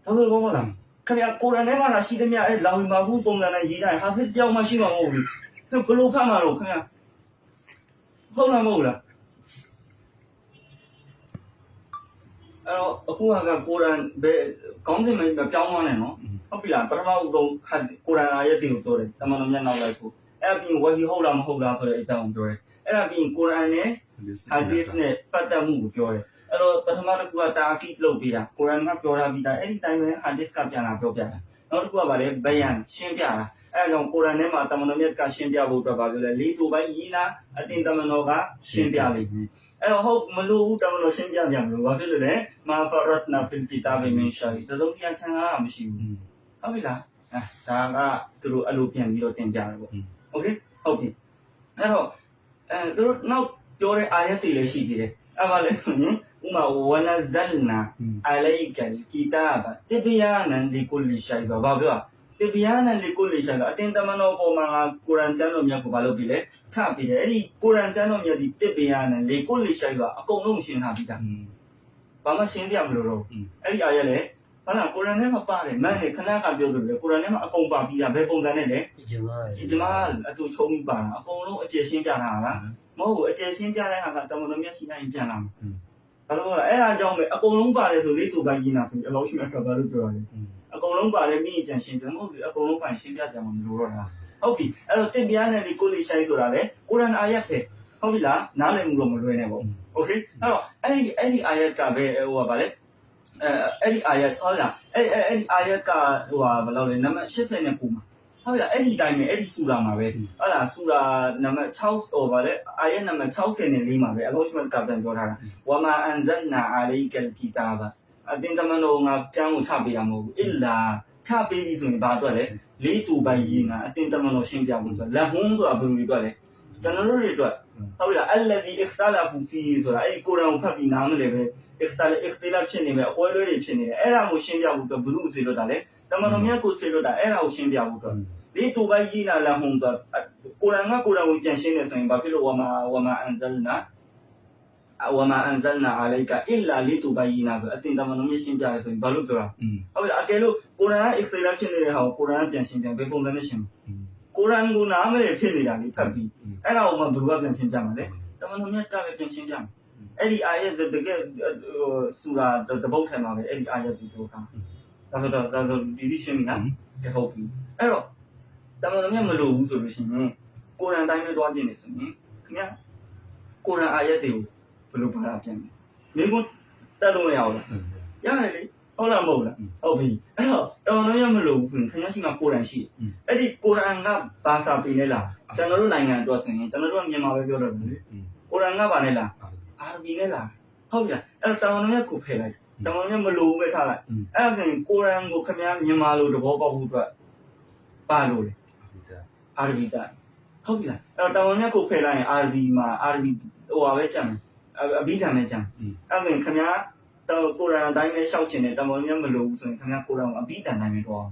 ဒါဆိုတော့ဟုတ်လားခင်ဗျာကိုရန်ထဲမှာရှိသမျှအဲ့လောင်မာဟူးပုံစံနဲ့ရေးထားဟာဖစ်ကြောင်မှရှိမှာမဟုတ်ဘူးဘယ်လိုဖတ်မှာတော့ခင်ဗျာဟုတ်လားမဟုတ်လားအဲ့တော့အခုကကိုရန်ဘယ်ကောင်းစင်မပြောင်းသွားနေနော်ဟုတ်ပြီလားပထမဦးဆုံးကိုရန်အာယတ်တွေကိုပြောတယ်တမန်တော်မြတ်နောက်လိုက်ဖို့အဲ့ပြီးဝဟီဟုတ်လားမဟုတ်လားဆိုတဲ့အကြောင်းပြောတယ်အဲ့ဒါပြီးကိုရန်နဲ့ဟာဒီသ်နဲ့ပတ်သက်မှုကိုပြောတယ်အဲ့တော့ပထမတစ်ခုကတာကီလုပ်ပေးတာကိုရန်ကပြောထားပြီးသားအဲ့ဒီတိုင်းပဲဟာဒီသ်ကပြန်လာပြောပြတာနောက်တစ်ခုကဗာလေဘယန်ရှင်းပြတာအဲ့ဒါကြောင့်ကိုရန်ထဲမှာတမန်တော်မြတ်ကရှင်းပြဖို့အတွက်ဗာပြောလဲလေးတူပိုင်းရေးနာအတင်တမန်တော်ကရှင်းပြလိမ့်မယ်အဲ့တော့ဟုတ်မလို့တမန်တော်ရှင်းပြပြန်မလို့ဘာဖြစ်လို့လဲမာဖာရတ်နာဖီလ်ကီတာဘီမင်ရှိုင်တလုံးပြန်ချန်တာမရှိဘူးဟုတ်ပြီလားဒါကသူတို့အဲ့လိုပြန်ပြီးတော့တင်ပြတယ်ပေါ့โอเคဟုတ်ပြီအဲ့တော့သူတို့နောက်ပြောတဲ့အာယတ်တွေလည်းရှိသေးတယ်အဲ့ပါလဲဆိုရင်ဥမာဝနဇလ်နာအလိုက်ကလ်ကီတာဘတဘီယာနန်လီကုလီရှိုင်ဘာပြောတဘီယာနန်လီကုလီရှိုင်အတင်းတမန်တော်ပေါ်မှာကုရ်အာန်ကျမ်းတော်မြတ်ကိုဘာလုပ်ပြီလဲချပြီးတယ်အဲ့ဒီကုရ်အာန်ကျမ်းတော်မြတ်ဒီတဘီယာနန်လီကုလီရှိုင်ကအကုန်လုံးရှင်းထားပြီးသားဘာမှရှင်းပြမလို့တော့အဲ့ဒီအာယတ်လည်းဟုတ်လားကိုရန်ထဲမှာပါတယ်မန်နဲ့ခဏကပြောဆိုတယ်ကိုရန်ထဲမှာအကုန်ပါပြီးတာဘယ်ပုံစံနဲ့လဲဂျမာအတူချုံပြီးပါတာအကုန်လုံးအကျယ်ရှင်းပြတာလားမဟုတ်ဘူးအကျယ်ရှင်းပြတဲ့ဟာကတမန်တော်မျက်စိတိုင်းပြန်လာမှာဘာလို့လဲအဲ့ဒါကြောင့်ပဲအကုန်လုံးပါတယ်ဆိုလေးတူပိုင်းကြီးနာဆိုအလောရှိအခါဘာလို့ပြောရလဲအကုန်လုံးပါတယ်ပြီးပြန်ရှင်းပြမဟုတ်ဘူးအကုန်လုံးပိုင်းရှင်းပြကြမှာမလိုတော့တာဟုတ်ပြီအဲ့တော့တင်ပြားနဲ့ဒီကိုလေးရှိုင်းဆိုတာလေကိုရန်အာယတ်ပဲဟုတ်ပြီလားနားလည်မှုတော့မလွယ်နဲ့ပေါ့โอเคအဲ့တော့အဲ့ဒီအာယတ်ကပဲဟိုပါလေအဲ့ဒီအာယတ်ဟုတ်လားအဲ့ဒီအာယတ်ကဟိုဟာဘယ်လောက်လဲနံပါတ်89မှာဟုတ်လားအဲ့ဒီတိုင်းပဲအဲ့ဒီဆူရာမှာပဲဟုတ်လားဆူရာနံပါတ်6ဟိုပါလေအာယတ်နံပါတ်64မှာပဲအလောရှိမတ်ကပြန်ပြောထားတာဝမာအန်ဇလ်နာအလိုက်ကလ်ကီတာဘအတင်းတမန်တော်ငါကျမ်းကိုချပေးတာမဟုတ်ဘူးအစ်လာချပေးပြီဆိုရင်ဘာအတွက်လဲလေးတူပိုင်ရေးငါအတင်းတမန်တော်ရှင်းပြဖို့ဆိုလက်ဟွန်းဆိုတာဘယ်လိုတွေအတွက်လဲကျွန်တော်တို့တွေအတွက်ဟုတ်လားအလ္လဇီအစ်တာလာဖူဖီဆိုတာအဲ့ဒီကုရ်အာန်ကိုဖတ်ပြီးနားမလဲပဲاختلاف ဖြစ်နေမယ်အပွဲလွဲတွေဖြစ်နေတယ်အဲ့ဒါကိုရှင်းပြဖို့အတွက်ဘုရုစေလွတ်တာလေတမန်တော်မြတ်ကိုစေလွတ်တာအဲ့ဒါကိုရှင်းပြဖို့အတွက်ဒီတူပိုင်ကြီးနာလာဟုံဆိုကိုရ်အာန်ကိုပြန်ရှင်းနေဆိုရင်ဘာဖြစ်လို့ဝမာအန်ဇလ်နာအလိုက်ကအီလာလီတူပိုင်ကြီးနာဆိုအတင်တမန်တော်မြတ်ရှင်းပြရဲဆိုရင်ဘာလို့ပြောတာဟုတ်ပြီအကယ်လို့ကိုရ်အာန် اختلاف ဖြစ်နေတဲ့ဟာကိုကိုရ်အာန်ပြန်ရှင်းပြဘယ်ပုံစံနဲ့ရှင်းကိုရ်အာန်ကိုနားမလဲဖြစ်နေတာလေဖတ်ပြီးအဲ့ဒါကိုမှဘယ်လိုပြန်ရှင်းပြမှာလဲတမန်တော်မြတ်ကပဲပြန်ရှင်းပြမှာအဲ့ဒီအာယတ်တကယ်ဆူရာတပုတ်ထဲမှာပဲအဲ့ဒီအာယတ်ကိုပြောတာဒါဆိုဒီရှင်းပြီနော်ကဲဟုတ်ပြီအဲ့တော့တမန်တော်မြတ်မလို့ဘူးဆိုလို့ရှိရင် ကိုရန်တိုင်းပဲတွားခြင်းနေဆိုရင်ခင်ဗျာကိုရန်အာရက်တွေကိုဘယ်လိုပါတာပြန်လဲမိကုန်းတက်လို့မရဘူးလားရတယ်လေဟုတ်လားမဟုတ်လားဟုတ်ပြီအဲ့တော့တော်တော်ရမလို့ခင်ဗျာရှိမှကိုရန်ရှိအဲ့ဒီကိုရန်ကဘာသာပေနဲ့လားကျွန်တော်တို့နိုင်ငံအတွက်ဆိုရင်ကျွန်တော်တို့ကမြန်မာပဲပြောတော့တယ်လေကိုရန်ကဘာနဲ့လားအာရဘီနဲ့လားဟုတ်ပြီအဲ့တော့တော်တော်ရကိုဖယ်လိုက်တော်တော်ရမလို့ပဲထားလိုက်အဲ့ဒါဆိုရင်ကိုရန်ကိုခင်ဗျာမြန်မာလိုသဘောပေါက်ဖို့အတွက်ပါလို့လေအာရဘီတာဟုတ်ပြီလားအဲ့တော့တော်တော်ရကိုဖယ်လိုက်ရင်အာရဘီမှာအာရဘီဟိုပါပဲကြံအဘိဓမ္မာနဲ့ကြံအဲ့ဒါဆိုရင်ခင်ဗျာကိုရန်အတိုင်းပဲရှောက်ချင်တယ်တော်တော်ရမလို့ဆိုရင်ခင်ဗျာကိုရန်ကိုအဘိဓမ္မာတိုင်းပဲတွား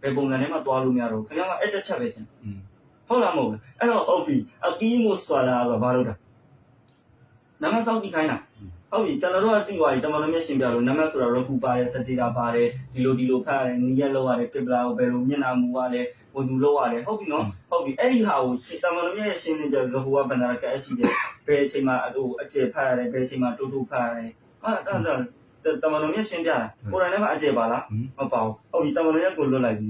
ဘယ်ပုံစံနဲ့မှတွားလို့မရတော့ခင်ဗျာကအဲ့တစ်ချက်ပဲကြံဟုတ်လားမဟုတ်လားအဲ့တော့ဟုတ်ပြီအကီးမို့ဆိုတာဆိုဘာလို့လဲနမစောက်တိခိုင်းတာဟုတ်ပြီကျွန်တော်တို့ကတိသွားပြီတမန်တော်မြတ်ရှင်ပြလို့နမဆိုတာရခုပါတယ်စကြေတာပါတယ်ဒီလိုဖတ်ရတယ်နီးရက်လောက်ရတယ်ကိဗလာကိုဘယ်လိုမျက်နှာမူရတယ်ဝသူလောက်ရတယ်ဟုတ်ပြီနော်ဟုတ်ပြီအဲ့ဒီဟာကိုတမန်တော်မြတ်ရဲ့ရှင်းနေကြဇဟူဝဘန္ဒရာကအဲ့ရှိတယ်ဘယ်အချိန်မှာအကျယ်ဖတ်ရတယ်ဘယ်အချိန်မှာတူတူဖတ်ရတယ်ဟာတမန်တော်မြတ်ရှင်းပြတာကိုရန်ထဲမှာအကျယ်ပါလားမပါဘူးဟုတ်ပြီတမန်တော်မြတ်ကိုလွတ်လိုက်ပြီ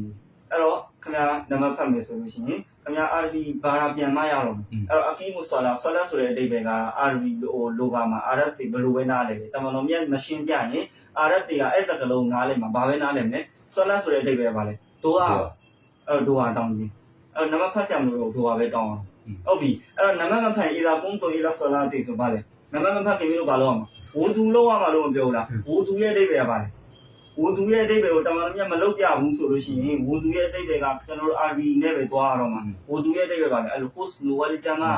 အဲ့တော့ခင်ဗျာနမဖတ်မယ်ဆိုလို့ရှိရင်ခင်ဗျာအာရဘီဘာသာပြန်မရတော့ဘူးအဲ့တော့အကီမူဆွာလာဆိုတဲ့အဓိပ္ပာယ်ကအာရဘီလိုပါမှာအာရဗ်တွေဘယ်လိုပဲနားလဲတမန်တော်မြတ်မရှင်းပြရင်အာရဗ်တွေကအဲ့စကလုံးနားလဲမှာဘာပဲနားလဲမလဲဆွာလာဆိုတဲ့အဓိပ္ပာယ်ပါလေဒိုဟာတောင်းခြင်းအဲ့နမဖတ်ဆရာမလို့ဒိုဟာပဲတောင်းအောင်ဟုတ်ပြီအဲ့တော့နမမဖတ်အီလာကုန်းတိုအီလာဆွာလာတေဆိုပါလေနမမဖတ်ခင်လို့ဘာလို့အောင်ဝူသူလောက်ရမှာလို့မပြောဘူးလားဝူသူရဲ့အဓိပ္ပာယ်ပါလေဝူသူရဲ့အဓိပ္ပာယ်ကိုတမန်တော်မြတ်မလုပ်ပြဘူးဆိုလို့ရှိရင်ဝူသူရဲ့အဓိပ္ပာယ်ကကျွန်တော်တို့အာရဘီနဲ့ပဲသွားရတော့မှာဝူသူရဲ့အဓိပ္ပာယ်ကလည်းအဲ့လို post လိုဝါလီဂျာမာ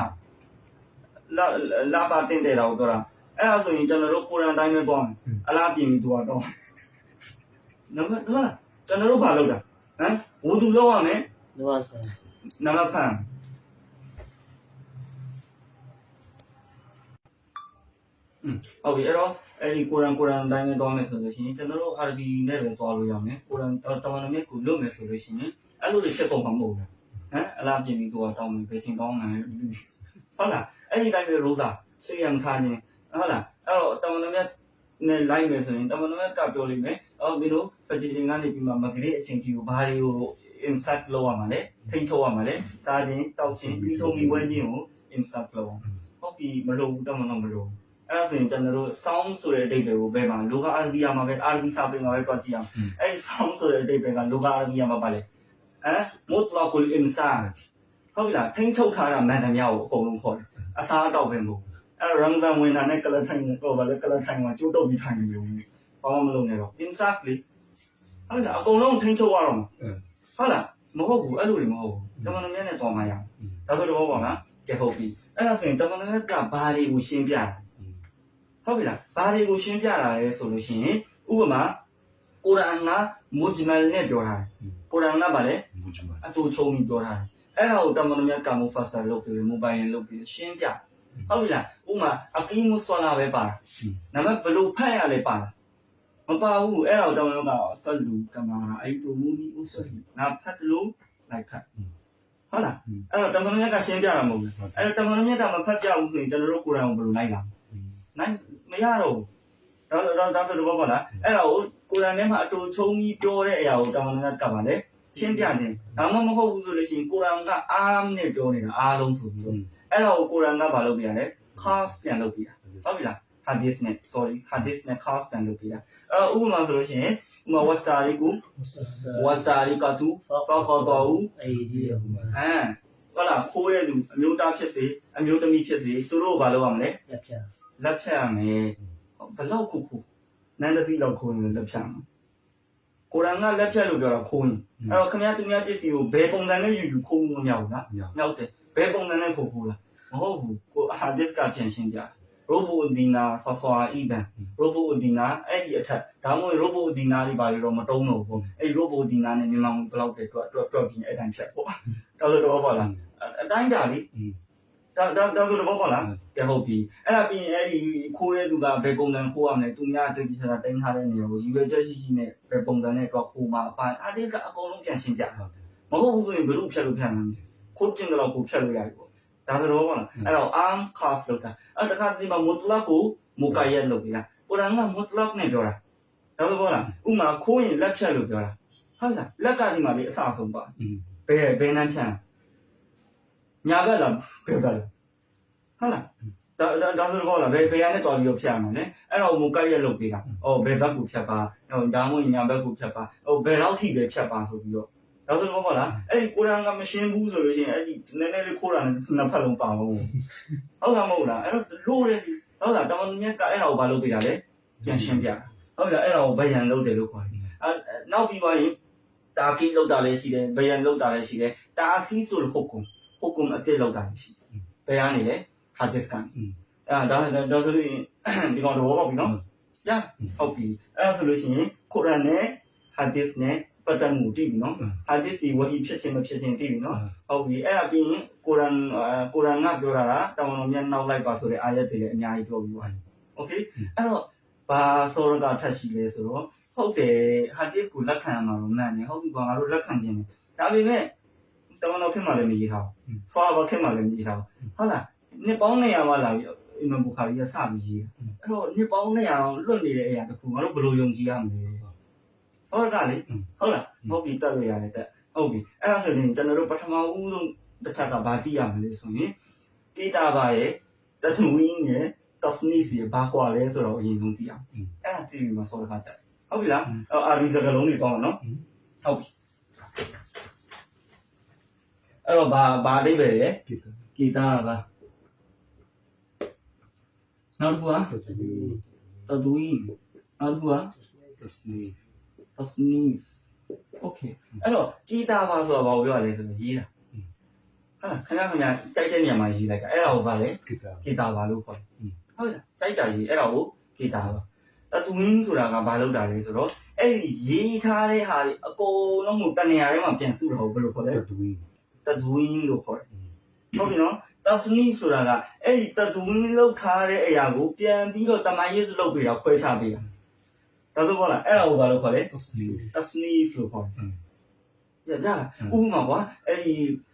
လာပါတင်တဲ့တော့ပြောတာအဲ့ဒါဆိုရင်ကျွန်တော်တို့ကိုရန်တိုင်းပဲသွားမယ်အလားပြင်ပြီးသွားတော့နမဟုတ်လားကျွန်တော်တို့ဘာလုပ်တာဟမ်ဝူသူလောက်ရမယ်နမဖန်ဟုတ်ပြီအဲ့တော့အဲ့ဒီကိုရန်တိုင်းနဲ့တွားမယ်ဆိုလို့ရှိရင်ကျွန်တော်တို့အာရဘီနဲ့ပဲတွားလို့ရမယ်ကိုရန်တမန်တော်မြတ်ကိုလွတ်မယ်ဆိုလို့ရှိရင်အဲ့လိုတွေဖြစ်ပုံမှာမဟုတ်ဘူးဟမ်အလားပြင်ပြီးတော့တောင်းမယ်ဘယ်ချိန်တောင်းမယ်ဟုတ်လားအဲ့ဒီတိုင်းပဲရိုးသားဆွေးရမထားခြင်းဟုတ်လားအဲ့တော့တမန်တော်မြတ်နဲ့လိုက်မယ်ဆိုရင်တမန်တော်မြတ်ကပြောလိမ့်မယ်အော်မင်းတို့ပတိရှင်ကနေပြီးမှမကလေးအချိန်ကြီးကိုဘာတွေကို insert လုပ်ရမှာလဲထိန်းချုပ်ရမှာလဲစားခြင်းတောက်ခြင်းပြီးထုံပြီးဝဲခြင်းကို insert လုပ်ဟုတ်ပြီမလုပ်ဘူးတမန်တော်မလုပ်အဲ့ဒါဆိုရင်ကျွန်တော်တို့ sound ဆိုတဲ့အဓိပ္ပာယ်ကိုဘယ်မှာလောကအာရဘီယာမှာပဲအာရဘီစာပေမှာပဲတွက်ကြည့်အောင်အဲ့ဒီ sound ဆိုတဲ့အဓိပ္ပာယ်ကလောကအာရဘီယာမှာပါလေမုတ်လာကူလ်အင်ဆန်ဟုတ်လားထိန်းချုပ်ထားတာမှန်တယ်များကိုအကုန်လုံးခေါ်တယ်အစားအတော့ပဲမဟုတ်အဲ့တော့ရမဇန်ဝင်တာနဲ့ကလထိုင်တော့ဗာလေကလထိုင်မှာကျိုးတော့ပြီးထိုင်နေလို့ဘာမှမလုပ်နဲ့တော့ insert လေဟုတ်လားအကုန်လုံးထိန်းချုပ်ရတော့မှာဟုတ်လားမဟုတ်ဘူးအဲ့လိုတွေမဟုတ်ဘူးတမန်တော်မြတ်နဲ့တော်မှရအောင်ဒါဆိုတော့ပေါ့နော်ကဲဟုတ်ပြီအဲ့ဒါဆိုရင်တမန်တော်မြတ်ကဘာတွေကိုရှင်းပြတာဟုတ်ပြီလားဘာတွေကိုရှင်းပြတာလဲဆိုလို့ရှိရင်ဥပမာကုရ်အာန်ကမူဂျမလ်နဲ့ပြောထားတယ်ကုရ်အာန်ကဘာလဲအတူချုံပြီးပြောထားတယ်အဲ့ဒါကိုတမန်တော်မြတ်ကမူဖတ်ဆာလုပ်ပြီးမိုဘိုင်းလုပ်ပြီးရှင်းပြဟုတ်ပြီလားဥပမာအကီမူဆွာလာပဲပါနံပါတ်ဘလို့ဖတ်ရလဲပါမပါဘူးအဲ့ဒါကိုတမန်တော်ကဆတ်လူကမာအိတူမူနီဥဆွီနာဖတ်လို့လိုက်ဖတ်ဟုတ်လားအဲ့တော့တမန်တော်မြတ်ကရှင်းပြတာမဟုတ်ဘူးအဲ့တော့တမန်တော်မြတ်ကမဖတ်ပြဘူးဆိုရင်ကျွန်တော်တို့ကုရ်အာန်ကိုဘယ်လိုလိုက်လာနိုင်မရတော့ဘူးဒါဆိုတော့ဘာလားအဲ့ဒါကိုကုရ်အာန်ထဲမှာအတူချုံပြီးပြောတဲ့အရာကိုတမန်တော်မြတ်ကပါလေရှင်းပြခြင်းဒါမှမဟုတ်ဘူးဆိုလို့ရှိရင်ကုရ်အာန်ကအာနဲ့ပြောနေတာအားလုံးဆိုပြီးတော့အဲ့ဒါကိုကုရ်အာန်ကဘာလုပ်ပြရလဲ khas ပြန်လုပ်ပြရဟုတ်ပြီလား hadith နဲ့ hadith နဲ့ khas ပြန်လုပ်ပြရဥပမာဆိုလို့ရှိရင်ဥပမာဝဆာရီကူဝဆာရီကတူပါပါတော်အေးဒီဟုတ်လားခိုးတဲ့သူအမျိုးသားဖြစ်စေအမျိုးသမီးဖြစ်စေသူတို့ဘာလုပ်ရမလဲလက်ဖြတ်ရမယ်ဘလောက်ခုနန်းတသိလောက်ခိုးရင်လက်ဖြတ်မှာကိုရန်ကလက်ဖြတ်လို့ပြောတာခိုးရင်အဲ့တော့ခင်ဗျားသူများပစ္စည်းကိုဘယ်ပုံစံနဲ့ယူခိုးမမြောက်ဘူးလားမြောက်တယ်ဘယ်ပုံစံနဲ့ခိုးလားမဟုတ်ဘူးကိုဟာဒစ်ကပြန်ရှင်းပြရိုဘိုဒီနာဖာဆွာအီဒန်ရိုဘိုဒီနာအဲ့ဒီအထက်ဒါမှမဟုတ်ရိုဘိုဒီနာလေးပါလို့တော့မတုံးတော့ဘူးအဲ့ရိုဘိုဒီနာနဲ့မြန်မာငွေဘလောက်တည်းတွက်ပြီးအဲ့တိုင်းဖြတ်ပေါ့တော်ဆိုတော့ပါလားအတိုင်းကြလေဒါဆိုတော့ပေါ့လားကဲဟုတ်ပြီအဲ့ဒါပြီးရင်အဲ့ဒီခိုးတဲ့သူကဘယ်ပုံစံခိုးရမလဲသူများတိတ်တိကျတိုင်းထားတဲ့နေရာကိုယူရချက်ရှိနဲ့ဘယ်ပုံစံနဲ့တော့ခိုးမှာပါအဲ့ဒီကအကုန်လုံးပြန်ရှင်းပြမဟုတ်ဘူးဆိုရင်ဘယ်လိုဖြတ်လို့ဖြတ်မှာခိုးကျင်တော့ကိုဖြတ်လို့ရတယ်ပေါ့ဒါဆိုတော့ပေါ့လားအဲ့တော့ arm cast လောက်တာအဲ့တခါဒီမှာမုတလတ်ကိုမူကယက်လုပ်ပြီလားကုရ်အာန်ကမုတလတ်နဲ့ပြောတာဒါဆိုပေါ့လားဥမာခိုးရင်လက်ဖြတ်လို့ပြောတာဟုတ်လားလက်ကဒီမှာလေးအစအဆုံးပါဘယ်နှမ်းဖြတ် ညာဘက်လားဘယ်ဘက်လားဟုတ်လားဒါဆိုတော့လားဘယ်ရနဲ့တော်ပြီးတော့ဖြတ်မှာလဲအဲ့တော့မကိုက်ရက်လုပ်ပေးတာဘယ်ဘက်ကိုဖြတ်ပါဒါမှမဟုတ်ညာဘက်ကိုဖြတ်ပါဘယ်လောက်ထိပဲဖြတ်ပါဆိုပြီးတော့ဒါဆိုတော့ဟုတ်လားအဲ့ဒီကိုရန်ကမရှင်းဘူးဆိုလို့ရှိရင်အဲ့ဒီနည်းနည်းလေးခိုးတာနဲ့နှစ်ဖက်လုံးပါအောင်ဟုတ်လားမဟုတ်လားအဲ့တော့လို့တယ်ဟုတ်လားတမန်မြတ်ကအဲ့ဒါကိုဘာလုပ်ပေးတာလဲပြန်ရှင်းပြဟုတ်လားအဲ့ဒါကိုဘယံလုပ်တယ်လို့ခေါ်တယ်နောက်ပြီးတော့တာကီလောက်တာလည်းရှိတယ်ဘယံလောက်တာလည်းရှိတယ်တာစီဆိုလို့ဟုတ်ကုံအစ်စ်လောက်တာလည်းရှိဘယ်ကနေလဲဟာဒစ်ကန်ဒါဆိုလို့ဒီကောင်တော့ပေါ့ပြီနော်ရဟုတ်ပြီအဲ့ဒါဆိုလို့ရှိရင်ကုရ်အာန်နဲ့ဟာဒစ်နဲ့ပတ်သက်မှုတည်ပြီနော်ဟာဒစ်ဒီဝဟီဖြစ်ခြင်းမဖြစ်ခြင်းတည်ပြီနော်ဟုတ်ပြီအဲ့ဒါပြီးရင်ကုရ်အာန်ကပြောတာကတမန်တော်မြတ်နောက်လိုက်ပါဆိုတဲ့အာယတ်တွေလည်းအများကြီးပြောပြီးသွားတယ်โอเคအဲ့တော့ဘာစောရကထပ်ရှိလဲဆိုတော့ဟုတ်တယ်ဟာဒစ်ကိုလက်ခံမှာလို့မှန်တယ်ဟုတ်ပြီကွာငါတို့လက်ခံခြင်းတယ်ဒါပေမဲ့တမန်တော်ခင်မှလည်းမရေးထားဘူးဆွာဘာခင်မှလည်းမရေးထားဘူးဟုတ်လားနှစ်ပေါင်း200မှလာပြီးအီမန်ဘူခါရီကစပြီးရေးအဲ့တော့နှစ်ပေါင်း200လွတ်နေတဲ့အရာတခုငါတို့ဘယ်လိုယုံကြည်ရမလဲစောရကလေဟုတ်လားဟုတ်ပြီတက်လို့ရတယ်တက်ဟုတ်ပြီအဲ့ဒါဆိုရင်ကျွန်တော်တို့ပထမဦးဆုံးတစ်ချက်ကဘာသိရမလဲဆိုရင်ကိတာဘာရဲ့တသဝင်းရဲ့တစနီဖီဘာကွာလဲဆိုတော့အရင်ဆုံးသိအောင်အဲ့ဒါသိပြီးမှစောရကတက်ဟုတ်ပြီလားအာရီစကလုံးတွေကောင်းအောင်နော်ဟုတ်ပြီအဲ့တော့ဘာအဓိပ္ပာယ်လဲကိတာဘာနောက်တစ်ခုကတဒူဝင်းနောက်တစ်ခုကတစနီโอเคအဲ့တော့ကိတာဘာဆိုတာဘာကိုပြောရလဲဆိုတော့ရေးတာဟုတ်လားခင်ဗျာကြိုက်တဲ့နေရာမှာရေးလိုက်ကအဲ့ဒါကိုဗာလဲကိတာဘာလို့ခေါ်တယ်ဟုတ်လားကြိုက်တာရေးအဲ့ဒါကိုကိတာဘာတဒူဝင်းဆိုတာကဘာလုပ်တာလဲဆိုတော့အဲ့ဒီရေးထားတဲ့ဟာတွေအကုန်လုံးကိုတနေရာထဲမှာပြန်စုတော့ဘယ်လိုခေါ်လဲတဒူဝင်းလို့ခေါ်တယ်ဟုတ်ပြီနော်တစနီဆိုတာကအဲ့ဒီတဒူဝင်းလောက်ထားတဲ့အရာကိုပြန်ပြီးတော့တမန်ရေးစလုပ်ပေးတာခွဲခြားပေးတာဒါဆိုပေါ့လားအဲ့ဒါကိုဘာလို့ခေါ်လဲတစနီလို့ခေါ်တယ်ကြာဥပမာကွာအဲ့ဒီ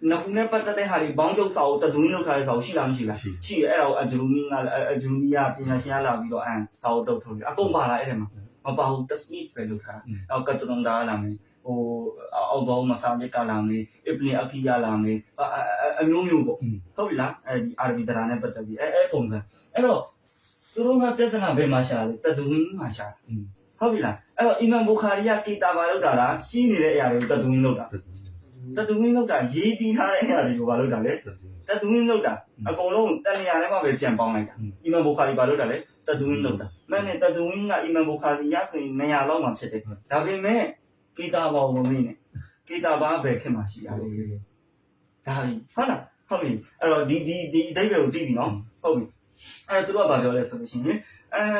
နှစ်ခုနဲ့ပတ်သက်တဲ့ဟာတွေဘောင်းကျုပ်စာကိုတဒူဝင်းလောက်ထားတဲ့စာကိုရှိလားမရှိလားရှိတယ်အဲ့ဒါကိုအဂျရူမီကပညာရှင်ကလာပြီးတော့စာကိုတုတ်ထုတ်တယ်အကုန်ပါလားအဲ့ထဲမှာမပါဘူးတစနီပဲလောက်ထားအောက်ကတုံးတာလာမယ်အောက်တော့မဆာလစ်ကလာမယ်အစ်ပလင်အခီယာလာမယ်အမျိုးမျိုးပေါ့ဟုတ်ပြီလားအဲဒီအာရဗီတရားနဲ့ပတ်သက်ပြီးပုံစံအဲ့တော့သူတို့ကပြဿနာဘယ်မှာရှာလဲတဒူဝင်းမှာရှာဟုတ်ပြီလားအဲ့တော့အီမန်ဘူခါရီကကိတာဘာလောက်တာလားရှိနေတဲ့အရာတွေကိုတဒူဝင်းလောက်တာရေးပြီးထားတဲ့အရာတွေကိုဘာလောက်တာလဲတဒူဝင်းလောက်တာအကုန်လုံးတန်နေရာထဲမှာပဲပြန်ပေါင်းလိုက်တာအီမန်ဘူခါရီဘာလောက်တာလဲတဒူဝင်းလောက်တာမင်းနဲ့တဒူဝင်းကအီမန်ဘူခါရီရဆိုရင်200လောက်မှဖြစ်တယ်ဒါပေမဲ့ကိတာဘာဝင်နေကိတာဘာပဲခင်မှာရှိရလေဒါဟုတ်လားဟုတ်ပြီအဲ့တော့ဒီအဓိပ္ပာယ်ကိုသိပြီနော်ဟုတ်ပြီအဲ့တော့သူတို့ကဘာပြောလဲဆိုလို့ရှိရင်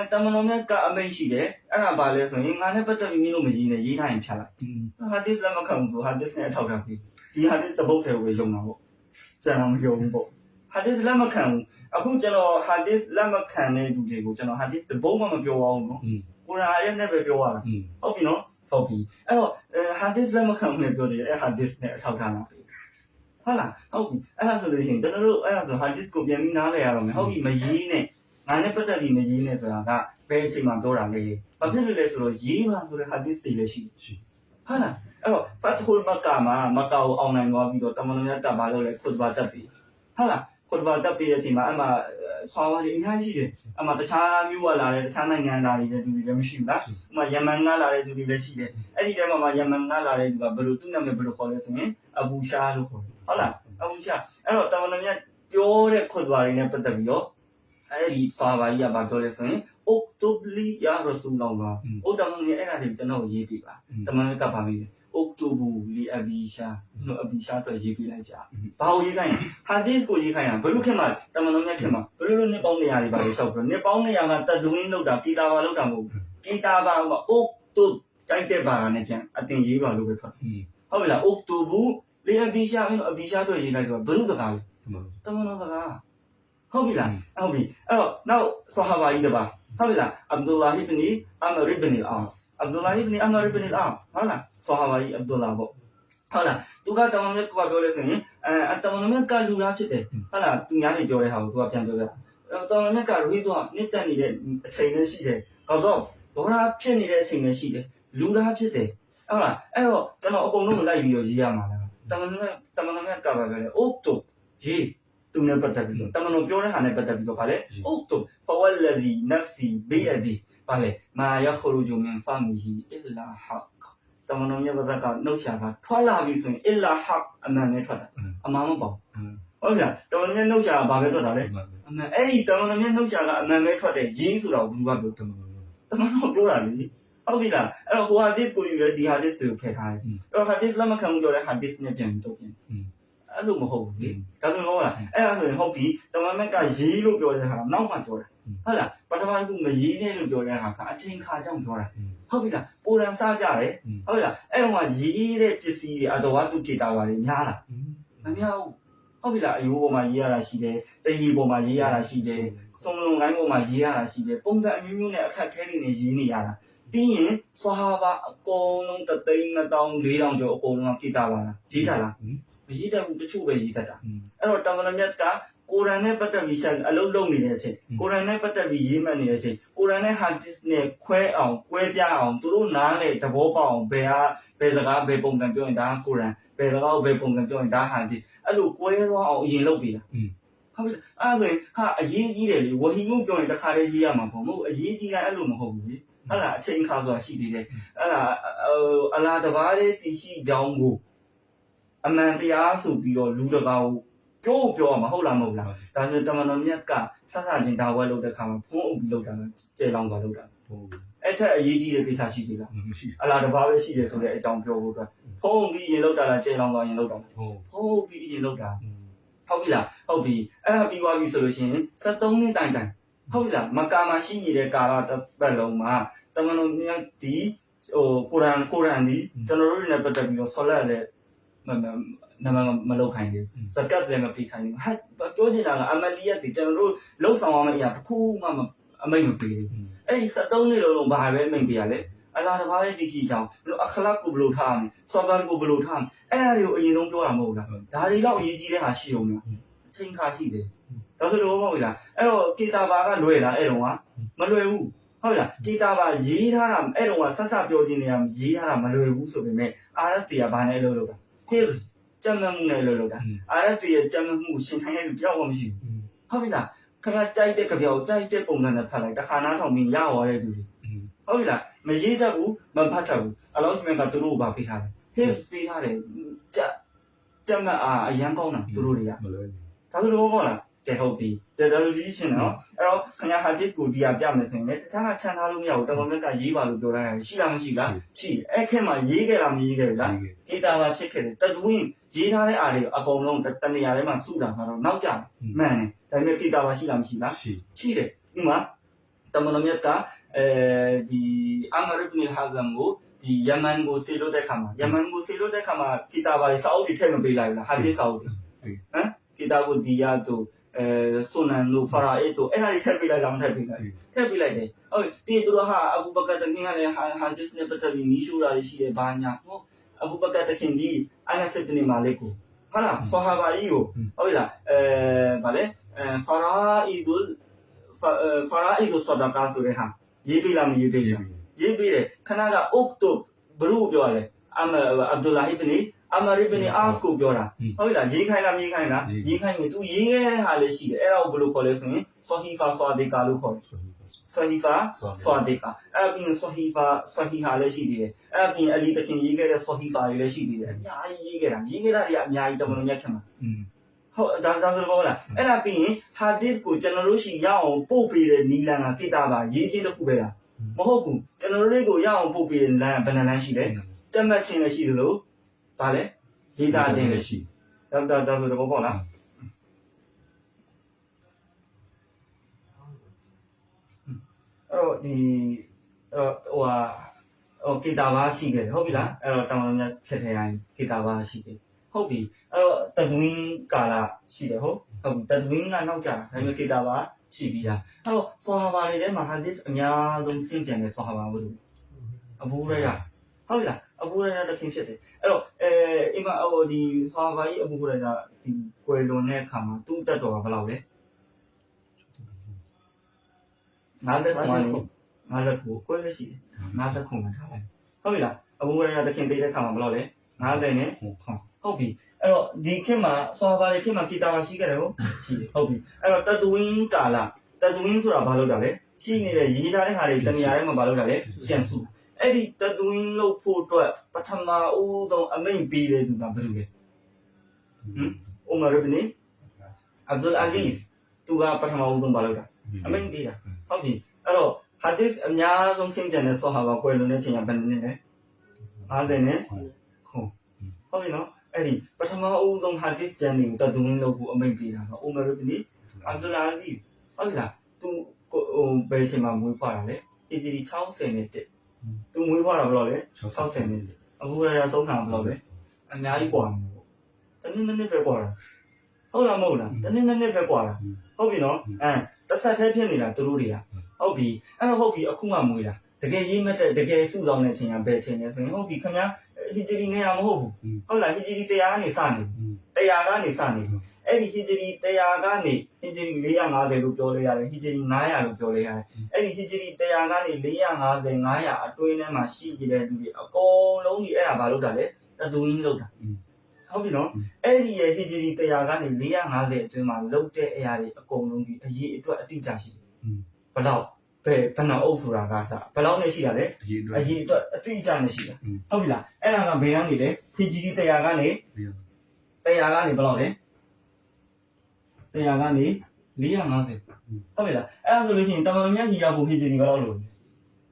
တမန်တော်မြတ်ကအမိန့်ရှိတယ်အဲ့ဒါဘာလဲဆိုရင်ငါနဲ့ပတ်သက်ပြီးမင်းတို့မကြီးနဲ့ရေးထားရင်ဖြတ်လိုက်ဟာဒစ်လက်မခံဘူးဆိုဟာဒစ်နဲ့အထောက်ထားပြီးဒီဟာဒစ်တပုတ်တယ်ကိုယုံတာပေါ့ကျွန်တော်မယုံဘူးပေါ့ဟာဒစ်လက်မခံဘူးအခုကျွန်တော်ဟာဒစ်လက်မခံတဲ့လူတွေကိုကျွန်တော်ဟာဒစ်တပုတ်မှမပြောအောင်နော်ကိုရာရဲ့နဲ့ပဲပြောရတာဟုတ်ပြီနော်ဟုတ်ပြီအဲ့တော့ဟာဒစ်လက်မခံဘူးလည်းပြောတယ်အဲ့ဟာဒစ်နဲ့အထောက်ထားလာပြီဟုတ်လားဟုတ်ပြီအဲ့ဒါဆိုလို့ရှိရင်ကျွန်တော်တို့အဲ့ဒါဆိုဟာဒစ်ကိုပြန်ပြီးနားလည်ရတော့မယ်ဟုတ်ပြီမရေးနဲ့ငါနဲ့ပတ်သက်ပြီးမရေးနဲ့ဆိုတာကဘယ်အချိန်မှပြောတာလဲဘာဖြစ်လို့လဲဆိုတော့ရေးပါဆိုတဲ့ဟာဒစ်တွေလည်းရှိဟုတ်လားအဲ့တော့ဖတ်ဟူလ်မကာမှာမကာကိုအောင်နိုင်သွားပြီးတော့တမန်တော်မြတ်ကဘာလို့လဲခွတ်ဘာတက်ပြီးဟုတ်လားခွတ်ဘာတက်ပြီးတဲ့အချိန်မှာအမှဆွာဝါတွေအများကြီးရှိတယ်အမှတခြားမျိုးကလာတယ်တခြားနိုင်ငံသားတွေလည်းသူတွေလည်းမရှိဘူးလားဥပမာယမန်ကလာတဲ့သူတွေလည်းရှိတယ်အဲ့ဒီထဲမှာယမန်ကလာတဲ့သူကဘယ်လိုသူ့နာမည်ဘယ်လိုခေါ်လဲဆိုရင်အဘူရှာလို့ခေါ်တယ်ဟုတ်လားအဘူရှာအဲ့တော့တမန်တော်မြတ်ပြောတဲ့ခွတ်ဘာတွေနဲ့ပတ်သက်ပြီးတော့အဲ့ဒီစာပါကြီးကဘာပြောလဲဆိုရင်အုတ်တူဘလီယာရဆူလောလာအုတ်တမန်ကြီးအဲ့ဒါတွေကျွန်တော်ရေးပြပါတမန်ကပါမေးတယ်အုတ်တူဘူလီအဘီရှာနော်အဘီရှာအတွက်ရေးပြလိုက်ကြဘာကိုရေးခိုင်းလဲဟာဒစ်ကိုရေးခိုင်းတာဘယ်လိုခင်မှာတမန်တော်မြတ်ခင်မှာဘယ်လိုနှစ်ပေါင်း200တွေပါလေလျှောက်ပြီးနှစ်ပေါင်း200ကတဒူဝင်းလောက်တာကီတာဘာလောက်တာမဟုတ်ဘူးကီတာဘာကအုတ်တူကြိုက်တဲ့ဘာနဲ့ပြန်အတင်ရေးပါလို့ပဲထွက်ဟုတ်ပြီလားအုတ်တူဘူလီအဘီရှာနော်အဘီရှာအတွက်ရေးလိုက်ဆိုတော့ဘယ်လိုစကားလဲတမန်တော်စကားဟုတ်ပြီလားဟုတ်ပြီအဲ့တော့နောက်ဆာဟာဘာကြီးတပါဟုတ်ပြီလားအဗ်ဒူလာဟ်ဘ်နီအမရ်ဘ်နီအာစ်ဟုတ်လားဆာဟာဘာကြီးအဗ်ဒူလာပေါ့ဟုတ်လားသူကတမန်မြတ်ကပြောလဲဆိုရင်တမန်မြတ်ကလူသားဖြစ်တယ်ဟုတ်လားသူများတွေပြောတဲ့ဟာကိုသူကပြန်ပြောပြတမန်မြတ်ကရိတော့နှစ်တက်နေတဲ့အချိန်လည်းရှိတယ်ကောတော့ဒေါ်လာဖြစ်နေတဲ့အချိန်လည်းရှိတယ်လူသားဖြစ်တယ်ဟုတ်လားအဲ့တော့ကျွန်တော်အကုန်လုံးကိုလိုက်ပြီးတော့ရေးရမှာလားတမန်မြတ်ကပါပြောတယ်အိုးတူ ရေးသူနဲ့ပတ်သက်ပြီးတော့တမန်တော်ပြောတဲ့ဟာနဲ့ပတ်သက်ပြီးတော့ဗာလေဥတ်တုဖဝလလီနဖ်စီဘီယဒီဗာလေမာယခရူဂျူမင်ဖာမီဟီအလ္လာဟ်တမန်တော်မြတ်ဘာသာကနှုတ်ရှာတာထွက်လာပြီဆိုရင်အလ္လာဟ်အမှန်နဲ့ထွက်တာအမှန်မပေါ့ဟုတ်ဗျာတမန်တော်မြတ်နှုတ်ရှာဘာပဲထွက်တာလဲအမှန်အဲ့ဒီတမန်တော်မြတ်နှုတ်ရှာကအမှန်ပဲထွက်တယ်ရေးဆိုတာကိုဘူးကပြောတမန်တော်ပြောတာလေဟုတ်ပြီလားအဲ့တော့ဟိုဟာဒစ်ကိုယူလဲဒီဟာဒစ်ကိုဖယ်ထားတယ်အဲ့တော့ဟာဒစ်လက်မခံဘူးပြောတဲ့ဟာဒစ်နဲ့ပြန်ပြီးတော့ပြန်အဲ့လိုမဟုတ်ဘူးလေဒါဆိုတော့လားအဲ့ဒါဆိုရင်ဟုတ်ပြီတမန်မြတ်ကရေးလို့ပြောတဲ့ဟာနောက်မှပြောတာဟုတ်လားပထမတစ်ခုမရေးနဲ့လို့ပြောတဲ့ဟာကအချိန်ခါကြောင့်ပြောတာဟုတ်ပြီလားပိုရန်စားကြတယ်ဟုတ်လားအဲ့တော့ကရေးတဲ့ပစ္စည်းတွေအတော်ဝတ္ထုကေတာပါလေများလားမများဘူးဟုတ်ပြီလားအယိုးပေါ်မှာရေးရတာရှိတယ်တရေပေါ်မှာရေးရတာရှိတယ်စုံလုံးကိုင်းပေါ်မှာရေးရတာရှိတယ်ပုံစံအမျိုးမျိုးနဲ့အခက်ခဲတွေနဲ့ရေးနေရတာပြီးရင်ဆွာဘာအကုန်လုံး3,400ကျော်အကုန်လုံးကေတာပါလားရေးတာလားမရေးတတ်ဘူးတချို့ပဲရေးတတ်တာအဲ့တော့တမန်တော်မြတ်ကကိုရ်အာန်နဲ့ပတ်သက်ပြီးအလုပ်လုပ်နေတဲ့အချိန်ကိုရ်အာန်နဲ့ပတ်သက်ပြီးရေးမှတ်နေတဲ့အချိန်ကိုရ်အာန်နဲ့ဟာဒီစ်နဲ့ခွဲအောင်ကွဲပြားအောင်သူတို့နားလေသဘောပေါက်အောင်ဘယ်စကားဘယ်ပုံစံပြောရင်ဒါကိုရ်အာန်ဘယ်စကားဘယ်ပုံစံပြောရင်ဒါဟာဒီအဲ့လိုကွဲသွားအောင်အရင်လုပ်ပြီးတာဟုတ်ပြီအဲ့ဆိုရင်ဟာအရေးကြီးတယ်လေဝဟီမှုပြောရင်တစ်ခါတည်းရေးရမှာပေါ့မဟုတ်အရေးကြီးကအဲ့လိုမဟုတ်ဘူးလေအဲ့ဒါအချိန်ခါဆိုတာရှိသေးတယ်အဲ့ဒါအလားတဘာလေးတည်ရှိကြောင်းကိုအမှန်တရားဆိုပြီးတော့လူတကာကိုပြောရမှာဟုတ်လားမဟုတ်လားဒါဆိုတမန်တော်မြတ်ကဆက်ဆံချင်းဒါဝဲလုပ်တဲ့ခါမှာဖုံးအုပ်ပြီးလုပ်တာကျေလောင်သွားလုပ်တာအဲ့ထက်အရေးကြီးတဲ့ကိစ္စရှိသေးလားမရှိအလားတဘာပဲရှိတယ်ဆိုတဲ့အကြောင်းပြောဖို့အတွက်ဖုံးပြီးရင်လုပ်တာလားကျေလောင်သွားရင်လုပ်တာဖုံးပြီးရင်လုပ်တာဟုတ်ပြီလားဟုတ်ပြီအဲ့ဒါပြီးသွားပြီဆိုလို့ရှိရင်73နှစ်တိုင်ဟုတ်ပြီလားမကာမရှိနေတဲ့ကာလတစ်ပတ်လုံးမှာတမန်တော်မြတ်ဒီကိုရ်အာန်ဒီကျွန်တော်တို့တွေနဲ့ပတ်သက်ပြီးတော့ဆော်လက်လည်းမလုပ်ခိုင်းဘူးဇကတ်လည်းမပေးခိုင်းဘူးဟာပြောနေတာကအမလီယတ်ဒီကျွန်တော်တို့လှုပ်ဆောင်ရမယ့်အရာတစ်ခုမှအမိတ်မပေးဘူးအဲ့ဒီ73နှစ်လုံးဘာပဲမိတ်ပေးရလဲအလားတဘာလေးတရှိချောင်းအခလတ်ကိုဘယ်လိုထားမလဲစော်ကန်ကိုဘယ်လိုထားမလဲအဲ့ဒါတွေကိုအရင်ဆုံးပြောတာမဟုတ်လားဒါတွေတော့အရေးကြီးတဲ့ဟာရှိအောင်လားအချိန်ခါရှိတယ်ဒါဆိုတော့မဟုတ်လားအဲ့တော့ကေတာဘာကလွယ်လားအဲ့တော့ကမလွယ်ဘူးဟုတ်လားကေတာဘာရေးထားတာအဲ့တော့ကဆက်ဆက်ပြောခြင်းနေရရေးထားတာမလွယ်ဘူးဆိုပေမဲ့အာရတ်တီကဘာနဲ့လို့တာဟေးကြမ်းမှုနဲ့လို့တာအာရတ်တီရဲ့ကြမ်းမှုရှင်ထိုင်တဲ့လူပြောင်းမှမရှိဘူးဟုတ်ပြီလားခင်ဗျာကြိုက်တဲ့ကြပြောကြိုက်တဲ့ပုံစံနဲ့ဖတ်လိုက်တခါနားထောင်ပြီးရသွားတဲ့သူတွေဟုတ်ပြီလားမရေးတတ်ဘူးမဖတ်တတ်ဘူးအလောင်းစမန်ကသူတို့ဘာပေးထားလဲဟေးပေးထားတယ်ကြမ်းမအရန်ကောင်းတာသူတို့တွေကဒါဆိုတော့ဟုတ်လားကဲဟုတ်ပြီဒါဆိုဒီရှင်နော်အဲ့တော့ခင်ဗျာဟာဒစ်ကိုဒီကပြမယ်ဆိုရင်လည်းတခြားကချန်ထားလို့မရဘူးတော်တော်များများရေးပါလို့ပြောတာရှိလားမရှိလားရှိအဲ့ခင်မှာရေးခဲ့လားမရေးခဲ့ဘူးလားဒေတာပါဖြစ်ခဲ့တယ်တသွင်းရေးထားတဲ့အားတွေအကုန်လုံးတနေရာထဲမှာစုတာကတော့နောက်ကျမှန်တယ်ဒါပေမဲ့ဒေတာပါရှိလားမရှိလားရှိတယ်ဒီမှာတမန်တော်မြတ်ကဒီအမရ်ဘ်နီဟာဇမ်ကိုဒီယမန်ကိုဆေလို့တဲ့ခါမှာဒေတာပါစာအုပ်တွေထည့်မပေးလိုက်ဘူးလားဟာဒစ်စာအုပ်တွေဒေတာကိုဒီယာတို့ဆိုနန်လို့ဖရာအေတို့အဲ့ဒါတွေထည့်ပေးလိုက်လားမထည့်ပေးလိုက်ထည့်ပေးလိုက်တယ်ဟုတ်ပြီသူတို့ဟာအဘူဘကာတခင်ကလည်းဟာဒစ်နဲ့ပတ်သက်ပြီးမီးရှို့တာရှိတယ်ဘာညာဟုတ်အဘူဘကာတခင်ဒီအနဆစ်နီမာလိကိုဟုတ်လားဆဟာဘာကြီးကိုဟုတ်ပြီလားဗာလေဖရာအေဒူဆဒါကာဆိုတဲ့ဟာရေးပေးလားမရေးပေးလားရေးပေးတယ်ခဏကအုတ်တုဘရူပြောရတယ်အဗ်ဒူလာဟီဘနီအမရီဘနီအာစ်ကိုပြောတာဟုတ်ပြီလားရေးခိုင်းလားရေးခိုင်းရင် तू ရေးခဲ့တဲ့ဟာလည်းရှိတယ်အဲ့ဒါကိုဘယ်လိုခေါ်လဲဆိုရင်ဆဟီဖာဆွာဒီကာလို့ခေါ်တယ်ဆဟီဖာဆွာဒီကာအဲ့ပြီးဆဟီဟာလည်းရှိသေးတယ်အဲ့ပြီးအလီတခင်ရေးခဲ့တဲ့ဆဟီဖာတွေလည်းရှိသေးတယ်အများကြီးရေးခဲ့တာတွေကအများကြီးတမန်တော်မြတ်ခင်မှာဟုတ်ဒါဆိုတော့လားအဲ့ဒါပြီးရင်ဟာဒစ်ကိုကျွန်တော်တို့ရှိရအောင်ပို့ပေးတဲ့နီလန်ကကိတာပါရေးချင်းတစ်ခုပဲလားမဟုတ်ဘူးကျွန်တော်တို့တွေကိုရအောင်ပို့ပေးတဲ့လမ်းဘယ်နှလမ်းရှိလဲကြက်မှတ်ချင်းလည်းရှိသလိုဗာလဲရေးသားခြင်းလည်းရှိဒါဆိုတော့ပေါ့လားအဲ့တော့ဒီကေတာဘာရှိခဲ့တယ်ဟုတ်ပြီလားအဲ့တော့တောင်တော်များခက်ထဲတိုင်းကေတာဘာရှိတယ်ဟုတ်ပြီအဲ့တော့တသွင်းကာလရှိတယ်ဟုတ်တသွင်းကနောက်ကျဒါပေမဲ့ကေတာဘာရှိပြီးသားအဲ့တော့ဆွာဟာဘာတွေထဲမှာဟာဒစ်အများဆုံးစင်ပြန်တဲ့ဆွာဟာဘာလို့အဘူရရဟုတ်ပြီလားအဘူရရတခင်ဖြစ်တယ်အဲ့တော့အိမ်မှာဒီဆွာဘာကြီးအဘူရရဒီကွယ်လွန်တဲ့အခါမှာသူ့တက်တော်ကဘယ်လောက်လဲ59ကိုယ်လည်းရှိတယ်59မှာထားလိုက်ဟုတ်ပြီလားအဘူရရတခင်တည်တဲ့အခါမှာဘယ်လောက်လဲ50နဲ့ဟုတ်ပြီအဲ့တော့ ဒီခေတ်မှာစောပါလေခေတ်မှာဂီတာရှိခဲ့တယ်ဟုတ်ရှိတယ်ဟုတ်ပြီအဲ့တော့တတူဝင်းကာလတတူဝင်းဆိုတာဘာလို့တာလဲရှိနေတဲ့ရေးထားတဲ့ဟာတွေတနေရာထဲမှာဘာလို့တာလဲပြန်စုအဲ့ဒီတတူဝင်းလို့ဖို့အတွက်ပထမဦးဆုံးအမိန့်ပေးတဲ့သူကဘယ်သူလဲအိုမာရဘနီအဗ်ဒူလ်အဇီဇ်သူကပထမဦးဆုံးဘာလို့တာအမိန့်ပေးတာဟုတ်ပြီအဲ့တော့ဟာဒီစ်အများဆုံးဆင်းပြန်တဲ့ဆောဟာဘာကွယ်လွန်တဲ့ချိန်ကဘယ်နှစ်လဲ50နဲ့ဟုတ်ပြီနော်အဲ့ဒီပထမဦးဆုံးဟာဒီစ်ကျမ်းတွေကိုတတူဝင်းလို့ဖို့အမိန့်ပေးတာကအိုမာရဘနီအဗ်ဒူလ်အဇီဇ်ဟုတ်ပြီလားသူဟိုဘယ်ချိန်မှာမွေးဖွားတာလဲအီဂျီ60နဲ့တက်သူမွေးဖွားတာဘယ်လိုလဲ60နဲ့တက်အခုရဆုံးတာဘယ်လိုလဲအများကြီးกว่าမှာပေါ့တနည်းနည်းပဲกว่าတာဟုတ်လားမဟုတ်လားတနည်းနည်းပဲกว่าတာဟုတ်ပြီနော်တစ်ဆက်တည်းဖြစ်နေတာသူတို့တွေကဟုတ်ပြီအဲ့တော့ဟုတ်ပြီအခုမှမွေးတာတကယ်ရေးမတဲ့တကယ်စုဆောင်တဲ့ချိန်ကဘယ်ချိန်လဲဆိုရင်ဟုတ်ပြီခင်ဗျာဟီဂျရီ900မဟုတ်ဘူးဟုတ်လားဟီဂျရီ100ကနေစနေ100ကနေစနေအဲ့ဒီဟီဂျရီ100ကနေဟီဂျရီ450လို့ပြောလိုက်ရတယ်ဟီဂျရီ900လို့ပြောလိုက်ရတယ်အဲ့ဒီဟီဂျရီ100ကနေ450 900အတွင်းထဲမှာရှိနေတဲ့လူတွေအကုန်လုံးကြီးအဲ့ဒါဘာလို့တာလဲတတူရင်းလောက်တာဟုတ်ပြီနော်အဲ့ဒီရဲ့ဟီဂျရီ100ကနေ450အတွင်းမှာလောက်တဲ့အရာတွေအကုန်လုံးကြီးအရေးအတွက်အတိအကျရှိဘယ်လောက်ဘယ်နှအုပ်ဆိုတာကစဘယ်လောက်နဲ့ရှိတာလဲအရေးအတွက်အတိအကျနဲ့ရှိတာဟုတ်ပြီလားအဲ့ဒါကဘယ်ကနေလဲဟီဂျရီ100ကနေဘယ်လောက်လဲ100ကနေ450ဟုတ်ပြီလားအဲ့ဒါဆိုလို့ရှိရင်တမန်တော်မြတ်ကြီးရောက်ဖို့ဟီဂျရီဘယ်လောက်လို့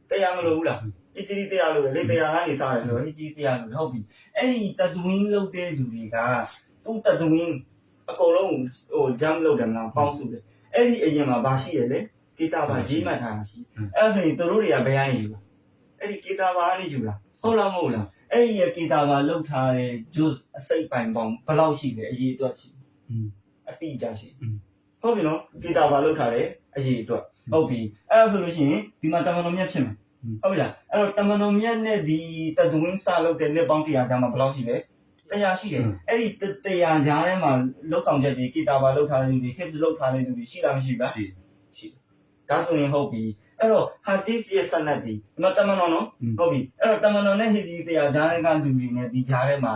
100မလို့ဘူးလားဟီဂျရီ100လို့လေ100ကနေစားတယ်ဆိုတော့ဟီဂျရီ100လို့ဟုတ်ပြီအဲ့ဒီတတူဝင်းလုပ်တဲ့သူတွေကသူ့တတူဝင်းအကုန်လုံးဟိုဂျမ်လုပ်တယ်မလားပေါင်းစုတယ်အဲ့ဒီအရင်မှာဘာရှိရလဲကေတာဘာရေးမှတ်ထားတာရှိအဲ့ဒါဆိုရင်တို့တွေကဘယ်ကနေယူလဲအဲ့ဒီကေတာဘာကနေယူလားဟုတ်လားမဟုတ်လားအဲ့ဒီကေတာဘာလုပ်ထားတဲ့ juice အစိပ်ပိုင်ပေါင်းဘယ်လောက်ရှိလဲအရေးအတွက်ရှိအတိအကျရှိဟုတ်ပြီနော်ကေတာဘာလောက်ထားတယ်အရေးအတွက်ဟုတ်ပြီအဲ့ဒါဆိုလို့ရှိရင်ဒီမှာတမန်တော်မြတ်ဖြစ်မယ်ဟုတ်ပြီလားအဲ့တော့တမန်တော်မြတ်နဲ့ဒီတတူဝင်းစလုပ်တဲ့နှစ်ပေါင်း100ကြားမှာဘယ်လောက်ရှိလဲ100ရှိတယ်အဲ့ဒီ100ကြားထဲမှာလောက်ဆောင်ချက်တွေကေတာဘာလောက်ထားတဲ့လူတွေဟစ်ဇ်လောက်ထားတဲ့လူတွေရှိလားမရှိလားရှိဒါဆိုရင်ဟုတ်ပြီအဲ့တော့ဟာဒီစ်ရဲ့ဆနတ်ဒီမတမန်တော်နော်ဟုတ်ပြီအဲ့တော့တမန်တော်နဲ့ဟစ်ဒီ100ကြားထဲကလူတွေနဲ့ဒီကြားထဲမှာ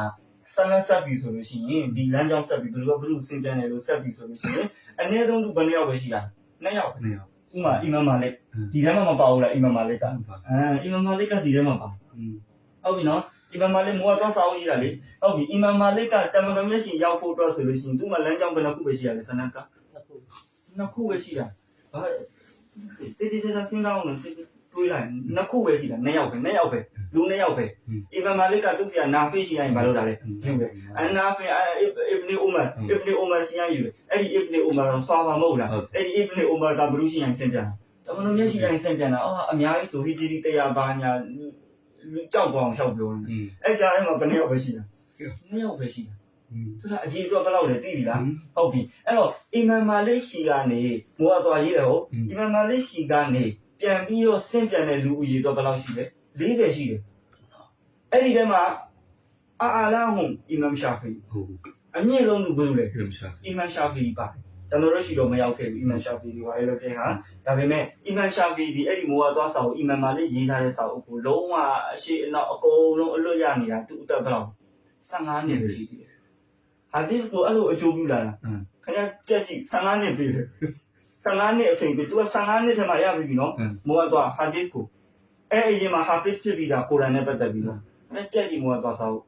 ဆနတ်ဆက်ပြီဆိုလို့ရှိရင်ဒီလမ်းကြောင်းဆက်ပြီဘယ်လိုစင်ပြန်တယ်လို့ဆက်ပြီဆိုလို့ရှိရင်အနည်းဆုံးလူဘယ်နှယောက်ပဲရှိတာ2ယောက်ဥမာအီမမ်မာလစ်ဒီထဲမှာမပါဘူးလားအီမမ်မာလစ်ကအီမမ်မာလစ်ကဒီထဲမှာပါဟုတ်ပြီနော်အီမမ်မာလစ်မိုးတော့စာအုပ်ရေးတာလေဟုတ်ပြီအီမမ်မာလစ်ကတမန်တော်မျက်ရှင်ရောက်ဖို့အတွက်ဆိုလို့ရှိရင်သူ့မှာလမ်းကြောင်းဘယ်နှခုပဲရှိရလဲဆနတ်ကနှစ်ခုပဲရှိတာဘာတိတိကျကျစဉ်းစားအောင်လို့တွေးလိုက်နှစ်ခုပဲရှိတာ2ယောက်ပဲလူ2ယောက်ပဲအီဗန်မာလစ်ကသူ့ဆရာနာဖီရှိရင်ဘာလို့တာလဲယူတယ်အနာဖီအစ်ဘနီအိုမာရှိရင်ယူတယ်အဲ့ဒီအစ်ဘနီအိုမာတော့ဆွာပါမဟုတ်လားအဲ့ဒီအစ်ဘနီအိုမာကဘလူးရှိရင်ဆင်ပြန်တာတမန်တော်မျက်ရှိရင်ဆင်ပြန်တာအများကြီးဆိုဟီဂျီရီ100ဘာညာကြောက်ပေါအောင်လျှောက်ပြောနေအဲ့ကြားထဲမှာဘယ်နှယောက်ပဲရှိတာ2ယောက်ပဲရှိတာသူကအရေးအတွက်ဘယ်လောက်လဲသိပြီလားဟုတ်ပြီအဲ့တော့အီမန်မာလစ်ရှိကနေမိုးကသွားရေးတယ်ဟုတ်အီမန်မာလစ်ရှိကနေပြန်ပြီးတော့ဆင့်ပြန်တဲ့လူဦးရေတော့ဘယ်လောက်ရှိလဲ40ရှိတယ်အဲ့ဒီထဲမှာအာလာဟွန်အီမမ်ရှာဖီအမြင့်ဆုံးလူဘယ်လိုလဲအီမမ်ရှာဖီပါတယ်ကျွန်တော်တို့ရှိတော့မရောက်ခဲ့ဘူးအီမမ်ရှာဖီတွေကအဲ့လိုတဲ့ဟာဒါပေမဲ့အီမမ်ရှာဖီဒီအဲ့ဒီမိုးကသွားစာအုပ်အီမန်မာလစ်ရေးထားတဲ့စာအုပ်ကိုလုံးဝအရှိအနောက်အကုန်လုံးအလွတ်ရနေတာသူ့အတွက်ဘယ်လောက်15နှစ်ပဲရှိသေးတယ်ဟာဒီစ်ကိုအဲ့လိုအကျိုးပြုလာတာခင်ဗျာကြက်ကြည့်15နှစ်ပြီ15နှစ်အချိန်ပြီသူက15နှစ်ထဲမှာရပြီနော်မိုးကတော့ဟာဒီစ်ကိုအဲ့အရင်မှာဟာဖစ်ဖြစ်ပြီးတာကိုရန်နဲ့ပတ်သက်ပြီးတော့အဲ့ကြက်ကြည့်မိုးကတော့စာအုပ်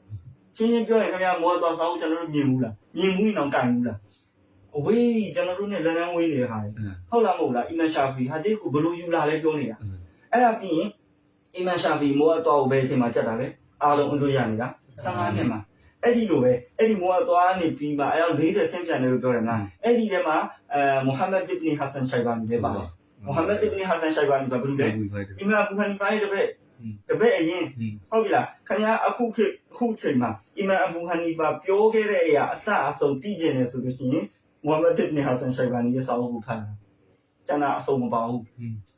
ချင်းပြောရင်ခင်ဗျာမိုးကတော့စာအုပ်ကျွန်တော်တို့မြင်ဘူးလားမြင်ဘူးရင်တော့ကန်ဘူးလားအဝေးကျွန်တော်တို့နဲ့လမ်းလမ်းဝေးနေတဲ့ဟာဟုတ်လားမဟုတ်လားအီမန်ရှာဖီဟာဒီစ်ကိုဘယ်လိုယူလာလဲပြောနေတာအဲ့ဒါပြီးရင်အီမန်ရှာဖီမိုးကတော့ဘယ်အချိန်မှာချက်တာလဲအားလုံးအလွတ်ရနေတာ15နှစ်မှာအဲ့ဒီလိုပဲအဲ့ဒီမိုးကသွားနေပြီးမှအဲ့တော့40ဆင်းပြန်တယ်လို့ပြောတယ်နော်အဲ့ဒီထဲမှာမိုဟာမက်အစ်ဘနီဟာဆန်ရှိုင်ဘာနီလည်းပါတယ်မိုဟာမက်အစ်ဘနီဟာဆန်ရှိုင်ဘာနီကဘယ်လိုလဲအီမမ်အဘူဟနီဖာရဲ့တပည့်အရင်ဟုတ်ပြီလားခင်ဗျာအခုချိန်မှာအီမမ်အဘူဟနီဖာပြောခဲ့တဲ့အရာအစအဆုံးသိကျင်တယ်ဆိုလို့ရှိရင်မိုဟာမက်အစ်ဘနီဟာဆန်ရှိုင်ဘာနီရဲ့စာအုပ်ကိုဖတ်တာကျန်တာအဆုံးမပါဘူး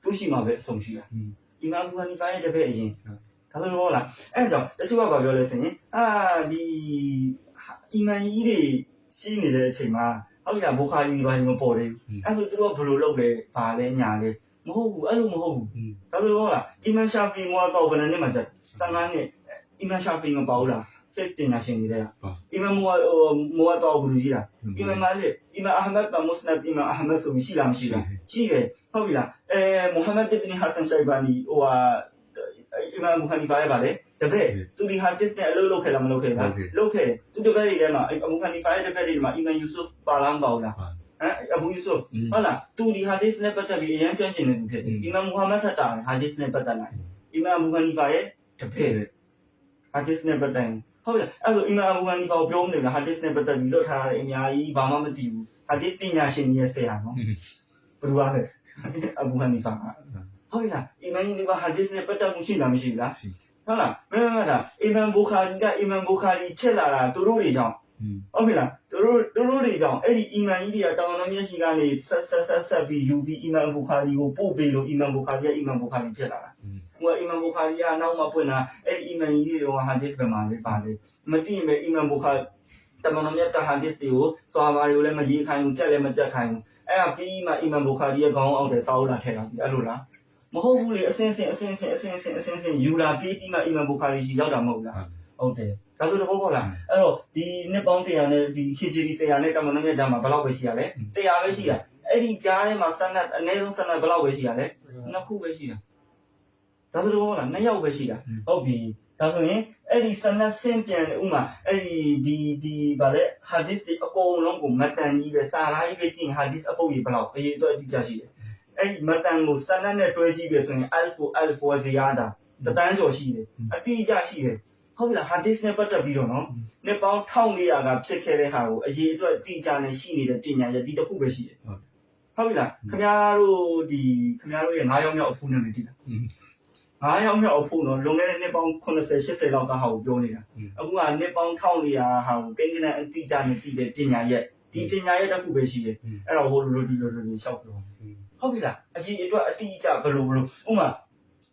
သူရှိမှာပဲအဆုံးရှိတာအီမမ်အဘူဟနီဖာရဲ့တပည့်အရင်ဒါဆိုတော့လားအဲ့ကြောင့်တချို့ကဘာပြောလဲဆိုရင်ဒီအီမန်ကြီးတွေရှိနေတဲ့အချိန်မှာဟုတ်ပြီလားဘိုခါလီဘာတွေမပေါ်သေးဘူးအဲ့ဆိုသူတို့ကဘယ်လိုလုပ်လဲဘာလဲညာလဲမဟုတ်ဘူးအဲ့လိုမဟုတ်ဘူးဒါဆိုတော့လားအီမန်ရှာဖီမိုးတော့ဘယ်နှစ်မှာကျ15နှစ်အီမန်ရှာဖီမပေါ့လား fake ပညာရှင်တွေတဲ့။ Imam မိုးတော့ဘူးကြီးလား။ Imam Malik Imam Ahmad bin Musnad Imam Ahmad ဆိုပြီးရှိလားမရှိလား။ရှိတယ်ဟုတ်ပြီလား။ Muhammad ibn Hassan Shaybani ဟိုဟာ Imam Abu Hanifa ရဲ့ဗာလေတပည့်သူဒီ hadith နဲ့အလုပ်လုပ်ခဲ့လားမလုပ်ခဲ့လား။လုပ်ခဲ့တယ်။သူတပည့်တွေထဲမှာ Abu Hanifa ရဲ့တပည့်တွေမှာ Imam Yusuf ပါလားမပါဘူးလား။ Abu Yusuf ဟုတ်လားသူဒီ hadith နဲ့ပတ်သက်ပြီးအရင်ကျွမ်းကျင်နေသူဖြစ်တယ်။ Imam Muhammad ထက်တာ hadith နဲ့ပတ်သက်လာတယ်။ Imam Abu Hanifa ရဲ့တပည့် hadith နဲ့ပတ်သက်ရင်ဟုတ်ပြီအဲ့ဆို Imam Abu Hanifa ကိုပြောမနေလား hadith နဲ့ပတ်သက်ပြီးလွတ်ထားတယ်အများကြီးဘာမှမသိဘူး hadith ပညာရှင်ရဲ့ဆရာနော်ဘယ်လိုပါလဲ Abu Hanifa ဟုတ်ပြီလား Imam ဒီမှာ hadith နဲ့ပတ်သက်မှုရှိလားမရှိဘူးလားဟုတ်လားမင်းက Imam Bukhari က Imam Bukhari ဖြစ်လာတာသူတို့တွေကြောင့်ဟုတ်ပြီလားသူတို့တွေကြောင့်အဲ့ဒီ Imam ကြီးတွေကတောင်တော်မျက်ရှိကနေဆက်ပြီးယူပြီး Imam Bukhari ကိုပို့ပေးလို့ Imam Bukhari က Imam Bukhari ဖြစ်လာတာဟို Imam Bukhari ကနောက်မှဖွင့်တာအဲ့ဒီ Imam ကြီးတွေက hadith ပဲမှာလေပါလေမသိရင်ပဲ Imam Bukhari တမန်တော်မြတ်တာ hadith တွေကိုစွာဘာတွေကိုလည်းမရေးခိုင်းဘူးကြက်လည်းမကြက်ခိုင်းဘူးအဲ့ဒါပြီးမှ Imam Bukhari ရဲ့ခေါင်းအောက်ထဲစာအုပ်လာထည့်တာအဲ့လိုလားမဟုတ်ဘူးလေအစင်းစင်ယူလာပြီးမှ Imam Bukhari ရှိရောက်တာမဟုတ်လားဟုတ်တယ်ဒါဆိုတော့ဟုတ်လားအဲ့တော့ဒီနှစ်ပေါင်း100နဲ့ဒီ Hijri 100နဲ့တမန်တော်မြတ်ကြားမှာဘယ်လောက်ပဲရှိရလဲ100ပဲရှိရအဲ့ဒီကြားထဲမှာဆနတ်အနည်းဆုံးဆနတ်ဘယ်လောက်ပဲရှိရလဲနှစ်ခုပဲရှိတာဒါဆိုတော့ဟုတ်လား2ယောက်ပဲရှိတာဟုတ်ပြီဒါဆိုရင်အဲ့ဒီဆနတ်ဆင်းပြန်ဥမာအဲ့ဒီဗာလဲ hadith တွေအကုန်လုံးကိုမတန်ကြီးပဲစာသားကြီးပဲကြည့်ရင် hadith အပုပ်ကြီးဘယ်လောက်အရေးအတွက်အကြည့်ကြရှိတယ်အဲ့ဒီမတန်ကိုဆနတ်နဲ့တွဲကြည့်ပြီဆိုရင် alf wa ziyada တတန်းကျော်ရှိတယ်အတိအကျရှိတယ်ဟုတ်ပြီလား hadith နဲ့ပတ်သက်ပြီးတော့နော်နှစ်ပေါင်း1400ကဖြစ်ခဲ့တဲ့ဟာကိုအရေးအတွက်အတိအကျနဲ့ရှိနေတဲ့ပညာရဲ့ဒီတစ်ခုပဲရှိတယ်ဟုတ်ပြီလားခင်ဗျားတို့ရဲ့9ယောက်မြောက်အဖူးနဲ့မသိလား9ယောက်မြောက်အဖူးတော့လွန်ခဲ့တဲ့နှစ်ပေါင်း80 80လောက်ကဟာကိုပြောနေတာအခုကနှစ်ပေါင်း1400ဟာကိုကိန်းကနအတိအကျနဲ့တည်တဲ့ပညာရဲ့ဒီပညာရဲ့တစ်ခုပဲရှိတယ်အဲ့တော့ဟိုလိုဒီလျှောက်ပြောဟုတ်ပြီလားအရေးအတွက်အတိအကျဘယ်လိုဥမာ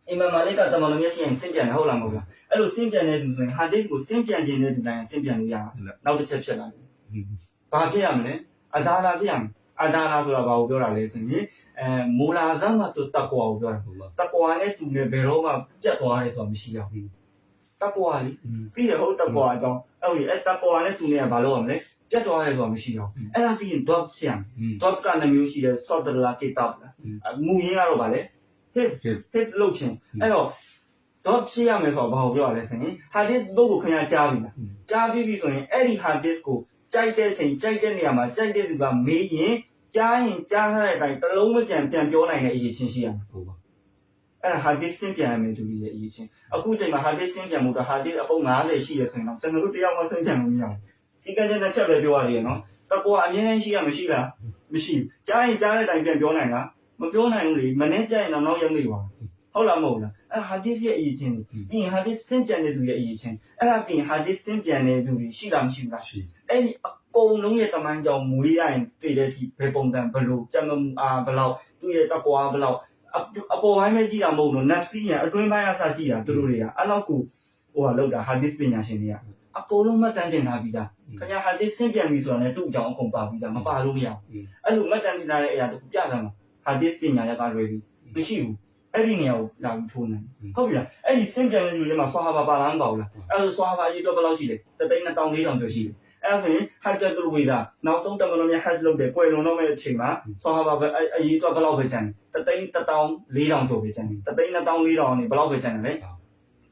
အီမမ်မာလစ်ကတမန်တော်မြတ်ရှိရင်စင်ပြန်တယ်ဟုတ်လားမဟုတ်လားအဲ့လိုစင်ပြန်တဲ့သူဆိုရင်ဟာဒစ်ကိုစင်ပြန်ခြင်းတဲ့သူတိုင်းစင်ပြန်လို့ရနောက်တစ်ချက်ဖြစ်လာတယ်ဘာဖြစ်ရမလဲအဒါလာဖြစ်ရမယ်အဒါလာဆိုတာဘာကိုပြောတာလဲဆိုရင်မူလာဇမ်မတ်တကွာကိုပြောတာတကွာနဲ့သူနဲ့ဘယ်တော့မှပြတ်သွားတယ်ဆိုတာမရှိရဘူးတကွာလေပြီးရဟုတ်တကွာအကြောင်းအဲ့တကွာနဲ့သူနဲ့ကဘာလို့ရမလဲပြတ်သွားတယ်ဆိုတာမရှိတော့အဲ့ဒါပြီးရင် dot ဖြစ်ရမယ် dot ကနှမျိုးရှိတယ် sort လာ kitab လာမူရင်းကတော့ဗာလဲ his လုပ်ချင်းအဲ့တော့ dot ဖြစ်ရမယ်ဆိုတော့ဘာကိုပြောရလဲဆိုရင် hadith ဘုတ်ကိုခင်ဗျားကြားပြီလားကြားပြီးပြီဆိုရင်အဲ့ဒီ hadith ကိုကြိုက်တဲ့ချိန်ကြိုက်တဲ့နေရာမှာကြိုက်တဲ့သူကမေးရင်ကြားရင်ကြားတဲ့အတိုင်းတစ်လုံးမကြံပြန်ပြောနိုင်တဲ့အရေးချင်းရှိရမယ်ဟုတ်ပါအဲ့ဒါ hadith စင်ပြန်ရမယ်သူကြီးရဲ့အရေးချင်းအခုချိန်မှာ hadith စင်ပြန်မှုတော့ hadith အပုံ90ရှိရဆိုရင်တော့ကျွန်တော်တို့တယောက်မှစင်ပြန်လို့မရဘူးစီကံချက်တစ်ချက်ပဲပြောရရနော်တကွာအမြဲတမ်းရှိရမရှိလားမရှိဘူးကြားရင်ကြားတဲ့အတိုင်းပြန်ပြောနိုင်လားမပြောနိုင်ဘူးလေမနေ့ကျရင်တော့နောက်ရုံးနေပါဟုတ်လားမဟုတ်လားအဲ့ hadith ရဲ့အရေးချင်းပြီးရင် hadith စင်ပြန်တဲ့သူရဲ့အရေးချင်းအဲ့ဒါပြီးရင် hadith စင်ပြန်တဲ့သူကြီးရှိလားမရှိဘူးလားရှိအဲ့ဒီအကုန်လုံးရဲ့တမိုင်းကြောင်မွေးရရင်တည်တဲ့အထိဘယ်ပုံစံဘယ်လိုကြံမမှုအားဘယ်လောက်သူ့ရဲ့တကွာဘယ်လောက်အပေါ်ပိုင်းပဲကြည့်တာမဟုတ်လို့နတ်စီရန်အတွင်းပိုင်းအစားကြည့်တာသူတို့တွေကအဲ့လောက်ကိုဟိုကလောက်တာ hadith ပညာရှင်တွေကအကုန်လုံးမှတ်တမ်းတင်ထားပြီးသားခင်ဗျာ hadith စင်ပြန်ပြီဆိုတာနဲ့သူ့အကြောင်းအကုန်ပါပြီးသားမပါလို့မရဘူးအဲ့လိုမှတ်တမ်းတင်ထားတဲ့အရာတခုပြတာမှာ hadith ပညာရကလွယ်ပြီမရှိဘူးအဲ့ဒီနေရာကိုလာပြီးထိုးနေဟုတ်ပြီလားအဲ့ဒီစင်ပြန်တဲ့လူတွေမှာဆွာဟာဘာပါလားမပါဘူးလားအဲ့ဒါဆွာဟာအရေးတော့ဘယ်လောက်ရှိလဲ3,200,400ကျော်ရှိတယ်အဲ့ဒါဆိုရင် hajjatul wada နောက်ဆုံးတမန်တော်မြတ် hajj လုပ်တယ်၊ကွယ်လွန်တော့မဲ့အချိန်မှာဆွာဟာဘာအရေးတော့ဘယ်လောက်ပဲကျန်တယ်3,1,400ကျော်ပဲကျန်တယ်3,200,400ကနေဘယ်လောက်ပဲကျန်တယ်လဲ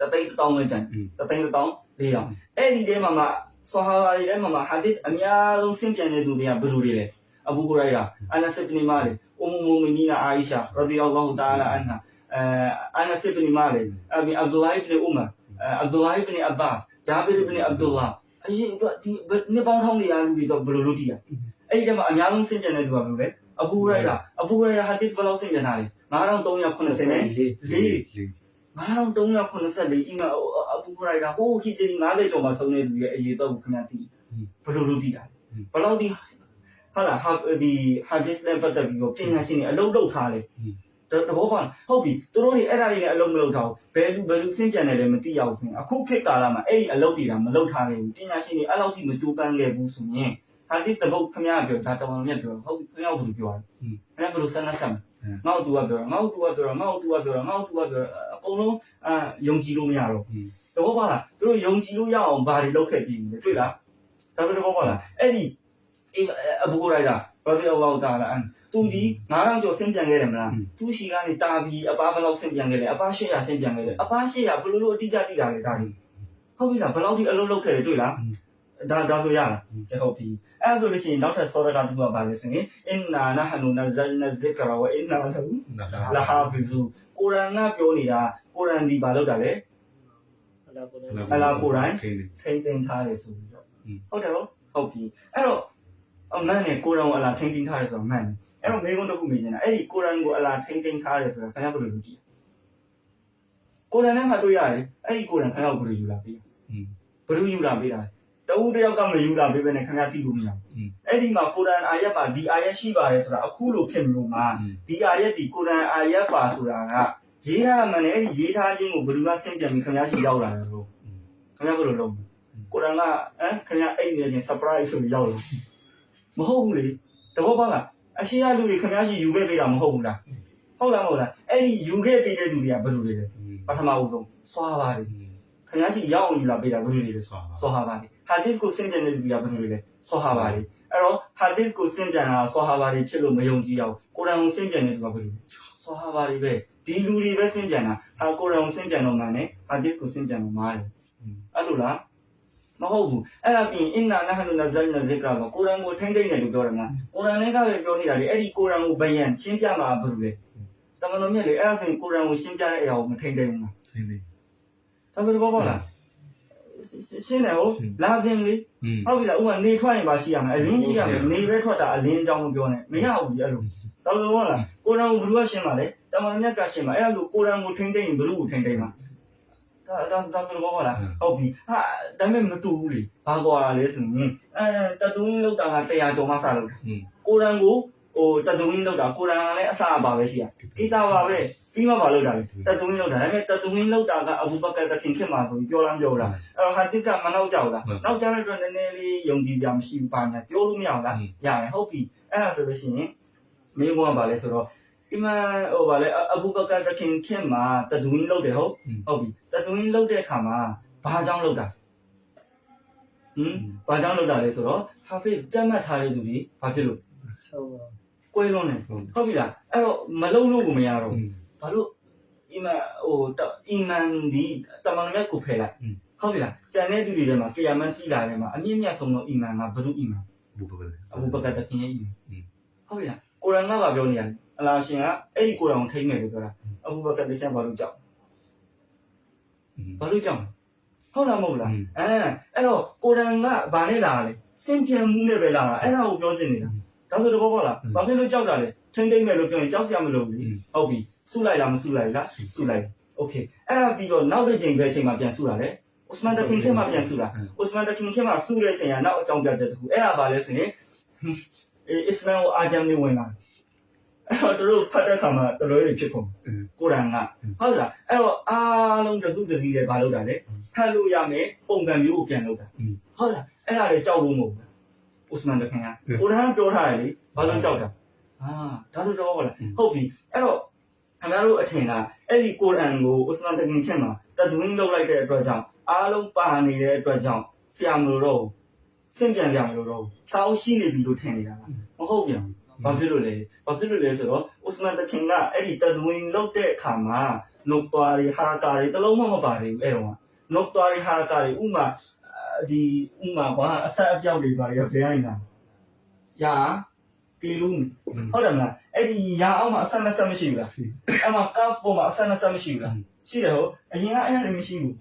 3,1,000ပဲကျန်3,1,400အဲ့ဒီထဲမှာဆွာဟာဘာတွေထဲမှာ hadith အများဆုံးစင်ပြန်တဲ့သူတွေကဘယ်သူတွေလဲအဘူဟူရိုင်ရာအနတ်ibn Malik အူမူမူမီနီနာအာအိရှာရဒီအလ္လာဟူတာအာလာအန်ဟာအနတ်ibn Malik အဘီအဗ်ဒူလာ ibn Umar အဗ်ဒူလာ ibn Abbas ဂျာဘီ ibn Abdullah အရင်ကဒီနှစ်ပေါင်းထောင်ရာလူတွေတော့ဘယ်လိုလုပ်ကြည့်ရအဲ့ဒီထဲမှာအများဆုံးစင်ပြန်တဲ့သူကဘယ်လိုလဲအဘူဟူရိုင်ရာ hadith ဘယ်လောက်စင်ပြန်တာလဲ9,394 9,394ဒီမှာအဘူဟူရိုင်ရာဟိုဟီဂျရီ90ကျော်မှာဆုံးတဲ့လူရဲ့အရေးတော့ခင်ဗျာသိဘယ်လိုလုပ်ကြည့်တာဘယ်လောက်ဒီဟုတ်လားဒီ hadith နဲ့ပတ်သက်ပြီးတော့ပညာရှင်တွေအလုပ်လုပ်ထားတယ်တဘောပါဟုတ်ပြီသူတို့တွေအဲ့ဒါတွေနဲ့အလုပ်မလုပ်ထားဘူးဘယ်လူစင်ပြန်တယ်လည်းမသိရဘူးဆိုရင်အခုခေတ်ကာလမှာအဲ့ဒီအလုပ်တွေကမလုပ်ထားခဲ့ဘူးပညာရှင်တွေအဲ့လောက်ထိမကြိုးပမ်းခဲ့ဘူးဆိုရင် hadith တပုတ်ခင်ဗျားပြောဒါတော်တော်မြတ်ပြောဟုတ်ပြီခင်ဗျားဘယ်လိုပြောရလဲခင်ဗျားဘယ်လိုဆက်ဆက်ငါ့တူကပြောငါ့တူကပြောငါ့တူကပြောငါ့တူကပြောအကုန်လုံးယုံကြည်လို့မရတော့ ဘောပါလားသူတို့ယုံကြည်လို့ရအောင်ဘာတွေလုပ်ခဲ့ပြီးလဲတွေ့လားဒါဆိုတော့ဘောပါလားအဲ့ဒီအဘူရိုက်တာဘာလို့အောက်တာလားသူဒီ9000ကျော်ဆင်းပြန်ခဲ့တယ်မလားသူရှိကနေတာပြီးအပားဘယ်လောက်ဆင်းပြန်ခဲ့လဲအပား800ဆင်းပြန်ခဲ့တယ်အပား800ဘယ်လိုအတိအကျတိတာလဲဒါကြီးဟုတ်ပြီလားဘယ်လောက်ထိအလုပ်လုပ်ခဲ့တယ်တွေ့လားဒါဆိုရလားဟုတ်ပြီအဲ့ဆိုလို့ရှိရင်နောက်ထပ်စောရကတူကပါလဲဆိုရင်အင်နာနဟနူနဇလ်နဇကရာဝအင်နာလဟူလာဟာဖီဇူကုရ်အာန်ကပြောနေတာကုရ်အာန်ဒီဘာလုပ်တာလဲအလာကုရ်အာန်ထိန်းသိမ်းထားတယ်ဆိုပြီးတော့ဟုတ်တယ်ဟုတ်ပြီအဲ့တော့အမှန်နဲ့ကုရ်အာန်ကိုအလာထိန်းသိမ်းထားတယ်ဆိုတော့မှန်တယ်အဲ့တော့မေးခွန်းတစ်ခုမေးချင်တာအဲ့ဒီကုရ်အာန်ကိုအလာထိန်းသိမ်းထားတယ်ဆိုတာခင်ဗျားဘယ်လိုလုပ်ကြည့်ကုရ်အာန်ထဲမှာတွေ့ရတယ်အဲ့ဒီကုရ်အာန်ခင်ဗျားကိုဘယ်လိုယူလာပေးဘယ်လိုယူလာပေးတာတဦးတယောက်ကမယူလာပေးပဲနဲ့ခင်ဗျားသိလို့မရဘူးအဲ့ဒီမှာကုရ်အာန်အာယတ်ပါဒီအာယတ်ရှိပါတယ်ဆိုတာအခုလိုဖြစ်မျိုးမှာဒီအာယတ်ဒီကုရ်အာန်အာယတ်ပါဆိုတာကရေးထားမှလည်းအဲ့ဒီရေးထားခြင်းကိုဘယ်သူမှဆင့်ပြန်ပြီးခင်ဗျားရှိရောက်လာတယ်လို့ခင်ဗျားဘယ်လိုလုပ်ကုရ်အာန်ကခင်ဗျားအိတ်နေချင်း surprise ဆိုပြီးရောက်လာမဟုတ်ဘူးလေတဘောပါလားအရှိရလူတွေခင်ဗျားရှိယူခဲ့ပေးတာမဟုတ်ဘူးလားဟုတ်လားအဲ့ဒီယူခဲ့ပေးတဲ့သူတွေကဘယ်လိုတွေလဲပထမဦးဆုံးစွာပါတယ်ခင်ဗျားရှိရောက်အောင်ယူလာပေးတာဘယ်လိုတွေလဲစွာဟာပါတယ်ဟာဒစ်ကိုဆင့်ပြန်တဲ့လူတွေကဘယ်လိုတွေလဲစွာဟာပါတယ်အဲ့တော့ဟာဒစ်ကိုဆင့်ပြန်တာစွာဟာပါတယ်ဖြစ်လို့မယုံကြည်အောင်ကုရ်အာန်ကိုဆင့်ပြန်တဲ့သူကဘယ်လိုစွာဟာပါတယ်ပဲဒီလူတွေပဲဆင့်ပြန်တာဟာကုရ်အာန်ကိုဆင့်ပြန်တော့မှနဲ့ဟာဒစ်ကိုဆင့်ပြန်တော့မှားတယ်အဲ့လိုလားမဟုတ်ဘူးအဲ့ဒါပြင်အင်နာနဟနူနဇလ်နဇကရာကကုရ်အာန်ကိုထိမ့်သိမ့်တယ်လို့ပြောတယ်မလားကုရ်အာန်လေးကပဲပြောနေတာလေအဲ့ဒီကုရ်အာန်ကိုဘယံရှင်းပြမှာဘာလို့လဲတမန်တော်မြတ်လေအဲ့ဒါဆိုရင်ကုရ်အာန်ကိုရှင်းပြတဲ့အရာကိုမထိမ့်သိမ့်ဘူးလားထိမ့်သိမ့်ဒါဆိုတော့ပေါ့လားရှင်းတယ်ဟုတ်လာစင်လေဟုတ်ပြီလားဥပမာနေထွက်ရင်ပါရှိရမယ်အလင်းရှိရမယ်နေပဲထွက်တာအလင်းအကြောင်းမပြောနဲ့မရဘူးအဲ့လိုတော်တော်ဟုတ်လားကုရ်အာန်ကိုဘယ်လိုရှင်းပါလဲတမန်တော်မြတ်ကရှင်းပါအဲ့ဒါဆိုကုရ်အာန်ကိုထိမ့်သိမ့်ရင်ဘယ်လိုကိုထိမ့်သိမ့်မှာဒါဆိုတော့ဟုတ်လားဟုတ်ပြီဟာဒါပေမဲ့မတူဘူးလေဘာကွာလဲဆိုရင်တသွင်းလောက်တာက100ကျော်မှစလောက်တာကိုရန်ကိုတသွင်းလောက်တာကိုရန်ကလည်းအစပါပဲရှိရကိစ္စပါပဲပြီးမှပါလောက်တာလေတသွင်းလောက်တာဒါပေမဲ့တသွင်းလောက်တာကအဘူဘကာတခင်ခင်မှာဆိုပြီးပြောလားပြောလားအဲ့တော့ဟာတစ်ကမနောက်ကြောက်လားနောက်ကြတဲ့အတွက်နည်းနည်းလေးယုံကြည်ကြမရှိဘူးပါညာပြောလို့မရဘူးလားရတယ်ဟုတ်ပြီအဲ့ဒါဆိုလို့ရှိရင်မင်းကပါလဲဆိုတော့ဒီမှာဗာလေအဘူဘကာတခင်ခင်မှာတသွင်းလောက်တယ်ဟုတ်ပြီတသွင်းလောက်တဲ့အခါမှာဘာကြောင့်လောက်တာဘာကြောင့်လောက်တာလဲဆိုတော့ဟာဖေးစမ်းမှတ်ထားတဲ့သူတွေဘာဖြစ်လို့ကွဲလွန်းတယ်ဟုတ်ပြီလားအဲ့တော့မလုံလို့ကိုမရတော့ဘာလို့အီမန်အီမန်ဒီတမန်တော်ကိုဖယ်လိုက်ဟုတ်ပြီလားကျန်တဲ့သူတွေထဲမှာကီယာမတ်ရှိလာတယ်မှာအမြင့်မြတ်ဆုံးသောအီမန်ကဘယ်သူအီမန်အဘူဘကာတခင်ရဲ့အီမန်ဟုတ်ပြီလားကုရ်အာန်ကပြောနေရတယ်အလာရှင်ကအဲ့ဒီကုရ်အာန်ကိုထိမ့်မယ်လို့ပြောတာအဘူဘကာတခင်ဘာလို့ကြောက်ဟုတ်လားမဟုတ်လားအဲ့တော့ကုရ်အာန်ကဘာနဲ့လာလဲစင်ပြန်မှုနဲ့ပဲလာတာအဲ့ဒါကိုပြောချင်နေတာဒါဆိုတော့ပေါ့လားဘာဖြစ်လို့ကြောက်တာလဲထိမ့်သိမ့်မယ်လို့ပြောရင်ကြောက်စရာမလိုဘူးလေဟုတ်ပြီစုလိုက်လားမစုလိုက်လားစုလိုက်โอเคအဲ့ဒါပြီးတော့နောက်တစ်ချိန်ပဲချိန်မှာပြန်စုတာလေဥစမန်တခင်ခင်မှာပြန်စုတာဥစမန်တခင်ခင်မှာစုတဲ့ချိန်ကနောက်အကြောင်းပြချက်တစ်ခုအဲ့ဒါဘာလဲဆိုရင်အစ္စလာမ်ကိုအာဂျမ်တွေဝင်လာအဲ့တော့တို့ဖတ်တဲ့ခါမှာတော်တော်လေးဖြစ်ကုန်ကုရ်အာန်ကဟုတ်လားအဲ့တော့အားလုံးတစုတစည်းလည်းဘာလုပ်တာလဲဖတ်လို့ရမယ်ပုံစံမျိုးကိုပြန်လုပ်တာဟုတ်လားအဲ့ဒါလေကြောက်လို့မဟုတ်ဘူးဥစမန်တခင်ကကုရ်အာန်ပြောထားတယ်လေဘာလို့ကြောက်တာဒါဆိုတော့ဟုတ်လားဟုတ်ပြီအဲ့တော့ခင်ဗျားတို့အထင်ကအဲ့ဒီကုရ်အာန်ကိုဥစမန်တခင်ခင်မှာတသွင်းလုပ်လိုက်တဲ့အတွက်ကြောင့်အားလုံးပါနေတဲ့အတွက်ကြောင့်ဆရာမလို့တော့စင့်ပြန်ကြမလို့တော့စာအုပ်ရှိနေပြီလို့ထင်နေတာလားမဟုတ်ပြန်ဘူးဘာဖြစ်လို့လဲဆိုတော့ဥစမန်တခင်ကအဲ့ဒီတသွင်းလုပ်တဲ့အခါမှာနှုတ်သွားတွေဟာကာတွေတလုံးမှမပါသေးဘူးအဲ့တော့နှုတ်သွားတွေဟာကာတွေဥမာကွာအဆက်အပြောက်တွေပါရဘယ်အိုင်းလားယာကီလူဟုတ်တယ်မလားအဲ့ဒီယာအောက်မှာအဆက်နဲ့ဆက်မရှိဘူးလားအဲ့မှာကာဖ်ပေါ်မှာအဆက်နဲ့ဆက်မရှိဘူးလားရှိတယ်ဟုတ်အရင်ကအဲ့ဒါတွေမရှိဘူး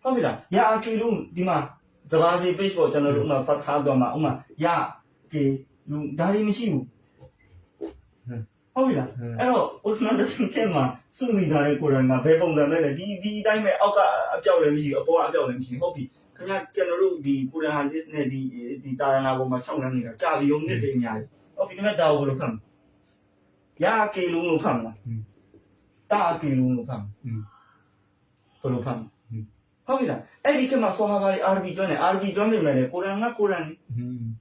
ဟုတ်ပြီလားယာကီလူဒီမှာစဘာစီ page ပေါ်ကျွန်တော်တို့ဥမာဖတ်ထားတော့မှာဥမာယာကီလူဒါတွေမရှိဘူးဟုတ်ပြီလားအဲ့တော့ဥစမန်တခင်မှာစုမိထားတဲ့ကိုရ်အာန်ကဘယ်ပုံစံလဲဒီအတိုင်းပဲအောက်ကအပြောက်လည်းမရှိဘူးအပေါ်ကအပြောက်လည်းမရှိဘူးဟုတ်ပြီခင်ဗျာကျွန်တော်တို့ဒီကုရ်အာန်ဟဒီစ်နဲ့ဒီတာရနာပေါ်မှာရှောက်နှမ်းနေတာကြာပြီုံနှစ်တည်းအများကြီးဟုတ်ပြီခင်ဗျာဒါကိုဘယ်လိုဖတ်မလဲယာကီလူလို့ဖတ်မလားတာကီလူလို့ဖတ်မလားဘယ်လိုဖတ်မလဲဟုတ်ပြီလားအဲ့ဒီကမှဆောဟာဘာတွေအာရဘီကျွမ်းတယ်အာရဘီကျွမ်းနေမယ်ကုရ်အာန်ကကုရ်အာန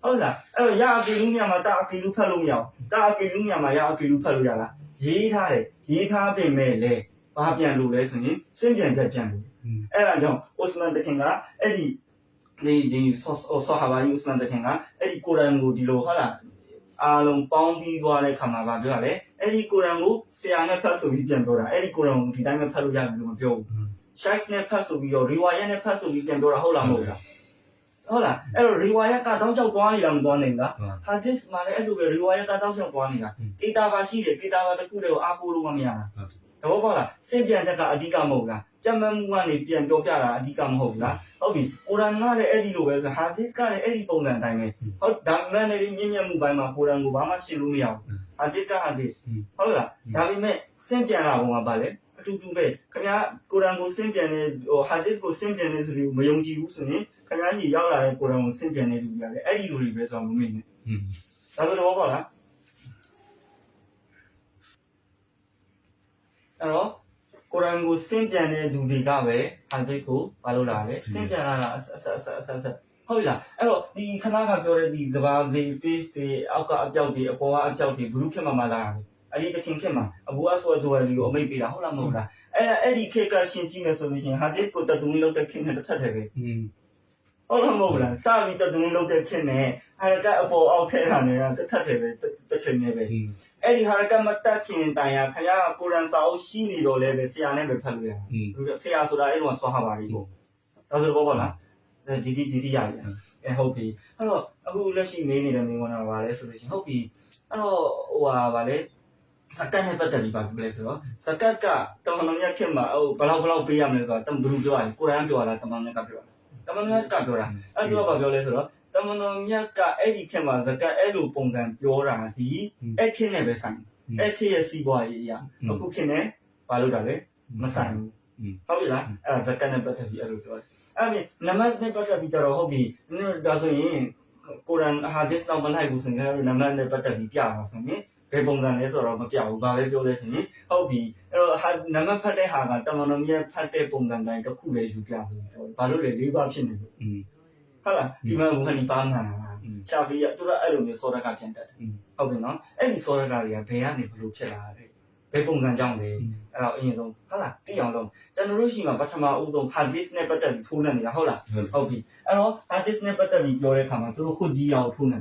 ်ဟုတ်လားအဲ့တော့ယာအကီလူညမှာတာအကီလူဖတ်လို့မရဘူးတာအကီလူညမှာယာအကီလူဖတ်လို့ရလားရေးထားတယ်ရေးထားပြင်မဲ့လေ ဘာပြန်လို့လဲဆိုရင်စင်ပြန်ချက်ပြန်လို့အဲ့ဒါကြောင့်အိုစမန်တခင်ကအဲ့ဒီဆောဟာဘာယူစမန်တခင်ကအဲ့ဒီကိုရန်ကိုဒီလိုဟုတ်လားအားလုံးပေါင်းပြီးသွားတဲ့ခါမှာဗာပြောရလေအဲ့ဒီကိုရန်ကိုဆရာနဲ့ဖတ်ဆိုပြီးပြန်ပြောတာအဲ့ဒီကိုရန်ကိုဒီတိုင်းပဲဖတ်လို့ရတယ်လို့မပြောဘူးရှိုက်နဲ့ဖတ်ဆိုပြီးတော့ရီဝါယက်နဲ့ဖတ်ဆိုပြီးပြန်ပြောတာဟုတ်လားမဟုတ်လားဟုတ်လားအဲ့တော့ရီဝါယက်ကတောင်းချောက်သွားနေတာမသွားနိုင်လားဟာဒစ်မှာလည်းအဲ့လိုပဲရီဝါယက်ကတောင်းချောက်သွားနေတာဒေတာပါရှိတယ်ဒေတာပါတစ်ခုတည်းကိုအားကိုးလို့မရတာတော့ပေါ့လားစင်ပြန်ချက်ကအဓိကမဟုတ်လားကြမ်းမှမှုကနေပြန်ပြောပြတာအဓိကမဟုတ်ဘူးလားဟုတ်ပြီကိုရန်ကလည်းအဲ့ဒီလိုပဲဆိုဟာဒစ်ကလည်းအဲ့ဒီပုံစံအတိုင်းပဲဟုတ်ဒါမှလည်းမြင့်မြတ်မှုပိုင်းမှာကိုရန်ကိုဘာမှရှင်းလို့မရဘူးဟာဒစ်ကဟာဒစ်ဟုတ်လားဒါပေမဲ့စင်ပြန်လာပုံကပါလေအတူတူပဲခင်ဗျာကိုရန်ကိုစင်ပြန်နေဟိုဟာဒစ်ကိုစင်ပြန်နေဆိုပြီးမယုံကြည်ဘူးဆိုရင်ခင်ဗျားကြီးရောက်လာတဲ့ကိုရန်ကိုစင်ပြန်နေလူကြီးရတယ်အဲ့ဒီလူတွေပဲဆိုတော့မမေ့နဲ့ဒါဆိုတော့ပေါ့လားအဲ့တော့ကိုရန်ကိုစင်ပြန်တဲ့သူတွေကပဲဟာဒစ်ကိုမလုပ်လာလေစင်ပြန်လာတာအဆက်ဟုတ်လားအဲ့တော့ဒီခဏကပြောတဲ့ဒီစပါးစီ page တွေအောက်ကအပြောက်တွေအပေါ်ကအပြောက်တွေဘလူးခက်မှလာတယ်အဲ့ဒီတခင်ခက်မှအဘူအဆွဲတော်လူကိုအမိတ်ပေးတာဟုတ်လားမဟုတ်လားအဲ့ဒီခေတ်ကရှင်းကြည့်မယ်ဆိုလို့ရှိရင်ဟာဒစ်ကိုတတူးလောက်တဲ့ခင်နဲ့တစ်ထပ်တယ်ပဲဟုတ်လားမဟုတ်လားစပြီးတတူးလောက်တဲ့ခင်နဲ့ဟာရကအပေါ်အောက်ထဲတာနဲ့တစ်ထပ်တယ်ပဲတစ်ချိန်နဲ့ပဲအဲ့ဒီဟာရကမတက်ခင်တိုင်ရခရကိုရန်စာအုပ်ရှိနေတော့လဲပဲဆရာနဲ့ပဲဖတ်လို့ရတယ်ဆရာဆိုတာအဲ့လိုဆွာဟာပါလေးပေါ့ဒါဆိုတော့ပေါ့လားဒီရတယ်ဟုတ်ပြီအဲ့တော့အခုလက်ရှိမေးနေတဲ့မိန်းမနာပါလဲဆိုလို့ရှိရင်ဟုတ်ပြီအဲ့တော့ဟိုဟာဗာလဲစကတ်နဲ့ပတ်သက်ပြီးပါဘယ်လဲဆိုတော့စကတ်ကတမန်တော်မြတ်ခင်မှာဟိုဘလောက်ပေးရမလဲဆိုတော့တမန်တော်ပြောရတယ်ကိုရန်ပြောတာတမန်တော်မြတ်ကပြောတာတမန်တော်မြတ်ကပြောတာအဲ့တော့ဘာပြောလဲဆိုတော့တမန်တော်မြတ်ကအဲ့ဒီခင်မှာစကတ်အဲ့လိုပုံစံပြောတာဒီအဲ့ခင်နဲ့ပဲဆိုင်အဲ့ခင်ရဲ့စီးပွားရေးအရာအခုခင်နဲ့ဘာလုပ်တာလဲမဆိုင်ဘူးဟုတ်ပြီလားအဲ့ဒါစကတ်နဲ့ပတ်သက်ပြီးအဲ့လိုပြောတယ်အဲ့ဒီနမတ်နဲ့ပတ်သက်ပြီးကြတော့ဟုတ်ပြီဒါဆိုရင်ကိုရန်ဟာဒစ်တော့မလိုက်ဘူးဆိုရင်နမတ်နဲ့ပတ်သက်ပြီးပြပါဆိုရင်ဘယ်ပုံစံလဲဆိုတော့မပြဘူးဘာလဲပြောလဲဆိုရင်ဟုတ်ပြီအဲ့တော့နမတ်ဖတ်တဲ့ဟာကတမန်တော်မြတ်ဖတ်တဲ့ပုံစံတိုင်းတစ်ခုလေးယူပြဆိုရင်ဘာလို့လဲ၄ပါးဖြစ်နေလို့ဟုတ်လားဒီမှာဘုဟနီပါမှန်တာရှာဖီကသူကအဲ့လိုမျိုးစောရကပြန်တက်တယ်ဟုတ်ပြီနော်အဲ့ဒီစောရကတွေကဘယ်ကနေဘလို့ဖြစ်လာလဲဘယ်ပုံစံကြောင့်လဲအဲ့တော့အရင်ဆုံးဟုတ်လားသိအောင်လုပ်ကျွန်တော်တို့ရှိမှာပထမဦးဆုံးဟာဒစ်နဲ့ပတ်သက်ပြီးထိုးနေနေတာဟုတ်လားဟုတ်ပြီအဲ့တော့ဟာဒစ်နဲ့ပတ်သက်ပြီးပြောတဲ့အခါမှာသူတို့ခုကြီးအောင်ထိုးနေ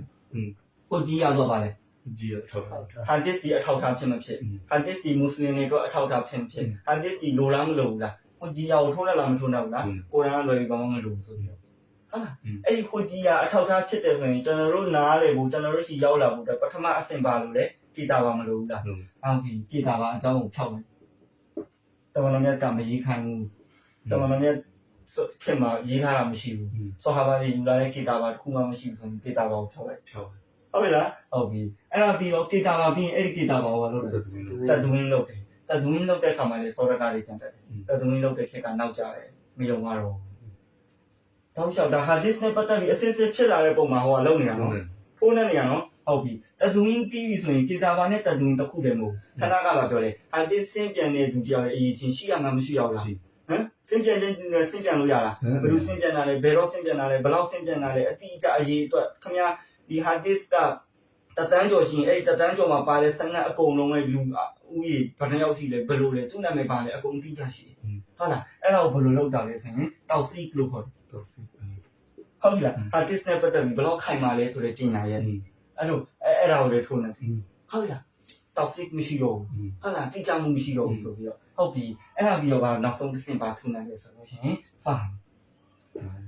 ခုကြီးအောင်ဆိုပါလေကြီးအထောက်ထားဟာဒစ်ဒီအထောက်ထားဖြစ်မဖြစ်ဟာဒစ်ဒီမွတ်စလင်တွေတော့အထောက်ထားဖြစ်မဖြစ်ဟာဒစ်ဒီလိုလားမလိုဘူးလားခုကြီးအောင်ထိုးနေလားမထိုးနေဘူးလားကိုရန်ကလွယ်ပြီးဘာမှမလိုဘူးဆိုပြီးတော့ဟုတ်လားအဲ့ဒီခုကြီးကအထောက်ထားဖြစ်တယ်ဆိုရင်ကျွန်တော်တို့နားလေဘူးကျွန်တော်တို့ရှိရောက်လာဘူးပထမအဆင့်ပါလို့လေကြည်တာပါမလို့ဘူးလားဟုတ်ပြီကြည်တာပါအကြောင်းကိုဖြောက်မယ်တမန်တော်မြတ်ကမရေးခိုင်းဘူးတမန်တော်မြတ်ခင်မှာရေးထားတာမရှိဘူးဆောဟာဘာတွေယူလာတဲ့ကြည်တာပါတစ်ခုမှမရှိဘူးဆိုရင်ကြည်တာပါကိုဖြောက်လိုက်ဟုတ်ပြီလားဟုတ်ပြီအဲ့ဒါပြီးတော့ကြည်တာပါပြီးရင်အဲ့ဒီကြည်တာပါကိုဘာလုပ်လဲတတ်သူင်းလုပ်တယ်တတ်သူင်းလုပ်တဲ့ခါမှာလေစောရကားတွေပြန်တက်တယ်တတ်သူင်းလုပ်တဲ့ခေတ်ကနောက်ကျတယ်မယုံတော့တောက်လျှောက်ဒါဟာဒစ်နဲ့ပတ်သက်ပြီးအစစ်စစ်ဖြစ်လာတဲ့ပုံမှာဟိုကလုံနေတာနော်ထိုးနေနေရနော်ဟုတ်ပြီတတ်သူင်းပြီးပြီဆိုရင်ကေတာဘာနဲ့တတ်သူင်းတစ်ခုတည်းမဟုတ်ခဏကပါပြောလေဟာဒစ်စင်ပြန်တဲ့သူတယောက်ရဲ့အရေးချင်းရှိရမှာမရှိရဘူးလားဟမ်စင်ပြန်ခြင်းစင်ပြန်လို့ရလားဘယ်လိုစင်ပြန်တာလဲဘယ်တော့စင်ပြန်တာလဲဘယ်လောက်စင်ပြန်တာလဲအတိအကျအရေးအတွက်ခင်ဗျာဒီဟာဒစ်ကတတန်းကျော်ရှင်အဲ့တတန်းကျော်မှာပါတဲ့ဆန်ကအကုန်လုံးရဲ့လူဦးရေဘယ်နှယောက်ရှိလဲဘယ်လိုလဲသူ့နာမည်ပါလဲအကုန်သိကြရှိတယ်ဟုတ်လားအဲ့တော့ဘယ်လိုလုပ်တာလဲဆိုရင်တောက်စီလို့ခေါ်တယ်တောက်စီဟုတ်ပြီလားဟာဒစ်နဲ့ပတ်သက်ပြီးဘယ်လောက်ခိုင်မာလဲဆိုတဲ့ပညာရဲ့အဲ့လိုအဲ့ဒါကိုလည်းထိုးနေတယ်ဟုတ်ပြီလားတောက်စီမရှိတော့ဘူးဟုတ်လားတိကျမှုမရှိတော့ဘူးဆိုပြီးတော့ဟုတ်ပြီအဲ့ဒါပြီးတော့နောက်ဆုံးတစ်ဆင့်ပါထိုးနိုင်တယ်ဆိုလို့ရှိရင်ဖာ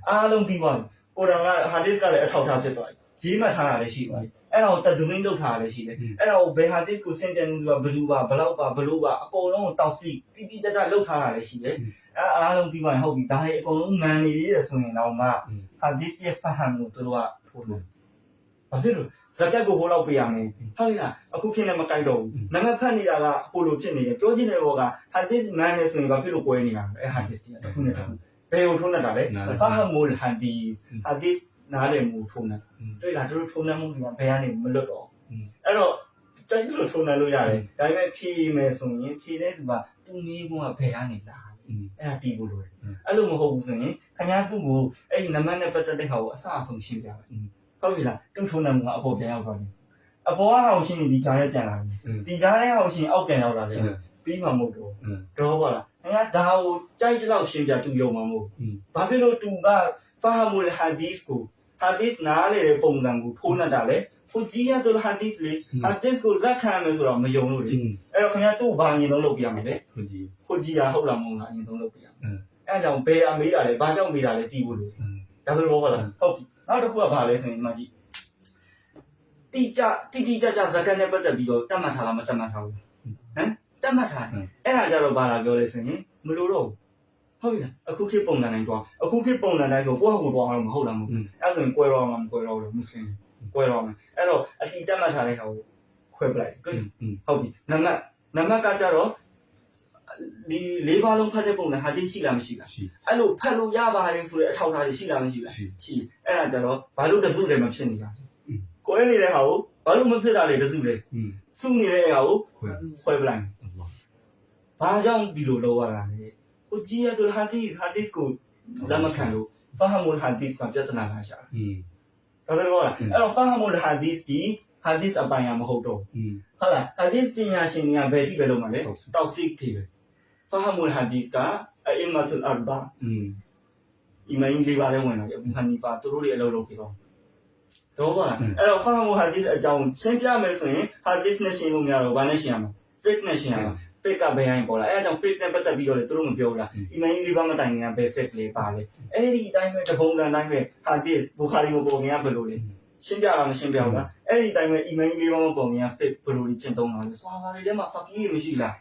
အားလုံးပြီးသွားပြီကိုရန်ကဟာဒစ်ကလည်းအထောက်ထားဖြစ်သွားပြီရေးမှတ်ထားတာလည်းရှိပါပြီအဲ့ဒါကိုတတ်သူင်းလုပ်ထားတာလည်းရှိတယ်အဲ့ဒါကိုဘယ်ဟာတစ်ကိုစင်ပြန်သူကဘလူးပါဘလောက်ပါဘလို့ပါအကုန်လုံးကိုတောက်စီတိတိကျကျလုပ်ထားတာလည်းရှိတယ်အားလုံးပြီးမှဟုတ်ပြီဒါလည်းအကုန်လုံးမှန်နေရတဲ့ဆိုရင်တော့မှဟာဒစ်ရဲ့ဖဟမ်ကိုသူတို့ကထိုးလို့ဘာဖြစ်လို့ဇကတ်ကိုဟိုလောက်ပေးရမယ်ဟုတ်လားအခုခေတ်နဲ့မကိုက်တော့ဘူးနံပါတ်ဖတ်နေတာကဟိုလိုဖြစ်နေတယ်ပြောချင်တဲ့ဘောကဟာဒစ်မှန်နေဆိုရင်ဘာဖြစ်လို့ကွဲနေတာလဲအဲ့ဟာဒစ်ကတခုနဲ့တခုဘယ်ကိုထိုးနေတာလဲဖဟမ်မိုလ်ဟာဒီဟာဒစ်နားလည်မှုထုံးတယ်တွေ့လားတို့ထုံးနှမှုတွေကဘယ်ကနေမလွတ်တော့အဲ့တော့တိုက်လို့ထုံးတယ်လို့ရတယ်ဒါပေမဲ့ဖြေမယ်ဆိုရင်ဖြေတဲ့သူကသူ့မိကုန်းကဘယ်ကနေလာအဲ့ဒါတီးဖို့လိုတယ်အဲ့လိုမဟုတ်ဘူးဆိုရင်ခင်ဗျားသူ့ကိုအဲ့ဒီနမတ်နဲ့ပတ်သက်တဲ့ဟာကိုအစအဆုံးရှင်းပြမယ်ဟုတ်ပြီလားသူ့ထုံးတယ်မှုကအပေါ်ပြန်ရောက်သွားတယ်အပေါ်ကဟာကိုရှင်းရင်ဒီကြားထဲပြန်လာတယ်ဒီကြားထဲဟာကိုရှင်းအောက်ပြန်ရောက်လာတယ် ပြီးမှမဟုတ်တော့တော့ပါလားခင်ဗျာဒါကိုကြိုက်တဲ့လောက်ရှင်းပြသူယုံမှာမဟုတ်ဘာဖြစ်လို့သူကဖာမူလ်ဟာဒီစ်ကိုဟာဒီစ်နားလေပုံစံကိုထိုးနှက်တာလေကိုကြီးရတော့ဟာဒီစ်လေဟာဒီစ်ကိုလက်ခံမယ်ဆိုတော့မယုံလို့လေအဲ့တော့ခင်ဗျာသူ့ဘာမြင်လုံးလုပ်ပြရမယ်လေကိုကြီးရဟုတ်လားမဟုတ်လားအရင်ဆုံးလုပ်ပြရမယ်အဲ့ကြောင့်ဘယ်အမေးတာလဲဘာကြောင့်မေးတာလဲသိဖို့လို့ဒါဆိုတော့ဟုတ်လားဟုတ်ပြီနောက်တစ်ခုကဘာလဲဆိုရင်မှကြည့်တိကျဇကန်နဲ့ပတ်သက်ပြီးတော့တတ်မှတ်ထားလားမတတ်မှတ်ထားဘူးဟမ်တတ်မှတ်ထားအဲ့ဒါကြတော့ဘာလာပြောလဲဆိုရင်မလို့တော့ဟုတ်ပြီလားအခုခေတ်ပုံစံတိုင်းတော့အခုခေတ်ပုံစံတိုင်းဆိုကိုယ့်ဟာကိုယ်တော့မဟုတ်လားမဟုတ်အဲ့ဆိုရင်ကွဲတော့မှာမကွဲတော့ဘူးမွတ်စလင်ကွဲတော့မှာအဲ့တော့အတိတတ်မှတ်ထားတဲ့ဟာကိုခွဲပလိုက်တွေ့ဟုတ်ပြီနံပါတ်ကကြတော့ဒီလေးပါလုံးဖတ်တဲ့ပုံစံဟာတိရှိလားမရှိလားအဲ့လိုဖတ်လို့ရပါတယ်ဆိုတဲ့အထောက်အထားတွေရှိလားမရှိလားရှိအဲ့ဒါကြတော့ဘာလို့တစုလည်းမဖြစ်နေတာကိုယ်နေတဲ့ဟာကိုဘာလို့မဖြစ်တာလဲတစုလဲစုနေတဲ့ဟာကိုခွဲပလိုက်ဘာကြောင့်ဒီလိုလုပ်ရတာလဲကိုကြီးရတော့ဟာဒီစ်ကိုလက်မခံလို့ဖာဟမူလ်ဟာဒီစ်ကပြဿနာလာရှာဒါဆိုတော့အဲ့တော့ဖာဟမူလ်ဟာဒီစ်ဒီဟာဒီစ်အပိုင်ရမဟုတ်တော့ဟုတ်လားဟာဒီစ်ပညာရှင်တွေကဘယ်ထိပဲလုပ်မှာလဲတောက်စစ်ထိပဲဖာဟမူလ်ဟာဒီစ်ကအအီမတ်အလ်အရဘာအီမန်လေးပါးလည်းဝင်လာပြီအဘူဟနီဖာသူတို့တွေအလုပ်လုပ်ပြီးတော့တော့ပါအဲ့တော့ဖာဟမူလ်ဟာဒီစ်အကြောင်းရှင်းပြမယ်ဆိုရင်ဟာဒီစ်နဲ့ရှင်းလို့မရတော့ဘာနဲ့ရှင်းရမလဲ fake နဲ့ရှင်းရမှာfake ကဘယ်ဟိုင်းပေါ်လာအဲ့ဒါကြောင့် fake နဲ့ပတ်သက်ပြီးတော့လေသူတို့မပြောဘူးလားအီမန်လေးပါးမတိုင်ခင်ကဘယ် fake လေးပါလဲအဲ့ဒီအတိုင်းပဲတပုံစံတိုင်းပဲဟာဒီစ်ဘူခါရီမပေါ်ခင်ကဘယ်လိုလဲရှင်းပြလားမရှင်းပြဘူးလားအဲ့ဒီအတိုင်းပဲအီမန်လေးပါးမပေါ်ခင်က fake ဘယ်လိုကျင့်သုံးတာလဲစွာပါတွေထဲမှာ fucking မရှိလာ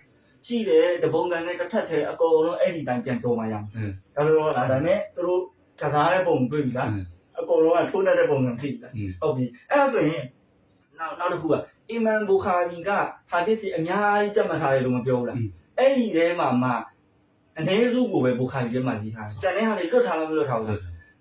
းရှိတယ်တပုံစံနဲ့တစ်ထပ်ထဲအကုန်လုံးအဲ့ဒီတိုင်းပြန်ပြောမှရမှာဒါဆိုတော့ဒါနဲ့သူတို့ကစားတဲ့ပုံတွေ့ပြီလားအကုန်လုံးကထိုးနေတဲ့ပုံစံဖြစ်ပြီလားဟုတ်ပြီအဲ့ဒါဆိုရင်နောက်တစ်ခုကအီမန်ဘူခါရီကဟာဒီစ်အများကြီးကြက်မှတ်ထားတယ်လို့မပြောဘူးလားအဲ့ဒီထဲမှာမှအနည်းစုကိုပဲဘူခါရီထဲမှာရေးထားတယ်ကျန်တဲ့ဟာတွေလွတ်ထားလားမလွတ်ထားဘူးလာ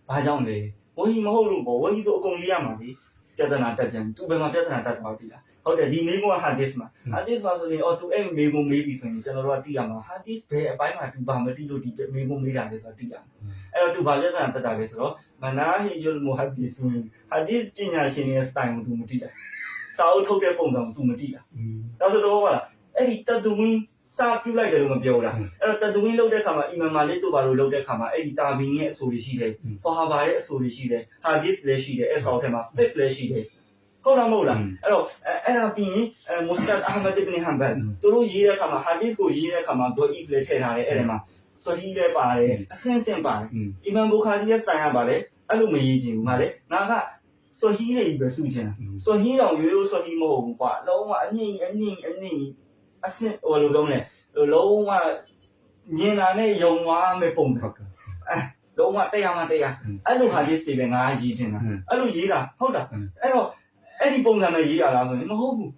းဘာကြောင့်လဲဝဟီမဟုတ်လို့ပေါ့ဝဟီဆိုအကုန်ရေးရမှာလေပြဿနာတက်ပြန်သူဘယ်မှာပြဿနာတက်သွားပြီလားဟုတ်တယ်ဒီမေးခွန်းကဟာဒီစ်မှာဆိုရင်သူအဲ့မေးခွန်းမေးပြီဆိုရင်ကျွန်တော်တို့ကသိရမှာဟာဒီစ်ဘယ်အပိုင်းမှာသူဘာမသိလို့ဒီမေးခွန်းမေးတာလဲဆိုတော့သိရမှာအဲ့တော့သူဘာပြဿနာတက်တာလဲဆိုတော့မနာဟီယုလ်မူဟဒ်ဒီဆူဟာဒီစ်ပညာရှင်ရဲ့စတိုင်ကိုသူမသိတာစာအုပ်ထုတ်တဲ့ပုံစံကိုသူမသိတာဒါဆိုတော့ဟုတ်လားအဲ့ဒီတတူဝင်းစာပြုလိုက်တယ်လို့မပြောဘူးလားအဲ့တော့တတူဝင်းလုပ်တဲ့ခါမှာအီမန်မာလစ်တို့ဘာလို့လုပ်တဲ့ခါမှာအဲ့ဒီတာဘီရဲ့အဆိုတွေရှိတယ်ဆာဟာဘာရဲ့အဆိုတွေရှိတယ်ဟာဒီစ်လည်းရှိတယ်အဲ့ဆောက်ထဲမှာ fake လည်းရှိတယ်ဟုတ်လားမဟုတ်လားအဲ့တော့အဲ့ဒါပြီးရင်မုစတတ်အာမဒ်အစ်ဘ်ဟမ်ဘန်သူတို့ရေးတဲ့ခါမှာဟာဒီစ်ကိုရေးတဲ့ခါမှာဒိုအီဖ်လည်းထည့်ထားတယ်အဲ့ဒီမှာဆိုဟီလည်းပါတယ်အစင်းစင်းပါတယ်အီမန်ဘူခါရီရဲ့စတိုင်ကပါလေအဲ့လိုမရေးချင်ဘူးငါလေငါကဆိုဟီလေးပဲစုချင်တာဆိုဟီတော့ရိုးရိုးဆိုဟီမဟုတ်ဘူးကွာလုံးဝအမြင့်အဆင့်ဟိုလိုလုံးလေလုံးဝမြင်လာနဲ့ယုံသွားမဲ့ပုံစံလုံးဝတရားမှတရားအဲ့လိုဟာဒီစ်တွေပဲငါရေးချင်တာအဲ့လိုရေးတာဟုတ်တာအဲ့တော့အဲ့ဒီပုံစံနဲ့ရေးရလားဆိုရင်မဟုတ်ဘူး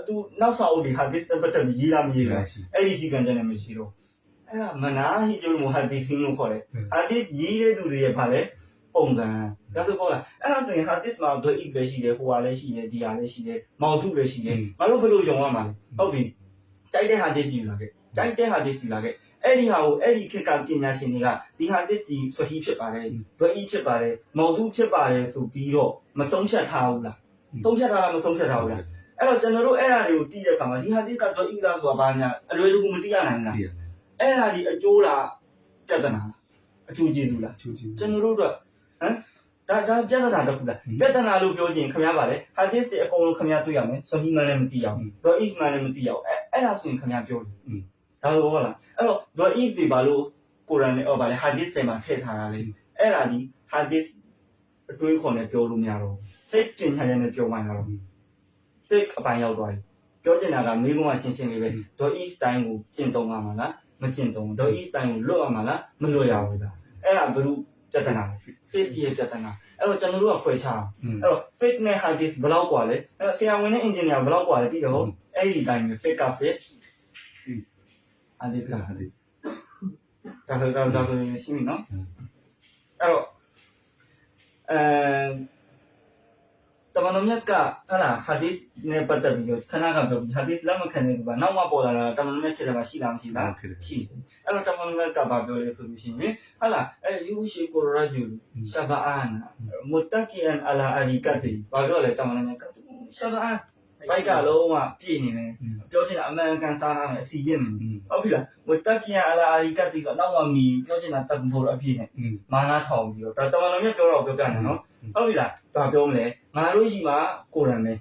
သူနောက်စာအုပ်တွေဟာဒီစ်ပတ်သက်ပြီးရေးလားမရေးလားအဲ့ဒီစီကံချက်နဲ့မရှိတော့အဲ့ဒါမနာဟီဂျူလ်မူဟာဒီဆင်းလို့ခေါ်တယ်ဟာဒီစ်ရေးတဲ့သူတွေရဲ့ဗာလဲပုံစံဒါဆိုပေါ့လားအဲ့ဒါဆိုရင်ဟာဒီစ်မှာဒိုအီလည်းရှိတယ်ဟိုဟာလည်းရှိတယ်ဒီဟာလည်းရှိတယ်မော်ထုလည်းရှိတယ်ငါတို့ဘယ်လိုယုံရမှာလဲဟုတ်ပြီကြိုက်တဲ့ဟာဒီစ်ယူလာခဲ့အဲ့ဒီဟာကိုအဲ့ဒီခေတ်ကပညာရှင်တွေကဒီဟာဒီစ်ကြီးဆွဟီဖြစ်ပါတယ်ဒိုအီဖြစ်ပါတယ်မော်ထုဖြစ်ပါတယ်ဆိုပြီးတော့မဆုံးဖြတ်ထားဘူးလားဆုံးဖြတ်ထားလားမဆုံးဖြတ်ထားဘူးလားအဲ့တော့ကျွန်တော်တို့အဲ့ဒါတွေကိုတည်တဲ့အခါမှာဒီဟာဒီကဒိုအီလားဆိုတာဘာညာအလွယ်တကူမတည်ရနိုင်ဘူးလားအဲ့ဒါဒီအကျိုးလားပြဿနာလားအကျိုးကျေးဇူးလားကျွန်တော်တို့ကဟမ်ဒါပြဿနာတစ်ခုလားပြဿနာလို့ပြောချင်ခင်ဗျားပါလေဟာဒီစ်တွေအကုန်လုံးခင်ဗျားတွေ့ရမယ်ဆိုဟီမန်လည်းမသိအောင်ဒိုအီမှန်လည်းမသိအောင်အဲ့ဒါဆိုရင်ခင်ဗျားပြောတယ်ဒါဆိုဟုတ်လားအဲ့တော့ဒိုအီတွေဘာလို့ကုရ်အာန်နဲ့ဗာလေဟာဒီစ်တွေမှာထည့်ထားတာလေအဲ့ဒါဒီဟာဒီစ်အတွေးခေါ်နဲ့ပြောလို့မရတော့ fake ပညာရဲ့နဲ့ပြောမှရတော့ fake အပိုင်းရောက်သွားပြီပြောချင်တာကမိကုန်းကရှင်းရှင်းလေးပဲဒိုအီတိုင်းကိုကျင့်သုံးရမှာလားမကျင့်သုံးဒိုအီတိုင်းကိုလွတ်ရမှာလားမလွတ်ရဘူးလားအဲ့ဒါဘယ်လိုပြဿနာလဲ fake ရဲ့ပြဿနာအဲ့တော့ကျွန်တော်တို့ကခွဲခြားအဲ့တော့ fake နဲ့ hard disk ဘယ်လောက်กว่าလဲအဲ့ဆရာဝန်နဲ့ engineer ဘယ်လောက်กว่าလဲတိတယ်ဟုတ်အဲ့ဒီတိုင်းပဲ fake က fake hard disk က hard disk ဒါဆိုရှင်းပြီနော်အဲ့တော့တမန်တော်မြတ်ကဟာလား hard disk နဲ့ပတ်သက်ပြီးတော့ခဏကပြောပြီး hard disk လက်မခံနေဘူးကနောက်မှပေါ်လာတာတမန်တော်မြတ်ခေတ္တမှာရှိလားမရှိလားရှိတယ်အဲ့တော့တမန်တော်မြတ်ကဘာပြောလဲဆိုလို့ရှိရင်ဟာလားယူရှိကိုရာဂျူရှဘာအာန်မုတကီအန်အလာအလီကတ်တီဘာပြောလဲတမန်တော်မြတ်ကရှဘာအာန် ဘိုက်ကလုံးဝပြည့်နေတယ်ပြောချင်တာအမှန်ကန်စားထားမယ်အစီပြည့်နေဟုတ်ပြီလားဝတ်တက်ပြန်အလားအလီကတိဆိုတော့မှမီပြောချင်တာတက်ဖို့တော့အပြည့်နဲ့မာနာထောင်ပြီးတော့တမန်တော်မြတ်ပြောတော့ပြောပြနေနော်ဟုတ်ပြီလားဒါပြောမလဲငါတို့ရှိမှာကိုရံပဲ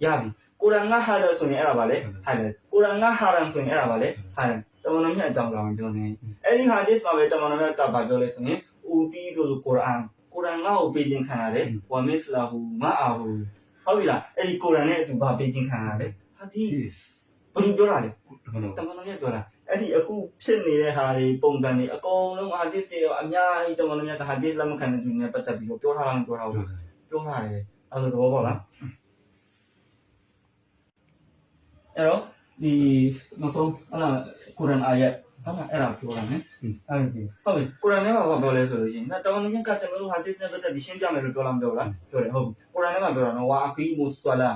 ရပြီကိုရံငါဟာရဆိုရင်အဲ့ဒါပါလေဟာတယ်ကိုရံငါဟာရံဆိုရင်အဲ့ဒါပါလေဟာတယ်တမန်တော်မြတ်အကြောင်းပြောင်းပြောနေအဲ့ဒီဟာဒီစ်မှာပဲတမန်တော်မြတ်ကပြောလဲဆိုရင်ဦးတီးဆိုလို့ကိုရံငါ့ကိုပေးခြင်းခံရတယ်ဝါမစ္စလာဟူမအာဟူဟုတ်ပြီလားအဲ့ဒီကိုရံနဲ့အတူပါပေးခြင်းခံရတယ်ဟာဒီစ်ဘယ်လိုပြောတာလဲတမန်တော်မြတ်ပြောတာအဲ့ဒီအခုဖြစ်နေတဲ့ဟာတွေပုံစံတွေအကုန်လုံးဟာဒီစ်တွေရောအများကြီးတမန်တော်မြတ်ကဟာဒီစ်လက်မခံတဲ့သူတွေပတ်သက်ပြီးတော့ပြောထားတာမပြောထားဘူးပြောထားတယ်အဲ့ဒါတော့ပေါ့လားအဲ့တော့ဒီနောက်ဆုံးအဲ့ဒါကုရ်အာန်အာယတ်ဟုတ်လားအဲ့ဒါပြောတာနော်အဲ့ဒီဟုတ်ပြီကုရ်အာန်ထဲမှာပြောလဲဆိုလို့ရှိရင်တမန်တော်မြတ်ကကျွန်တော်တို့ဟာဒီစ်နဲ့ပတ်သက်ပြီးရှင်းပြမယ်လို့ပြောလားမပြောလားပြောတယ်ဟုတ်ပြီကုရ်အာန်ထဲမှာပြောတာနော်ဝါအကီမုဆွလာ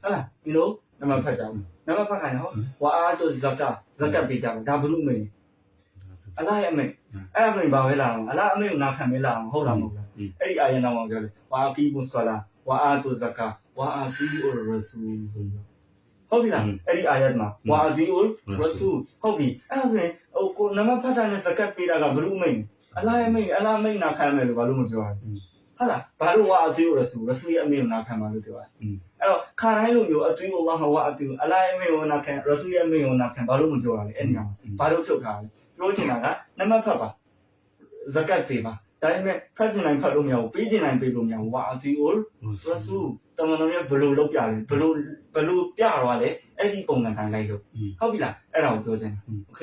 ဟုတ်လားဒီလိုနမဖတ်ကြဘူးနမဖတ်ခိုင်းနော်ဝါအာတုဇကတ်ပေးကြတယ်ဒါဘုရုမေအလားရဲ့အမေအဲ့ဒါဆိုရင်ဘာပဲလာအောင်အလားအမေကိုနာခံမဲလာအောင်ဟုတ်လားမဟုတ်လားအဲ့ဒီအာယတ်နောက်မှာပြောတယ်ဝါအကီမုဆွလာဝါအာတုဇကဝါအာကီအူရဆူဆိုပြီးဟုတ်ပြီလားအဲ့ဒီအာယတ်မှာဝါအာကီအူရဆူဟုတ်ပြီအဲ့ဒါဆိုရင်ဟိုကိုနမဖတ်တာနဲ့ဇကတ်ပေးတာကဘုရုမေအလားရဲ့အလားအမေနာခံမယ်လို့ဘာလို့မပြောရလဲဟုတ်လားဘာလို့ဝါအတူရဆူရဲ့အမေကိုနာခံမှာလို့ပြောတာအဲ့တော့ခါတိုင်းလိုမျိုးအတူအလ္လာဟ်ဝါအတူအလားရဲ့အမေကိုနာခံရဆူရဲ့အမေကိုနာခံဘာလို့မပြောရလဲအဲ့ဒီမှာဘာလို့ဖြုတ်ထားလဲပြောချင်တာကနမဖတ်ပါဇကတ်ပေးပါဒါပေမဲ့ဖတ်ချင်တိုင်းဖတ်လို့မရဘူးပေးချင်တိုင်းပေးလို့မရဘူးဝါအတူရဆူတမန်တော်ရဲ့ဘလို့လောက်ပြလဲဘလို့ပြတော့လဲအဲ့ဒီပုံစံတိုင်းလိုက်လို့ဟုတ်ပြီလားအဲ့ဒါကိုပြောချင်တာโอเค